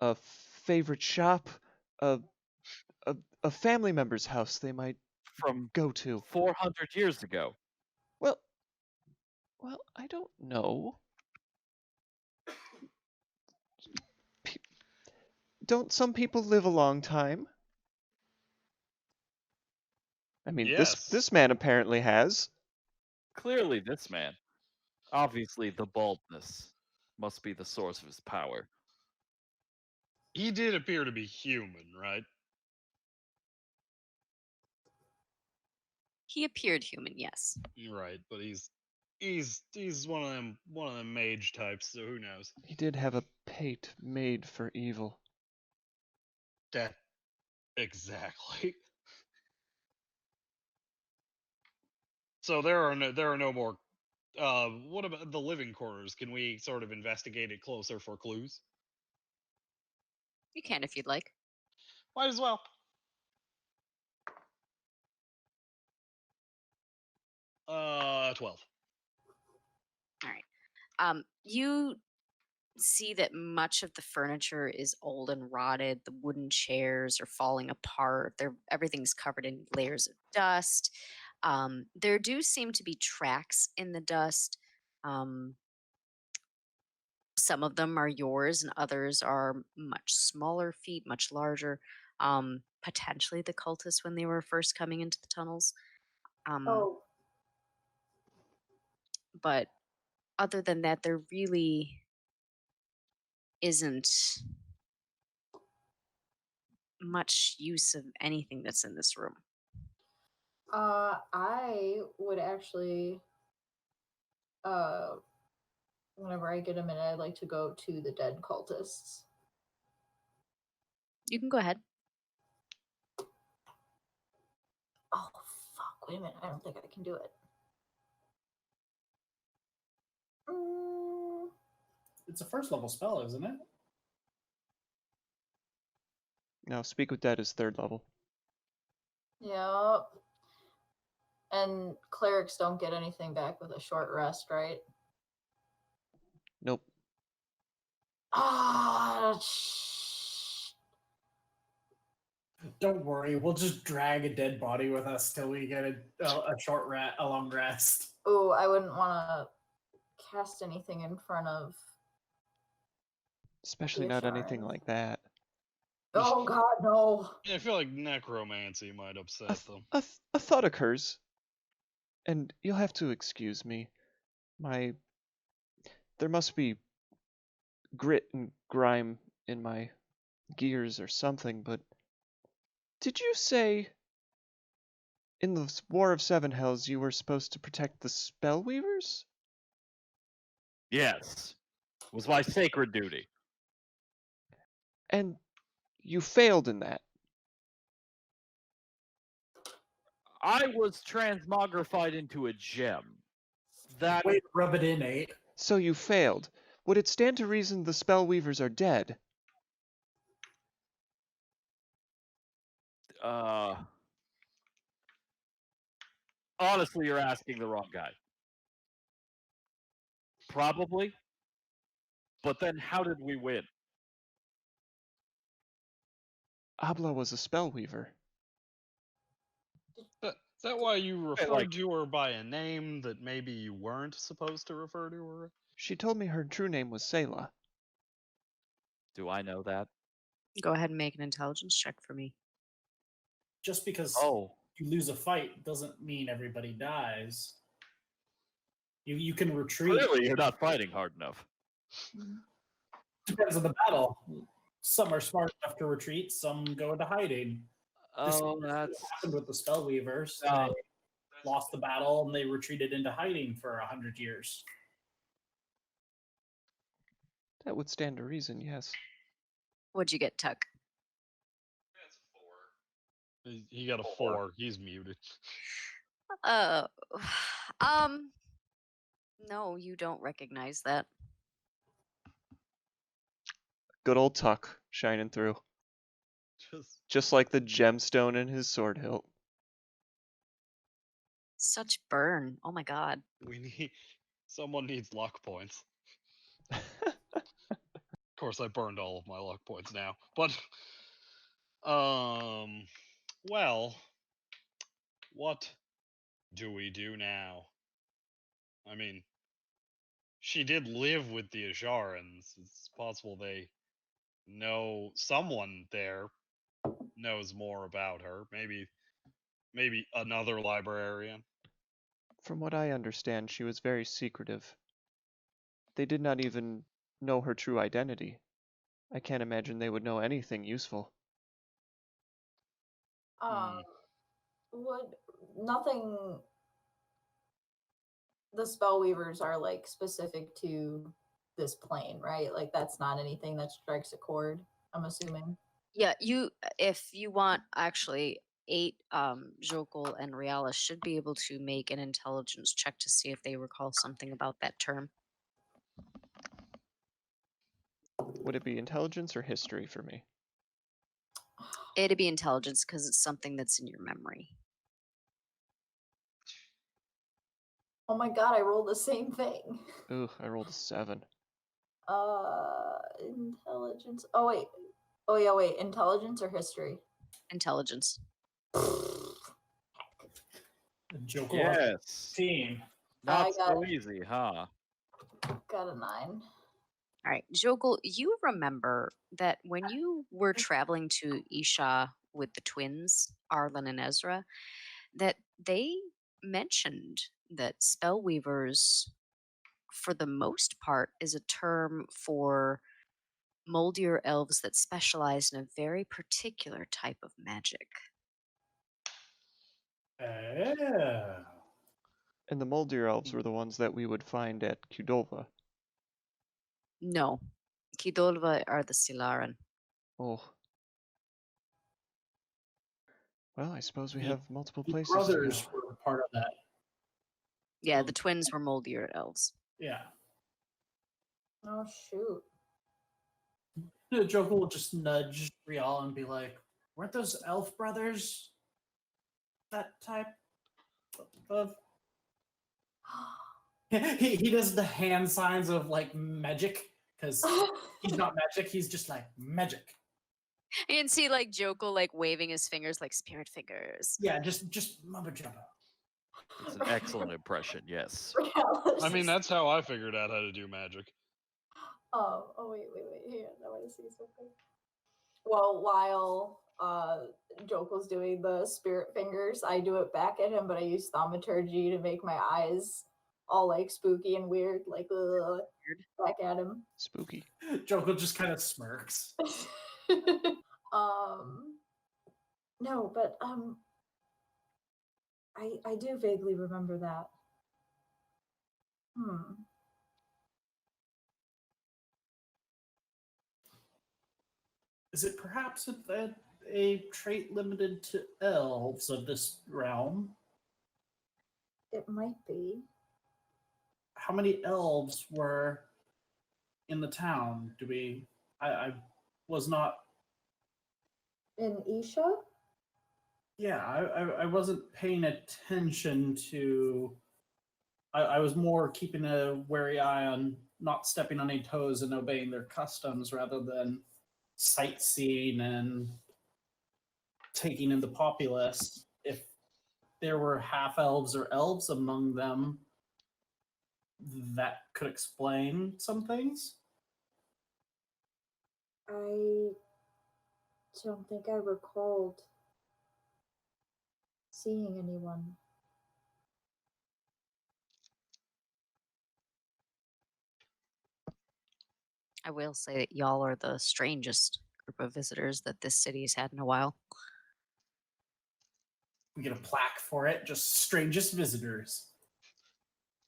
A favorite shop? A family member's house they might From go to? 400 years ago. Well, I don't know. Don't some people live a long time? I mean, Yes. this man apparently has. Clearly, this man. Obviously, the baldness must be the source of his power. He did appear to be human, right? He appeared human, yes. Right, but he's one of them mage types, so who knows? He did have a pate made for evil. That exactly. So there are no more. What about the living quarters? Can we sort of investigate it closer for clues? You can if you'd like. Might as well. 12. All right. You see that much of the furniture is old and rotted. The wooden chairs are falling apart. Everything's covered in layers of dust. There do seem to be tracks in the dust. Some of them are yours, and others are much smaller feet, much larger. Potentially the cultists when they were first coming into the tunnels. Oh, But other than that, there really isn't much use of anything that's in this room. I would actually, whenever I get a minute, I'd like to go to the dead cultists. You can go ahead. Oh, fuck. Wait a minute. I don't think I can do it. It's a first level spell, isn't it? No, Speak with Dead is 3rd level. Yep. And clerics don't get anything back with a short rest, right? Nope. Ah, Don't worry, we'll just drag a dead body with us till we get a long rest. Oh, I wouldn't want to cast anything in front of. Especially not anything Reassurance. like that. Oh God, no! I feel like necromancy might upset them. A thought occurs. And you'll have to excuse me. There must be grit and grime in my gears or something, but did you say in the War of Seven Hells you were supposed to protect the Spellweavers? Yes. It was my sacred duty. And you failed in that. I was transmogrified into a gem. That Wait, rub it in, 8. So you failed. Would it stand to reason the Spellweavers are dead? Honestly, you're asking the wrong guy. Probably. But then how did we win? Abla was a Spellweaver. that why you referred like- to her by a name that maybe you weren't supposed to refer to her? She told me her true name was Selah. Do I know that? Go ahead and make an intelligence check for me. Just because Oh, you lose a fight doesn't mean everybody dies. You can retreat. clearly you're not fighting hard enough. Depends on the battle. Some are smart enough to retreat. Some go into hiding. This Oh, is what that's happened with the Spellweavers. Ah. They lost the battle and they retreated into hiding for 100 years. That would stand to reason, yes. What'd you get, Tuck? He got a 4. He's muted. Uh, no, you don't recognize that. Good old Tuck shining through. Just like the gemstone in his sword hilt. Such burn. Oh my god. We need someone needs luck points. Of course, I burned all of my luck points now, but well, what do we do now? I mean, she did live with the Asharans. It's possible they know someone there knows more about her. Maybe another librarian. From what I understand, she was very secretive. They did not even know her true identity. I can't imagine they would know anything useful. Would nothing? The Spellweavers are like specific to this plane, right? Like that's not anything that strikes a chord. I'm assuming. Yeah, if you want, actually, 8, Jokul and Riala should be able to make an intelligence check to see if they recall something about that term. Would it be intelligence or history for me? It'd be intelligence because it's something that's in your memory. Oh my god, I rolled the same thing. Ooh, I rolled a 7. Intelligence. Oh wait. Oh yeah, wait. Intelligence or history? Intelligence. Joker yes. team. Not I got so easy, huh? Got a 9. All right, Jokul, you remember that when you were traveling to Isha with the twins, Arlen and Ezra, that they mentioned that spellweavers, for the most part, is a term for moldier elves that specialize in a very particular type of magic. Yeah. And the Moldier elves were the ones that we would find at Qdolva. No, Kidolva are the Silaran. Oh. Well, I suppose we The- have multiple The places brothers to go. were part of that. Yeah, the twins were moldier elves. Yeah. Oh shoot. The Joker will just nudge Rial and be like, weren't those elf brothers that type of... he does the hand signs of like magic because he's not magic, he's just like magic. You can see like Jokul like waving his fingers like spirit fingers. Yeah, just mumbo jumbo. It's an excellent impression, yes. I mean, that's how I figured out how to do magic. Oh wait. Hang on, I want to see something. Well, while Jokel's doing the spirit fingers, I do it back at him, but I use thaumaturgy to make my eyes all like spooky and weird, like back at him. Spooky. Joker just kind of smirks. No, but I do vaguely remember that. Is it perhaps a trait limited to elves of this realm? It might be. How many elves were in the town? I was not... In Isha? Yeah, I wasn't paying attention to... I was more keeping a wary eye on not stepping on any toes and obeying their customs rather than sightseeing and taking in the populace. If there were half elves or elves among them, that could explain some things. I don't think I recalled seeing anyone. I will say that y'all are the strangest group of visitors that this city's had in a while. We get a plaque for it, just strangest visitors.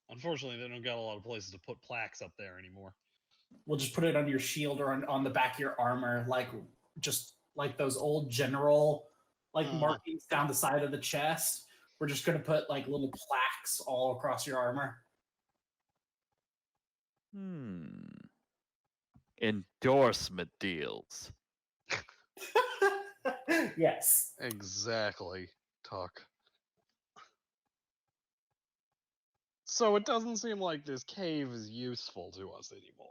Unfortunately, they don't got a lot of places to put plaques up there anymore. We'll just put it on your shield or on the back of your armor, just like those old general markings down the side of the chest. We're just gonna put like little plaques all across your armor. Endorsement deals. Yes. Exactly, Tuck. So it doesn't seem like this cave is useful to us anymore.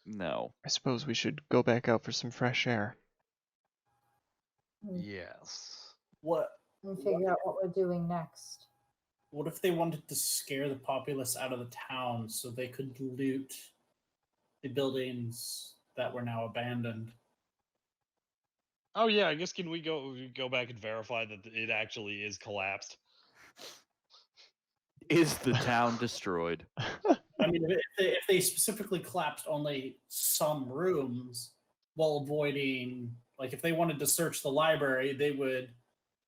No. I suppose we should go back out for some fresh air. Yes. What And figure out what we're doing next. What if they wanted to scare the populace out of the town so they could loot the buildings that were now abandoned? Oh yeah, I guess can we go back and verify that it actually is collapsed? Is the town destroyed? I mean, if they specifically collapsed only some rooms while avoiding, like if they wanted to search the library, they would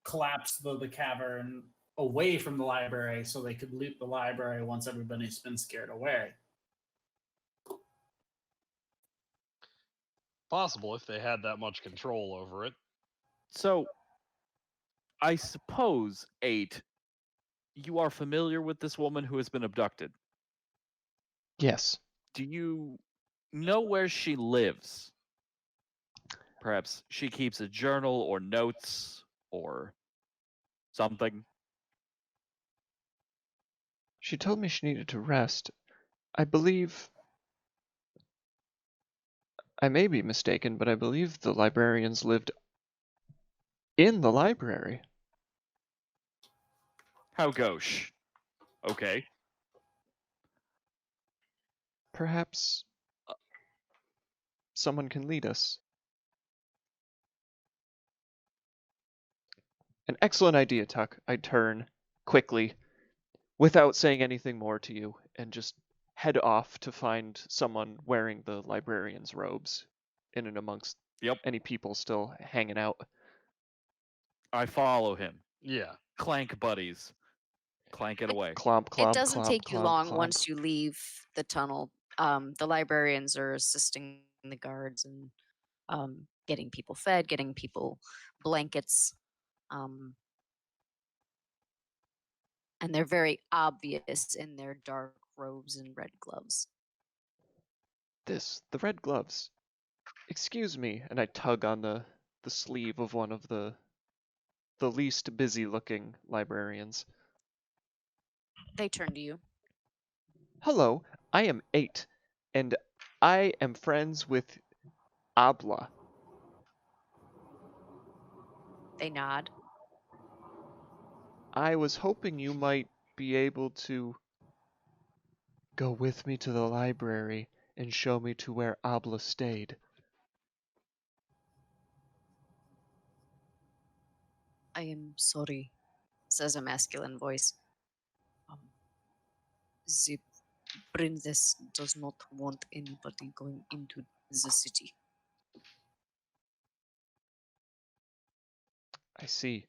collapse the cavern away from the library so they could loot the library once everybody's been scared away. Possible if they had that much control over it. So, I suppose, 8, you are familiar with this woman who has been abducted. Yes. Do you know where she lives? Perhaps she keeps a journal or notes or something. She told me she needed to rest. I believe... I may be mistaken, but I believe the librarians lived in the library. How gauche. Okay. Perhaps someone can lead us. An excellent idea, Tuck. I turn quickly, without saying anything more to you, and just head off to find someone wearing the librarian's robes in and amongst any people still hanging out. I follow him. Yeah. Clank buddies. Clank it away. Clomp, clomp, It doesn't clomp, take you clomp, long clomp. once you leave the tunnel. The librarians are assisting the guards and getting people fed, getting people blankets. And they're very obvious in their dark robes and red gloves. The red gloves. Excuse me, and I tug on the sleeve of one of the least busy-looking librarians. They turn to you. Hello, I am 8, and I am friends with Abla. They nod. I was hoping you might be able to go with me to the library and show me to where Abla stayed. I am sorry, says a masculine voice. The princess does not want anybody going into the city. I see.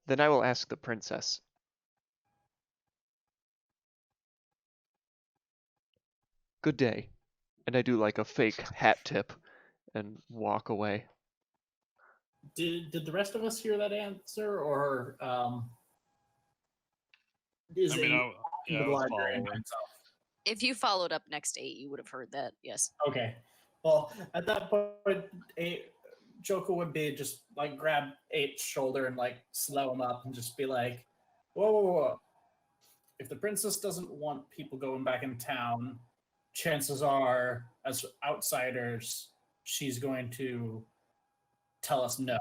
Then I will ask the princess. Good day. And I do like a fake hat tip and walk away. Did the rest of us hear that answer, or is I it mean, the I was librarian following. himself? If you followed up next to 8, you would have heard that, yes. Okay. Well, at that point, Joker would be just like grab 8's shoulder and like slow him up and just be like, whoa, whoa, whoa. If the princess doesn't want people going back in town, chances are, as outsiders, she's going to tell us no.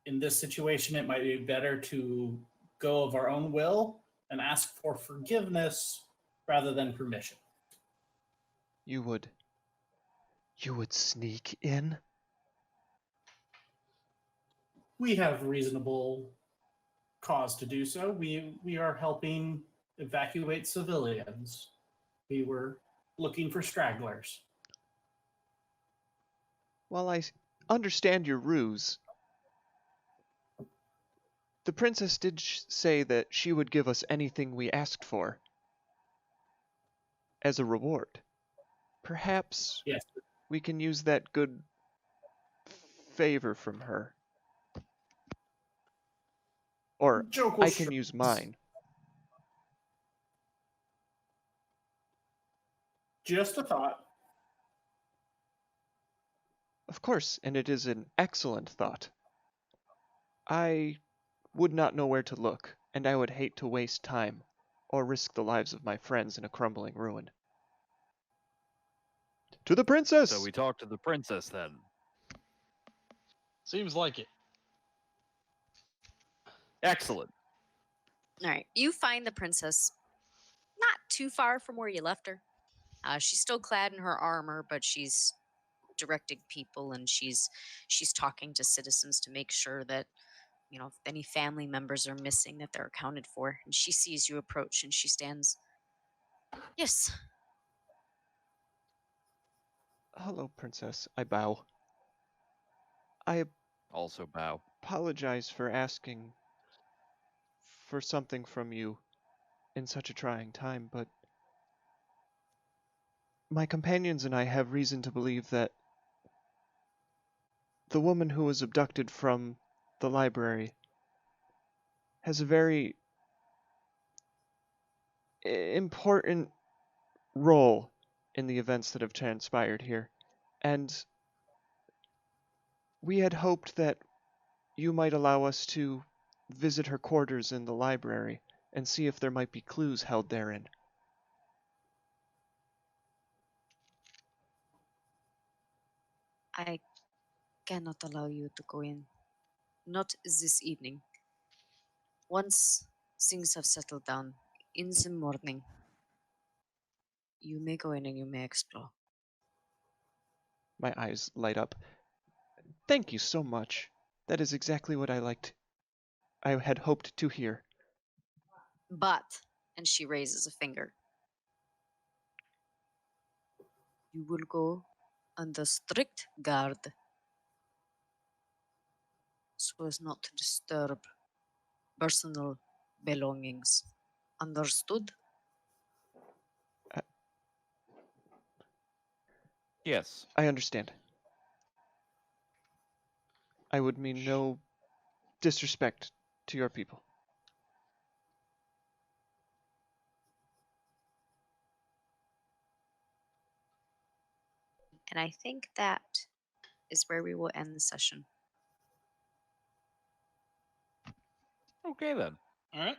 in this situation, it might be better to go of our own will and ask for forgiveness rather than permission. You would sneak in? We have reasonable cause to do so. We are helping evacuate civilians. We were looking for stragglers. While I understand your ruse, the princess did say that she would give us anything we asked for as a reward. Perhaps Yes. we can use that good favor from her. Or Jokel I can use mine. Just a thought. Of course, and it is an excellent thought. I would not know where to look, and I would hate to waste time or risk the lives of my friends in a crumbling ruin. To the princess! So we talk to the princess then. Seems like it. Excellent. All right. You find the princess not too far from where you left her. She's still clad in her armor, but she's directing people and she's talking to citizens to make sure that, you know, if any family members are missing, that they're accounted for. And she sees you approach and she stands. Yes. Hello, princess. I bow. I Also bow. apologize for asking for something from you in such a trying time, but my companions and I have reason to believe that the woman who was abducted from the library has a very important role in the events that have transpired here. And we had hoped that you might allow us to visit her quarters in the library and see if there might be clues held therein. I cannot allow you to go in. Not this evening. Once things have settled down, in the morning, you may go in and you may explore. My eyes light up. Thank you so much. That is exactly what I had hoped to hear. But, and she raises a finger, you will go under strict guard so as not to disturb personal belongings. Understood? Yes. I understand. I would mean no disrespect to your people. And I think that is where we will end the session. Okay then. All right.